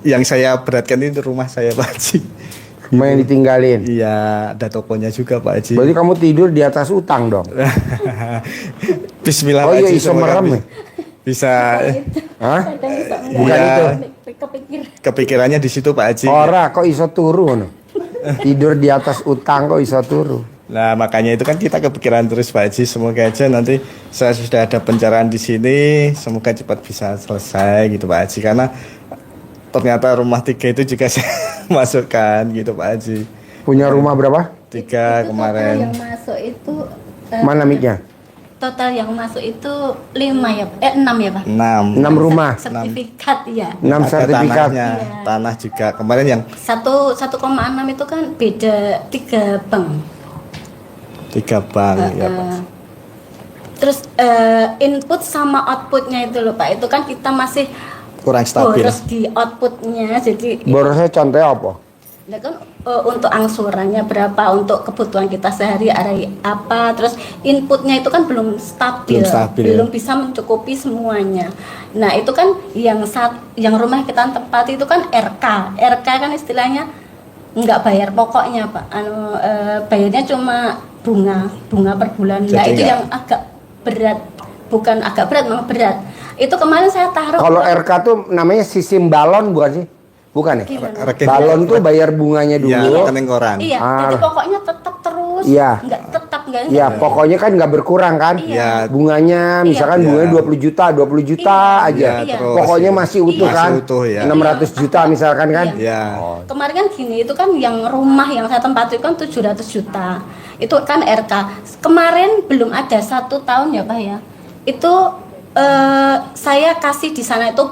Speaker 17: yang saya beratkan itu rumah saya Pak Haji.
Speaker 2: Rumah yang ditinggalin?
Speaker 17: Iya, ada tokonya juga Pak Haji.
Speaker 2: Berarti kamu tidur di atas utang dong?
Speaker 17: Bismillah
Speaker 2: oh
Speaker 17: Pak
Speaker 2: iya,
Speaker 17: Haji.
Speaker 2: iso merem ya?
Speaker 17: Bisa.
Speaker 2: Hah? Bukan itu?
Speaker 17: Kepikirannya di situ Pak Haji.
Speaker 2: Ora, kok iso turu no? Tidur di atas utang kok iso turu?
Speaker 17: Nah makanya itu kan kita kepikiran terus Pak Haji. Semoga aja nanti saya sudah ada pencerahan di sini, semoga cepat bisa selesai gitu Pak Haji. Karena ternyata rumah 3 itu juga saya masukkan gitu Pak Haji.
Speaker 2: Punya rumah berapa?
Speaker 17: 3 kemarin.
Speaker 6: Yang masuk itu
Speaker 2: mana mic-nya?
Speaker 6: Total yang masuk itu 5 ya, 6 ya Pak.
Speaker 17: 6
Speaker 2: rumah.
Speaker 6: Sertifikat ya.
Speaker 2: 6 sertifikat.
Speaker 17: Tanah juga kemarin yang
Speaker 6: 1,6 itu kan beda 3 bank.
Speaker 17: 3 bank ya Pak.
Speaker 18: Terus input sama outputnya itu loh Pak, itu kan kita masih
Speaker 17: Kurang stabil.
Speaker 18: boros di outputnya, jadi
Speaker 2: Borosnya contohnya apa?
Speaker 18: ya kan untuk angsurannya berapa, untuk kebutuhan kita sehari-hari apa, terus inputnya itu kan belum stabil, belum bisa mencukupi semuanya. Nah itu kan yang rumah kita tempati itu kan RK kan istilahnya nggak bayar pokoknya Pak, bayarnya cuma bunga per bulan. Nah itu yang agak berat, bukan agak berat, memang berat. Itu kemarin saya taruh.
Speaker 2: Kalau RK tuh namanya sistem balon bukan sih? Bukan ya? Balon tuh bayar bunganya dulu.
Speaker 17: Iya, rekening koran.
Speaker 18: Iya, jadi pokoknya tetap terus.
Speaker 2: Iya.
Speaker 18: Enggak.
Speaker 2: Iya, pokoknya kan nggak berkurang kan?
Speaker 18: Iya.
Speaker 2: Bunganya misalkan bunganya 20 juta aja.
Speaker 18: Iya.
Speaker 2: Pokoknya masih utuh kan?
Speaker 17: Masih utuh, ya.
Speaker 2: 600 juta misalkan kan?
Speaker 17: Iya.
Speaker 18: Kemarin kan gini, itu kan yang rumah yang saya tempati kan 700 juta. Itu kan RK. Kemarin belum ada 1 tahun ya Pak ya. Itu saya kasih di sana itu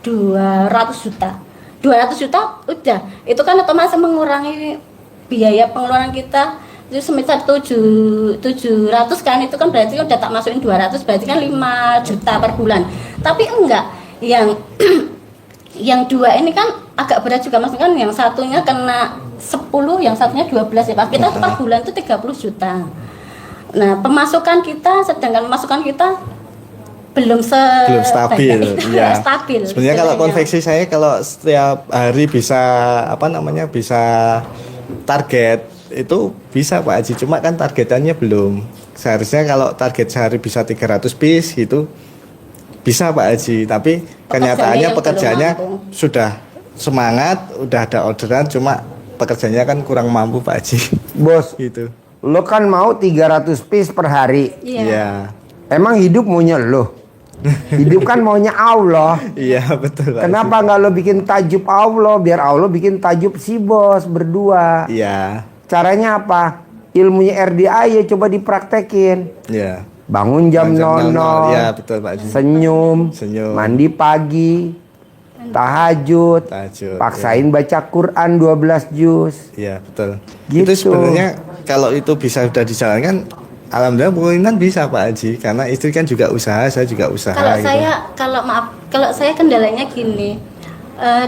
Speaker 18: 200 juta. 200 juta udah. Itu kan otomatis mengurangi biaya pengeluaran kita. Itu semisal 700 kan, itu kan berarti udah tak masukin 200, berarti kan 5 juta per bulan. Tapi enggak, yang dua ini kan agak berat juga, maksudnya kan yang satunya kena 10, yang satunya 12 ya Pak. Kita per bulan itu 30 juta. Nah, sedangkan pemasukan kita belum
Speaker 17: stabil, ya.
Speaker 18: Stabil.
Speaker 17: Sebenarnya kalau konveksi saya kalau setiap hari bisa bisa target itu bisa Pak Haji, cuma kan targetannya belum. Seharusnya kalau target sehari bisa 300 piece itu bisa Pak Haji, tapi kenyataannya pekerjaannya sudah semangat, udah ada orderan, cuma pekerjanya kan kurang mampu Pak Haji.
Speaker 2: Bos,
Speaker 17: gitu.
Speaker 2: Lo kan mau 300 piece per hari.
Speaker 17: Iya.
Speaker 2: Emang hidup maunya lo? Hidup kan maunya Allah.
Speaker 17: Iya betul Pak
Speaker 2: Kenapa nggak lo bikin tajub Allah, biar Allah bikin tajub si bos berdua?
Speaker 17: Iya.
Speaker 2: Caranya apa? Ilmunya RDA ya coba dipraktekin.
Speaker 17: Iya.
Speaker 2: Bangun jam 00.
Speaker 17: Iya betul Pak Haji.
Speaker 2: Senyum. Mandi pagi. Tahajud. Paksain baca Quran 12 juz.
Speaker 17: Iya betul.
Speaker 2: Gitu.
Speaker 17: Itu sebenarnya kalau itu bisa sudah dijalankan, alhamdulillah mungkinan bisa Pak Haji, karena istri kan juga usaha, saya juga usaha.
Speaker 18: Kalau saya kendalanya gini,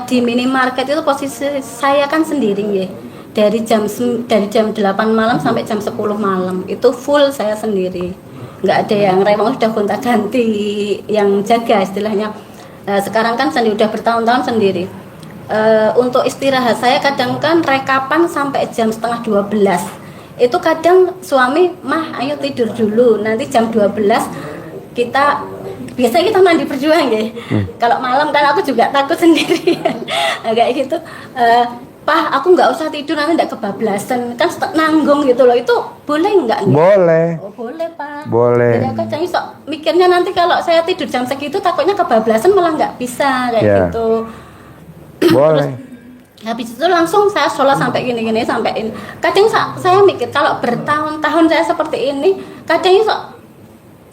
Speaker 18: di minimarket itu posisi saya kan sendiri ya. Dari jam 8 malam sampai jam 10 malam itu full saya sendiri. Nggak ada yang rewang, sudah gonta-ganti yang jaga istilahnya. Sekarang kan udah bertahun-tahun sendiri. Untuk istirahat saya kadang kan rekapan sampai jam setengah 12. Itu kadang suami, mah ayo tidur dulu, nanti jam 12 biasanya kita mandi berjuang ya. Kalau malam kan aku juga takut sendirian. Kayak gitu. Pak, aku nggak usah tidur, nanti nggak kebablasan, kan nanggung gitu loh. Itu boleh nggak?
Speaker 2: Boleh.
Speaker 18: Oh, boleh Pak.
Speaker 2: Boleh.
Speaker 18: Jadi aku kadang mikirnya nanti kalau saya tidur jam segitu takutnya kebablasan, malah nggak bisa kayak gitu.
Speaker 2: Boleh.
Speaker 18: Habis itu langsung saya sholat sampai gini-gini, sampai ini. Kadang saya mikir kalau bertahun-tahun saya seperti ini, kadang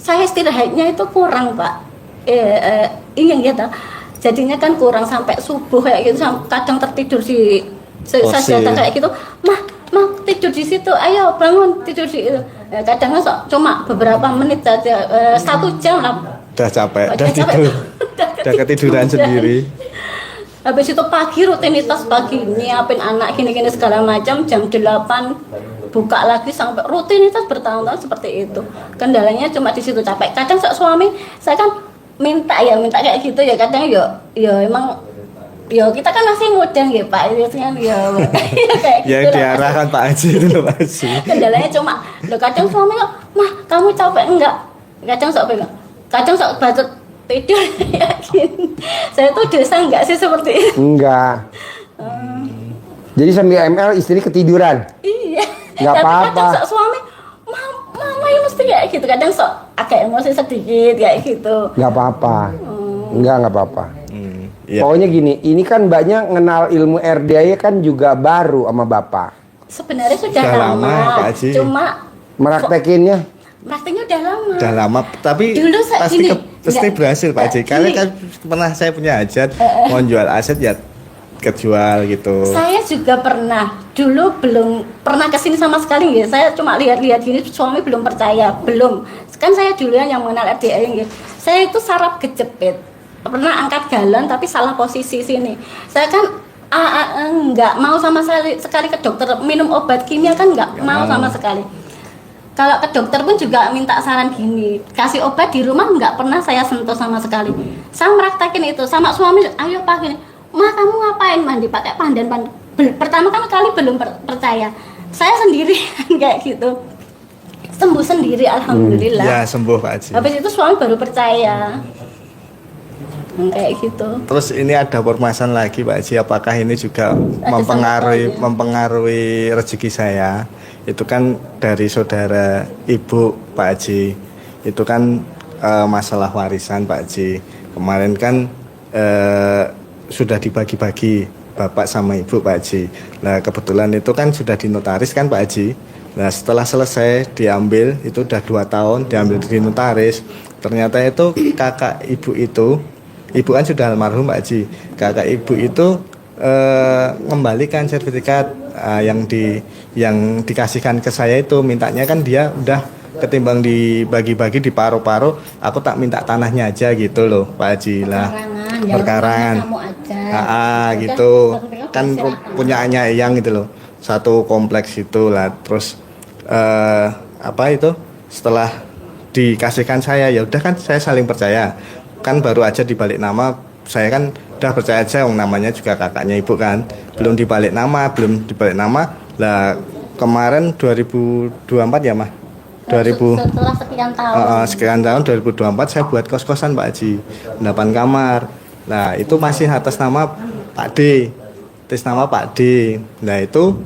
Speaker 18: saya istirahatnya itu kurang Pak. Iya gitu. Jadinya kan kurang sampai subuh kayak gitu, kadang tertidur di sajadah kayak gitu. Mah tidur di situ, ayo bangun tidur di itu. Kadang cuma beberapa menit saja, 1 jam lah.
Speaker 17: Udah capek, udah tidur, udah ketiduran sendiri.
Speaker 18: Habis itu pagi rutinitas pagi nyiapin anak gini-gini segala macam, jam 8 buka lagi sampai rutinitas bertahun-tahun seperti itu. Kendalanya cuma di situ capek. Kadang suami saya kan minta kayak gitu ya, kadang emang kita kan masih muda ya Pak, itu kan kayak
Speaker 17: gitu. Yang diarahkan Pak Haji itu loh Pak Haji.
Speaker 18: Kendalanya cuma kadang suami mah kamu capek enggak? Kadang sok bacot tidur yakin. Saya tuh dosa enggak sih seperti itu?
Speaker 2: Enggak. Jadi sambil ML istri ketiduran.
Speaker 18: Iya.
Speaker 2: Enggak apa-apa.
Speaker 18: Kadang sok suami, mama ya mesti kayak gitu. Kadang sok agak emosi sedikit kayak gitu.
Speaker 2: Enggak apa-apa. Enggak apa-apa.
Speaker 17: Iya.
Speaker 2: Pokoknya gini, ini kan banyak kenal ilmu RDA kan juga baru sama Bapak.
Speaker 18: Sebenarnya sudah lama
Speaker 17: Pak Haji.
Speaker 18: Cuma
Speaker 2: meraktekinnya.
Speaker 18: Prakteknya udah lama.
Speaker 17: Udah lama, tapi
Speaker 18: dulu
Speaker 17: pasti berhasil Pak Haji. Kalian kan pernah saya punya hajat mau jual aset ya kejual gitu.
Speaker 18: Saya juga pernah, dulu belum pernah kesini sama sekali ya. Saya cuma lihat-lihat gini, suami belum percaya, belum. Kan saya duluan yang mengenal RDA ya. Saya itu saraf kejepit, pernah angkat galon tapi salah posisi sini. Saya kan nggak mau sama sekali ke dokter, minum obat kimia kan nggak mau sama sekali. Kalau ke dokter pun juga minta saran gini, kasih obat di rumah nggak pernah saya sentuh sama sekali. Saya meraktekin itu sama suami, ayo Pak gini, Ma kamu ngapain mandi pakai pandan. Pertama kali belum percaya, saya sendiri kayak gitu, sembuh sendiri alhamdulillah.
Speaker 17: Ya sembuh Pak Haji.
Speaker 18: Habis itu suami baru percaya, kayak gitu.
Speaker 17: Terus ini ada permasalahan lagi Pak Haji, apakah ini juga mempengaruhi rezeki saya? Itu kan dari saudara ibu Pak Haji, itu kan masalah warisan Pak Haji. Kemarin kan sudah dibagi-bagi bapak sama ibu Pak Haji. Nah kebetulan itu kan sudah dinotaris kan Pak Haji. Nah setelah selesai diambil, itu udah 2 tahun diambil di notaris. Ternyata itu kakak ibu itu, ibu kan sudah almarhum Pak Haji. Kakak ibu itu mengembalikan sertifikat yang dikasihkan ke saya itu, mintanya kan dia udah ketimbang dibagi-bagi di paruh-paruh, aku tak minta tanahnya aja gitu loh Pak Haji lah. Perkarangan. Gitu. Kan punyaannya Eyang gitu loh. Satu kompleks itu lah. Terus setelah dikasihkan saya, ya udah kan saya saling percaya. Kan baru aja dibalik nama, saya kan udah percaya aja, namanya juga kakaknya ibu kan, belum dibalik nama lah. Kemarin 2024 ya Mah,
Speaker 18: Setelah sekian tahun,
Speaker 17: 2024 saya buat kos-kosan Pak Haji, 8 kamar. Nah itu masih atas nama Pak D, nah itu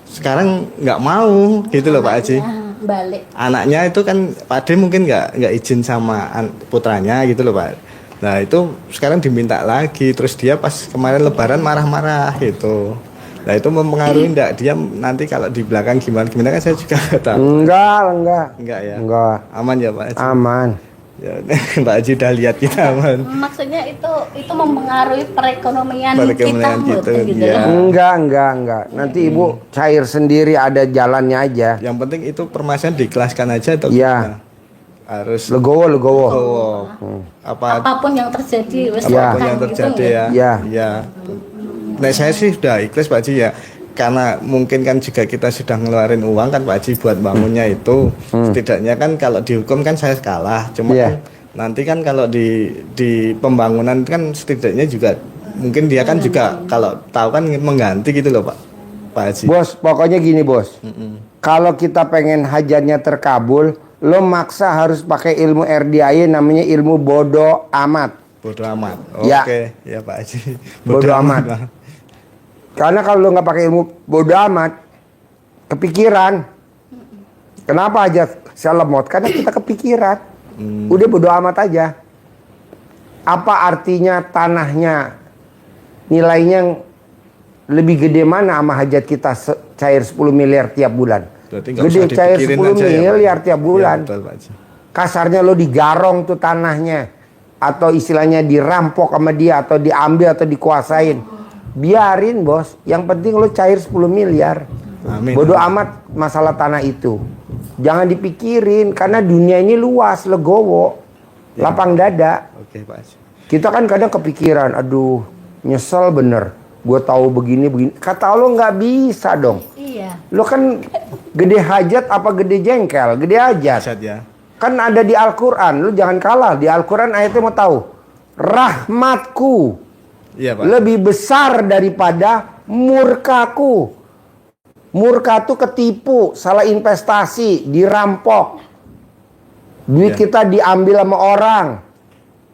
Speaker 17: sekarang nggak mau gitu loh Pak Haji.
Speaker 18: balik.
Speaker 17: Anaknya itu kan Pak D mungkin nggak izin sama putranya gitu loh Pak. Nah itu sekarang diminta lagi, terus dia pas kemarin Lebaran marah-marah gitu. Nah itu mempengaruhi enggak dia nanti kalau di belakang gimana kan saya juga nggak tahu. Enggak ya. Aman ya Pak Haji.
Speaker 2: Aman.
Speaker 17: Ya, Pak Haji udah lihat kita aman.
Speaker 18: Maksudnya itu mempengaruhi perekonomian kita
Speaker 17: gitu.
Speaker 18: ya.
Speaker 2: Enggak. Nanti Ibu cair sendiri, ada jalannya aja.
Speaker 17: Yang penting itu permasalahan diikhlaskan aja atau
Speaker 2: gimana? Harus legowo.
Speaker 18: Apapun yang terjadi,
Speaker 17: apapun yang terjadi ya. Nah saya sih sudah ikhlas Pak Haji ya, karena mungkin kan juga kita sudah ngeluarin uang kan Pak Haji buat bangunnya itu. Setidaknya kan kalau dihukum kan saya kalah, cuma kan nanti kan kalau di pembangunan kan setidaknya juga mungkin dia kan juga kalau tahu kan mengganti gitu loh Pak Haji.
Speaker 2: Bos, pokoknya gini bos, kalau kita pengen hajatnya terkabul, lo maksa harus pakai ilmu RDAI, namanya ilmu bodoh amat.
Speaker 17: Bodoh amat.
Speaker 2: Ya.
Speaker 17: Oke, ya Pak Haji.
Speaker 2: Bodoh amat. Karena kalau lo nggak pakai ilmu bodoh amat, kepikiran. Kenapa aja saya lemot? Karena kita kepikiran. Udah bodoh amat aja. Apa artinya tanahnya nilainya lebih gede mana sama hajat kita cair 10 miliar tiap bulan? Gede cair 10 miliar tiap bulan.
Speaker 17: Ya, betul, Pak Haji.
Speaker 2: Kasarnya lo digarong tuh tanahnya, atau istilahnya dirampok sama dia, atau diambil atau dikuasain. Biarin bos, yang penting lo cair 10 miliar.
Speaker 17: Amin.
Speaker 2: Bodoh amat masalah tanah itu. Jangan dipikirin, karena dunia ini luas, legowo, lapang dada.
Speaker 17: Oke Pak Haji.
Speaker 2: Kita kan kadang kepikiran, aduh nyesel bener, gue tahu begini. Kata lo nggak bisa dong.
Speaker 18: Iya.
Speaker 2: Lo kan gede hajat apa gede jengkel? Gede hajat.
Speaker 17: Ya.
Speaker 2: Kan ada di Al-Quran, lo jangan kalah. Di Al-Quran ayatnya mau tahu, rahmatku lebih besar daripada murkaku. Murka tuh ketipu, salah investasi, dirampok. Duit kita diambil sama orang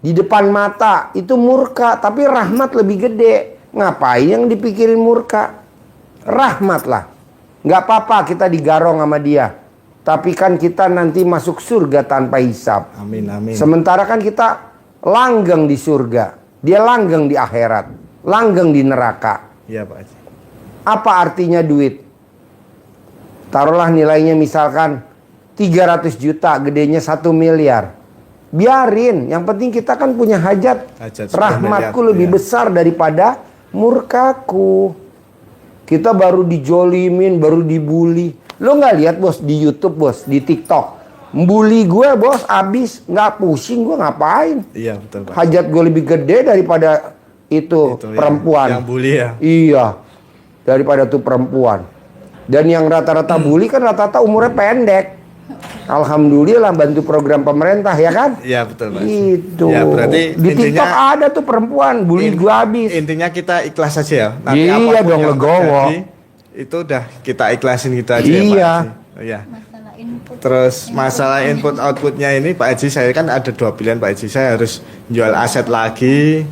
Speaker 2: di depan mata, itu murka. Tapi rahmat lebih gede. Ngapain yang dipikirin murka? Rahmat lah. Nggak apa-apa kita digarong sama dia, tapi kan kita nanti masuk surga tanpa hisab.
Speaker 17: Amin.
Speaker 2: Sementara kan kita langgeng di surga, dia langgeng di akhirat, langgeng di neraka.
Speaker 17: Iya Pak Haji.
Speaker 2: Apa artinya duit? Taruhlah nilainya misalkan 300 juta, gedenya 1 miliar. Biarin, yang penting kita kan punya hajat. Rahmatku lebih besar daripada Murkaku. Kita baru dijolimin, baru dibully. Lo nggak lihat bos di YouTube bos, di TikTok. Bully gue bos, abis nggak pusing gue ngapain?
Speaker 17: Iya betul Pak.
Speaker 2: Hajat gue lebih gede daripada itu perempuan.
Speaker 17: Yang bully ya.
Speaker 2: Iya, daripada tuh perempuan. Dan yang rata-rata bully kan rata-rata umurnya pendek. Alhamdulillah bantu program pemerintah ya kan?
Speaker 17: Iya betul Pak.
Speaker 2: Itu.
Speaker 17: Ya berarti
Speaker 2: Di TikTok ada tuh perempuan bully gue habis.
Speaker 17: Intinya kita ikhlas aja ya. Nanti
Speaker 2: Iya
Speaker 17: apapun
Speaker 2: dong,
Speaker 17: yang
Speaker 2: legowo.
Speaker 17: terjadi, itu udah kita ikhlasin gitu aja
Speaker 2: Iya.
Speaker 17: ya Pak Haji. Oh, iya. Terus masalah input outputnya ini Pak Haji, saya kan ada 2 pilihan Pak Haji. Saya harus jual aset lagi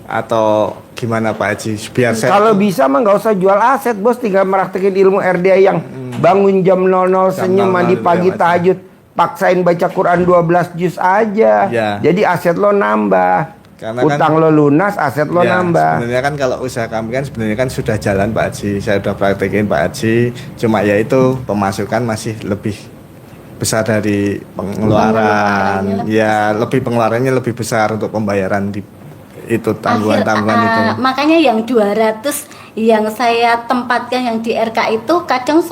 Speaker 17: atau gimana Pak Haji? Biar saya
Speaker 2: Kalau bisa mah nggak usah jual aset bos, tinggal meraktekin ilmu RDA yang bangun jam 00 senyum,
Speaker 17: 00
Speaker 2: mandi
Speaker 17: itu
Speaker 2: pagi
Speaker 17: ya, Pak.
Speaker 2: tahajud, paksain baca Quran 12 juz aja.
Speaker 17: Ya.
Speaker 2: Jadi aset lo nambah.
Speaker 17: Karena
Speaker 2: Utang lo lunas, aset lo
Speaker 17: ya,
Speaker 2: nambah.
Speaker 17: sebenarnya kan kalau usaha kami kan sebenarnya kan sudah jalan Pak Haji. Saya sudah praktekin Pak Haji. Cuma ya itu pemasukan masih lebih besar dari pengeluaran. Ya lebih pengeluarannya lebih besar untuk pembayaran di itu tanggungan-tanggungan itu.
Speaker 18: Makanya yang 200 yang saya tempatkan yang di RK itu kadang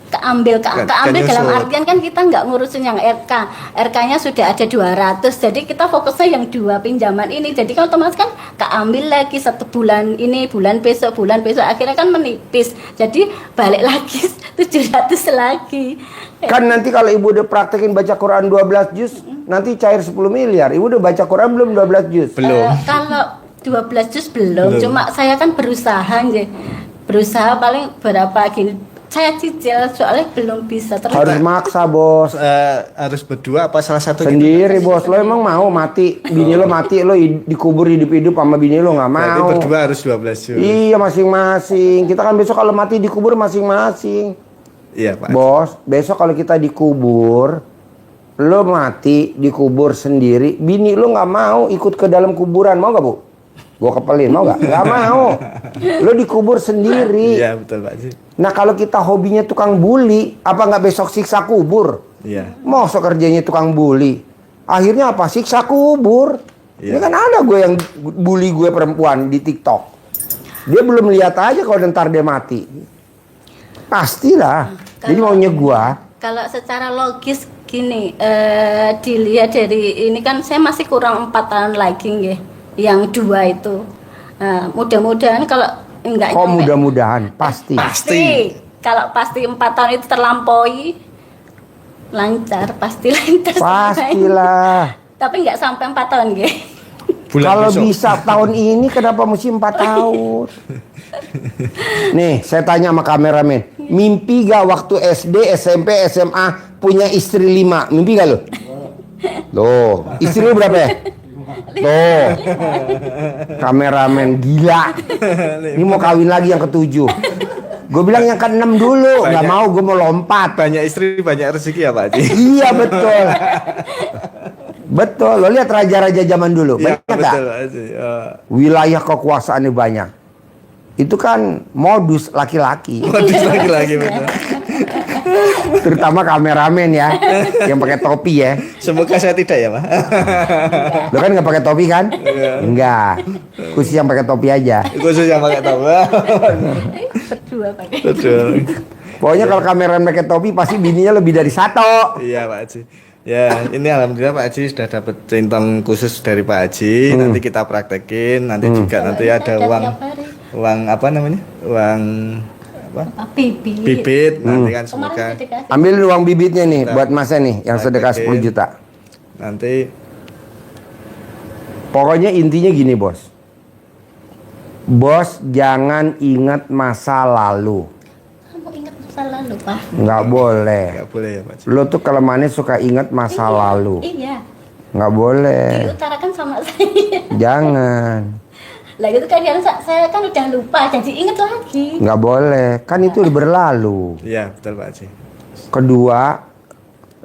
Speaker 18: keambil dalam artian kan kita nggak ngurusin yang RK. RK-nya sudah ada 200. Jadi kita fokusnya yang 2 pinjaman ini. Jadi kan otomatis kan keambil lagi 1 bulan ini, bulan besok akhirnya kan menipis. Jadi balik lagi 700 lagi.
Speaker 2: Kan nanti kalau ibu udah praktekin baca Quran 12 juz, nanti cair 10 miliar. Ibu udah baca Quran belum 12 juz?
Speaker 18: Kalau 12 juz belum. Cuma saya kan berusaha nggih. Berusaha paling berapa gini. Saya cicil soalnya belum bisa terus.
Speaker 2: Harus maksa bos.
Speaker 17: Harus berdua apa salah satu
Speaker 2: sendiri bos. Lo emang mau mati, bini lo mati, lo dikubur hidup-hidup sama bini lo nggak
Speaker 17: Berarti
Speaker 2: mau.
Speaker 17: berdua harus 12 juz.
Speaker 2: Iya masing-masing. Kita kan besok kalau mati dikubur masing-masing.
Speaker 17: Iya Pak.
Speaker 2: Bos, besok kalau kita dikubur, lo mati dikubur sendiri, bini lo nggak mau ikut ke dalam kuburan, mau nggak bu? Gua kepelin, mau nggak? Nggak mau. Lo dikubur sendiri.
Speaker 17: Iya betul Pak Haji.
Speaker 2: Nah kalau kita hobinya tukang bully, apa nggak besok siksa kubur?
Speaker 17: Iya.
Speaker 2: Mau kerjanya tukang bully, akhirnya apa? Siksa kubur. Ini kan ada gue yang bully gue perempuan di TikTok. Dia belum lihat aja kalau ntar dia mati. Pastilah. Jadi maunya gue.
Speaker 18: Kalau secara logis gini, dilihat dari ini kan saya masih kurang 4 tahun lagi nggih. Yang 2 itu. Mudah-mudahan kalau enggak
Speaker 2: Kok mudah-mudahan pasti.
Speaker 18: Kalau pasti 4 tahun itu terlampaui lancar, pasti lancar.
Speaker 2: Pastilah.
Speaker 18: Tapi enggak sampai 4 tahun nggih.
Speaker 2: Kalau bisa tahun ini kenapa mesti 4 tahun? Nih, saya tanya sama kameramen. Mimpi gak waktu SD, SMP, SMA punya istri 5? Mimpi gak lo? Loh, istri lu berapa ya? Tuh, kameramen gila. Ini mau kawin lagi yang ke-7. Gue bilang yang ke-6 dulu. Gak mau, gue mau lompat.
Speaker 17: Banyak istri, banyak rezeki ya Pak Haji.
Speaker 2: Iya betul. Betul, lo lihat raja-raja zaman dulu.
Speaker 17: Iya,
Speaker 2: Banyak
Speaker 17: betul,
Speaker 2: gak?
Speaker 17: Pak Haji.
Speaker 2: Wilayah kekuasaannya banyak. Itu kan modus laki-laki.
Speaker 17: Modus laki-laki betul.
Speaker 2: Terutama kameramen ya, yang pakai topi ya.
Speaker 17: Semoga saya tidak ya Pak.
Speaker 2: Lo kan nggak pakai topi kan? Enggak. Khusus yang pakai topi aja.
Speaker 17: Khusus yang pakai topi.
Speaker 18: Berdua pakai.
Speaker 17: Betul.
Speaker 2: Pokoknya kalau kameramen pakai topi pasti bininya lebih dari 1.
Speaker 17: Iya Pak Haji. Ya ini alhamdulillah Pak Haji sudah dapat centang khusus dari Pak Haji. Nanti kita praktekin. Nanti juga nanti ada uang apa namanya? Uang apa? Bibit. Nanti kan semoga.
Speaker 2: Ambil uang bibitnya nih buat Masnya nih yang sedekah 10 juta.
Speaker 17: Nanti
Speaker 2: pokoknya intinya gini bos. Bos jangan ingat masa lalu.
Speaker 18: Kamu ingat masa lalu, Pak?
Speaker 2: Nggak boleh.
Speaker 17: Nggak boleh ya Pak.
Speaker 2: Lo tuh kelemahannya suka ingat masa lalu.
Speaker 18: Iya.
Speaker 2: Nggak boleh.
Speaker 18: Diutarakan sama saya.
Speaker 2: Jangan.
Speaker 18: Lah itu kan saya kan udah lupa, jadi inget lagi.
Speaker 2: Nggak boleh. Kan itu udah berlalu.
Speaker 17: Iya betul Pak Haji.
Speaker 2: Kedua,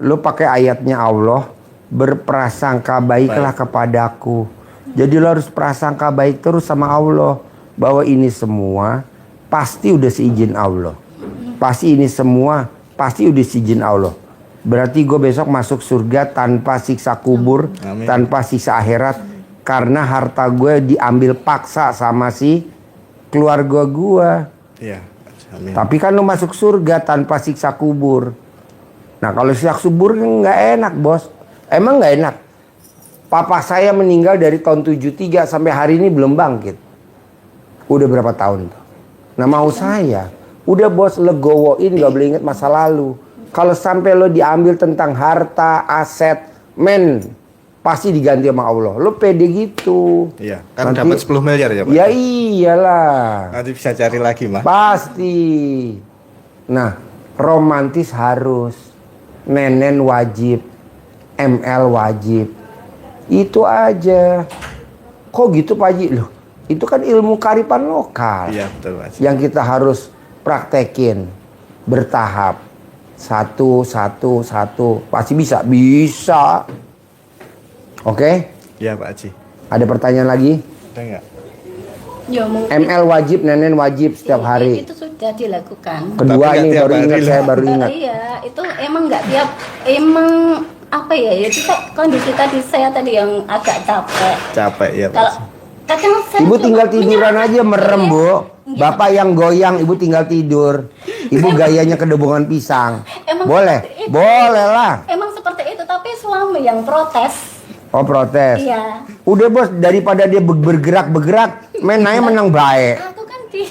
Speaker 2: lo pakai ayatnya Allah, berprasangka baiklah kepadaku. Jadi lo harus prasangka baik terus sama Allah, bahwa ini semua pasti udah seizin Allah. Pasti ini semua pasti udah seizin Allah. Berarti gue besok masuk surga tanpa siksa kubur,
Speaker 17: Amin.
Speaker 2: tanpa siksa akhirat, karena harta gue diambil paksa sama si keluarga gua.
Speaker 17: Iya. Amin.
Speaker 2: Tapi kan lu masuk surga tanpa siksa kubur. Nah kalau siksa kubur kan nggak enak bos. Emang nggak enak. Papa saya meninggal dari tahun 73 sampai hari ini belum bangkit. Udah berapa tahun tuh. Nah mau saya, udah bos legowoin, nggak boleh inget masa lalu. Kalau sampai lo diambil tentang harta, aset, men pasti diganti sama Allah. Lo pede gitu.
Speaker 17: Iya, kan dapat 10 miliar ya Pak?
Speaker 2: Ya iyalah.
Speaker 17: Nanti bisa cari lagi mah.
Speaker 2: Pasti. Nah, romantis harus. Nenen wajib. ML wajib. Itu aja. Kok gitu Pak Haji? Loh, itu kan ilmu kearifan lokal.
Speaker 17: Iya, betul Pak Haji.
Speaker 2: Yang kita harus praktekin bertahap. Satu. Pasti bisa. Bisa. Oke?
Speaker 17: Iya Pak Haji.
Speaker 2: Ada pertanyaan lagi?
Speaker 17: Ada nggak?
Speaker 18: Ya mungkin
Speaker 2: ML wajib, nenen wajib setiap hari.
Speaker 18: itu sudah dilakukan.
Speaker 2: Kedua ini baru ingat, saya baru ingat.
Speaker 18: Iya, itu emang nggak tiap, emang apa ya? Ya kita kondisi tadi saya tadi yang agak capek.
Speaker 17: Capek ya Pak
Speaker 18: Kalau
Speaker 17: Haji.
Speaker 18: kadang saya
Speaker 2: Ibu
Speaker 18: juga
Speaker 2: tinggal
Speaker 18: punya
Speaker 2: tiduran aja merem bu. Bapak yang goyang, ibu tinggal tidur. Ibu gayanya kedobongan pisang.
Speaker 18: Emang
Speaker 2: Boleh?
Speaker 18: seperti itu.
Speaker 2: Boleh lah.
Speaker 18: Emang seperti itu, tapi suami yang protes.
Speaker 2: Oh protes.
Speaker 18: Iya.
Speaker 2: Udah bos, daripada dia bergerak, main aja menang baik.
Speaker 18: Aku kan di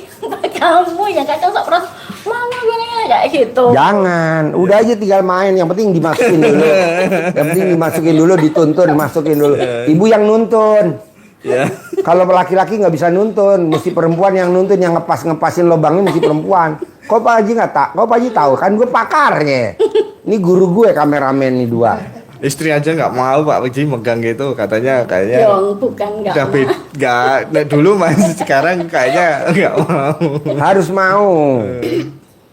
Speaker 18: kamu ya kadang sok protes. Mama gini kayak gitu.
Speaker 2: Jangan, udah aja tinggal main. Yang penting dimasukin dulu. Yang penting dimasukin dulu, dituntun, masukin dulu. Ibu yang nuntun.
Speaker 17: Ya.
Speaker 2: Kalau laki-laki nggak bisa nuntun, mesti perempuan yang nuntun, yang ngepasin lubangnya mesti perempuan. Kok Pak Haji nggak tak? Kok Pak Haji tahu? Kan gue pakarnya. Ini guru gue kameramen nih dua.
Speaker 17: Istri aja nggak mau Pak Haji megang gitu, katanya kayaknya.
Speaker 18: Yang bukan nggak
Speaker 17: Udah
Speaker 18: mau.
Speaker 17: nggak dulu mas, sekarang kayaknya nggak mau.
Speaker 2: Harus mau.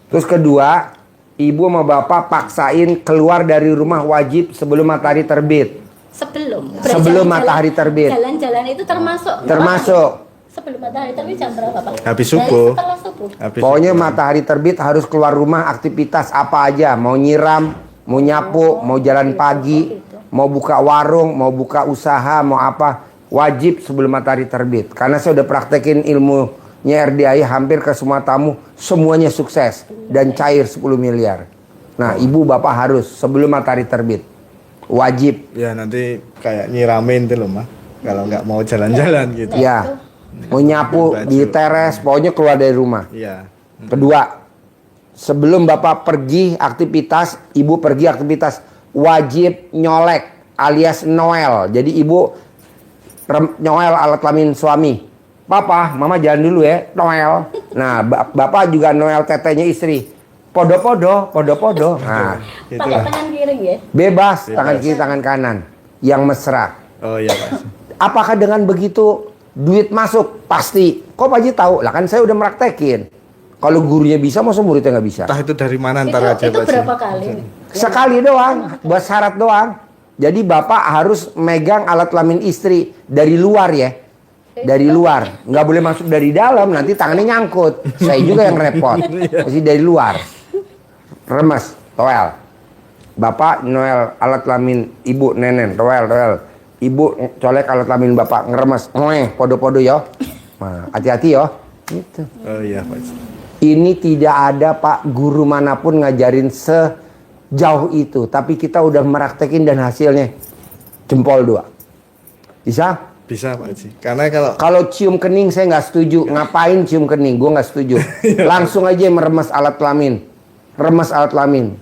Speaker 2: Terus kedua, ibu sama bapak paksain keluar dari rumah wajib sebelum matahari terbit.
Speaker 18: Sebelum.
Speaker 2: Sebelum matahari terbit.
Speaker 18: Jalan-jalan itu termasuk.
Speaker 2: Termasuk.
Speaker 18: Sebelum matahari terbit jam berapa Pak?
Speaker 17: Habis subuh.
Speaker 18: Dari setelah subuh.
Speaker 2: Pokoknya matahari terbit harus keluar rumah, aktivitas apa aja. Mau nyiram, mau nyapu, mau jalan pagi, mau buka warung, mau buka usaha, mau apa. Wajib sebelum matahari terbit. Karena saya udah praktekin ilmunya RDI hampir ke semua tamu. Semuanya sukses. Dan cair 10 miliar. Nah ibu bapak harus sebelum matahari terbit. Wajib.
Speaker 17: Ya nanti kayak nyiramin tuh loh mah. Kalau nggak mau jalan-jalan gitu.
Speaker 2: Ya. Mau nyapu di teres, pokoknya keluar dari rumah.
Speaker 17: Iya.
Speaker 2: Kedua, sebelum bapak pergi aktivitas, ibu pergi aktivitas, wajib nyolek alias Noel. Jadi ibu Noel alat kelamin suami. Papa, mama jalan dulu ya, Noel. Nah, bapak juga Noel tetenya istri. Podo-podo. Nah,
Speaker 17: gitu.
Speaker 18: Pakai tangan kiri ya.
Speaker 2: bebas, tangan kiri, tangan kanan. Yang mesra.
Speaker 17: Oh iya Pak.
Speaker 2: Apakah dengan begitu duit masuk? Pasti. Kok Pak Haji tahu? Lah kan saya udah meraktekin. Kalau gurunya bisa, masa muridnya nggak bisa?
Speaker 17: Entah itu dari mana ntar aja
Speaker 18: Itu
Speaker 17: Pak Haji.
Speaker 18: berapa kali?
Speaker 2: Sekali doang, buat syarat doang. Jadi bapak harus megang alat kelamin istri dari luar ya. Dari luar, nggak boleh masuk dari dalam, nanti tangannya nyangkut. Saya juga yang repot. Mesti dari luar. Remes, toel. Bapak Noel alat kelamin ibu nenen, toel. Ibu colek alat kelamin bapak ngeremes, podo-podo ya. Nah, hati-hati ya. Gitu.
Speaker 17: Oh iya Pak Haji.
Speaker 2: Ini tidak ada Pak guru manapun ngajarin sejauh itu, tapi kita udah meraktekin dan hasilnya jempol 2. Bisa?
Speaker 17: Bisa Pak Haji. Karena
Speaker 2: kalau cium kening saya nggak setuju. Ngapain cium kening? Gue nggak setuju. Langsung aja meremes alat kelamin. Remes alat kelamin.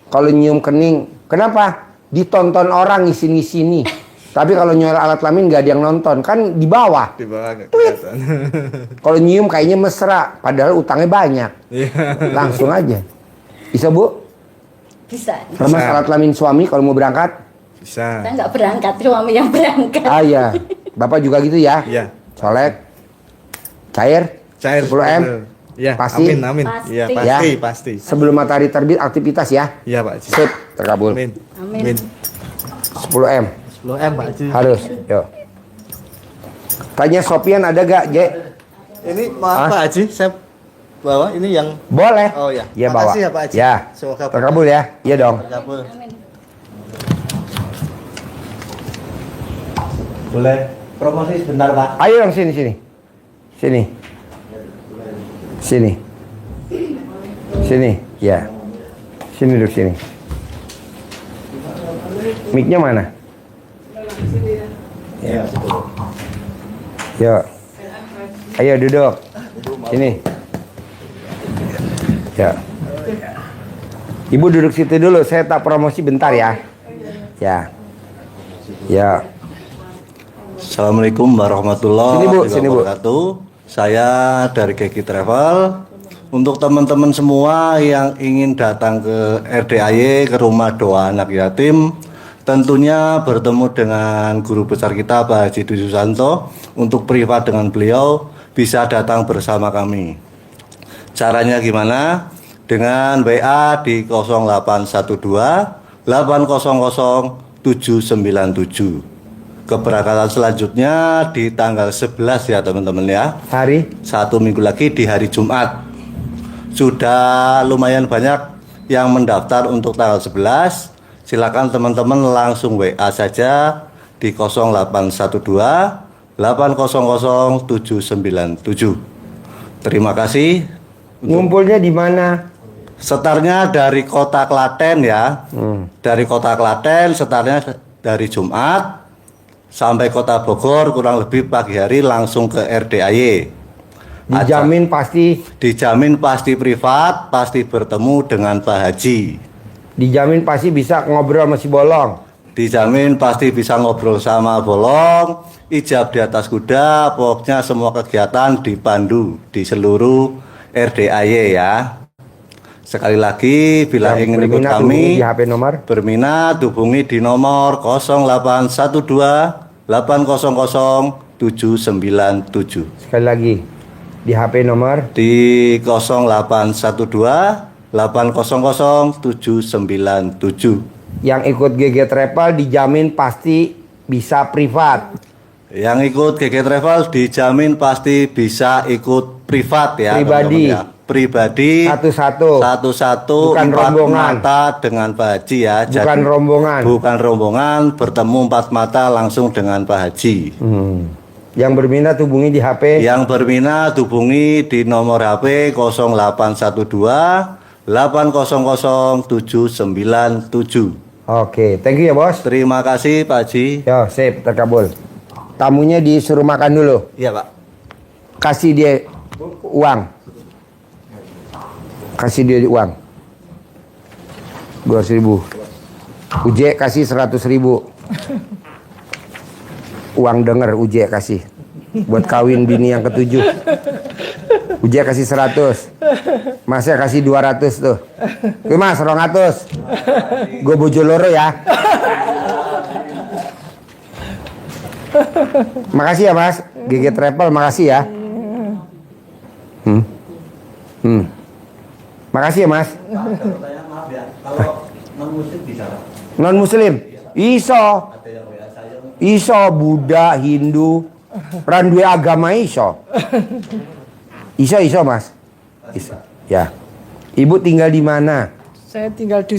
Speaker 2: Kalau nyium kening, kenapa? Ditonton orang ngisi-ngisi. Tapi kalau nyium alat kelamin nggak ada yang nonton, kan di bawah.
Speaker 17: di bawah nggak kelihatan.
Speaker 2: Kalau nyium kayaknya mesra, padahal utangnya banyak. Langsung aja. Bisa Bu?
Speaker 18: Bisa.
Speaker 2: Remes alat kelamin suami kalau mau berangkat?
Speaker 17: Bisa.
Speaker 18: Saya nggak berangkat, suami yang berangkat.
Speaker 2: Ah iya. Bapak juga gitu ya?
Speaker 17: Iya.
Speaker 2: Colek. Cair 10 M.
Speaker 17: Iya,
Speaker 2: Pasti?
Speaker 17: amin. Iya,
Speaker 2: Ya.
Speaker 17: pasti.
Speaker 2: Sebelum matahari terbit aktivitas ya?
Speaker 17: Iya Pak Haji.
Speaker 2: Sip, terkabul.
Speaker 17: Amin.
Speaker 2: 10 M.
Speaker 17: 10 M Pak Haji.
Speaker 2: Harus. Yuk. Tanya Sopian ada gak, Je?
Speaker 17: Ini maaf Pak Haji, saya bawa ini yang
Speaker 2: Boleh.
Speaker 17: Oh ya.
Speaker 2: Iya bawa.
Speaker 17: Makasih ya Pak Haji.
Speaker 2: Ya.
Speaker 17: Semoga
Speaker 2: Terkabul ya. Iya dong.
Speaker 17: terkabul. Boleh promosi sebentar Pak.
Speaker 2: Ayo dong sini. Sini. Sini. Sini, ya. Sini duduk sini. Mic-nya mana? Ya. Yuk. Ayo duduk. Sini. Ya. Ibu duduk situ dulu, saya tak promosi bentar ya. Ya. Ya.
Speaker 19: Assalamualaikum warahmatullahi wabarakatuh. Saya dari Geki Travel. Untuk teman-teman semua yang ingin datang ke RDAY, ke rumah doa anak yatim, tentunya bertemu dengan guru besar kita Pak Haji Dwi Susanto. Untuk privat dengan beliau bisa datang bersama kami. Caranya gimana? Dengan WA di 0812 800 797. Keberangkatan selanjutnya di tanggal 11 ya teman-teman ya.
Speaker 2: Hari?
Speaker 19: 1 minggu lagi di hari Jumat. Sudah lumayan banyak yang mendaftar untuk tanggal 11. Silakan teman-teman langsung WA saja di 0812 800 797. Terima kasih.
Speaker 2: Ngumpulnya di mana?
Speaker 19: Setarnya dari kota Klaten ya. Dari kota Klaten, setarnya dari Jumat sampai kota Bogor kurang lebih pagi hari langsung ke RDAY.
Speaker 2: Dijamin pasti?
Speaker 19: Dijamin pasti privat, pasti bertemu dengan Pak Haji.
Speaker 2: Dijamin pasti bisa ngobrol sama si Bolong?
Speaker 19: Dijamin pasti bisa ngobrol sama Bolong, ijab di atas kuda, pokoknya semua kegiatan dipandu di seluruh RDAY ya. Sekali lagi, bila ingin ikut kami,
Speaker 2: di HP nomor?
Speaker 19: Berminat, hubungi di nomor 0812 800 797.
Speaker 2: Sekali lagi, di HP nomor?
Speaker 19: Di 0812 800 797.
Speaker 2: Yang ikut GG Travel dijamin pasti bisa privat.
Speaker 19: Yang ikut GG Travel dijamin pasti bisa ikut privat ya.
Speaker 2: Pribadi.
Speaker 19: Teman-teman ya. Pribadi
Speaker 2: satu-satu,
Speaker 19: bukan
Speaker 2: empat
Speaker 19: rombongan mata dengan Pak Haji ya.
Speaker 2: Bukan rombongan,
Speaker 19: bukan rombongan, bertemu 4 mata langsung dengan Pak Haji.
Speaker 2: Yang berminat hubungi di HP?
Speaker 19: Yang berminat hubungi di nomor HP 0812 800 797.
Speaker 2: Oke, thank you ya bos.
Speaker 19: Terima kasih Pak Haji.
Speaker 2: Yo, sip, terkabul. Tamunya disuruh makan dulu.
Speaker 19: Iya Pak.
Speaker 2: Kasih dia uang. Kasih dia uang 200.000. Uje kasih 100.000. Uang denger Uje kasih buat kawin bini yang ke-7. Uje kasih 100. Masnya kasih 200 tuh. Oke mas, 200. Gue bojo loro ya. Makasih ya mas. GG Travel makasih ya. Makasih ya mas.
Speaker 19: Maaf ya, kalau non muslim bisa?
Speaker 2: Non muslim? Iso. Iso, Buddha, Hindu, randue agama iso. Iso mas. Iso. Ya. Ibu tinggal di mana?
Speaker 10: Saya tinggal di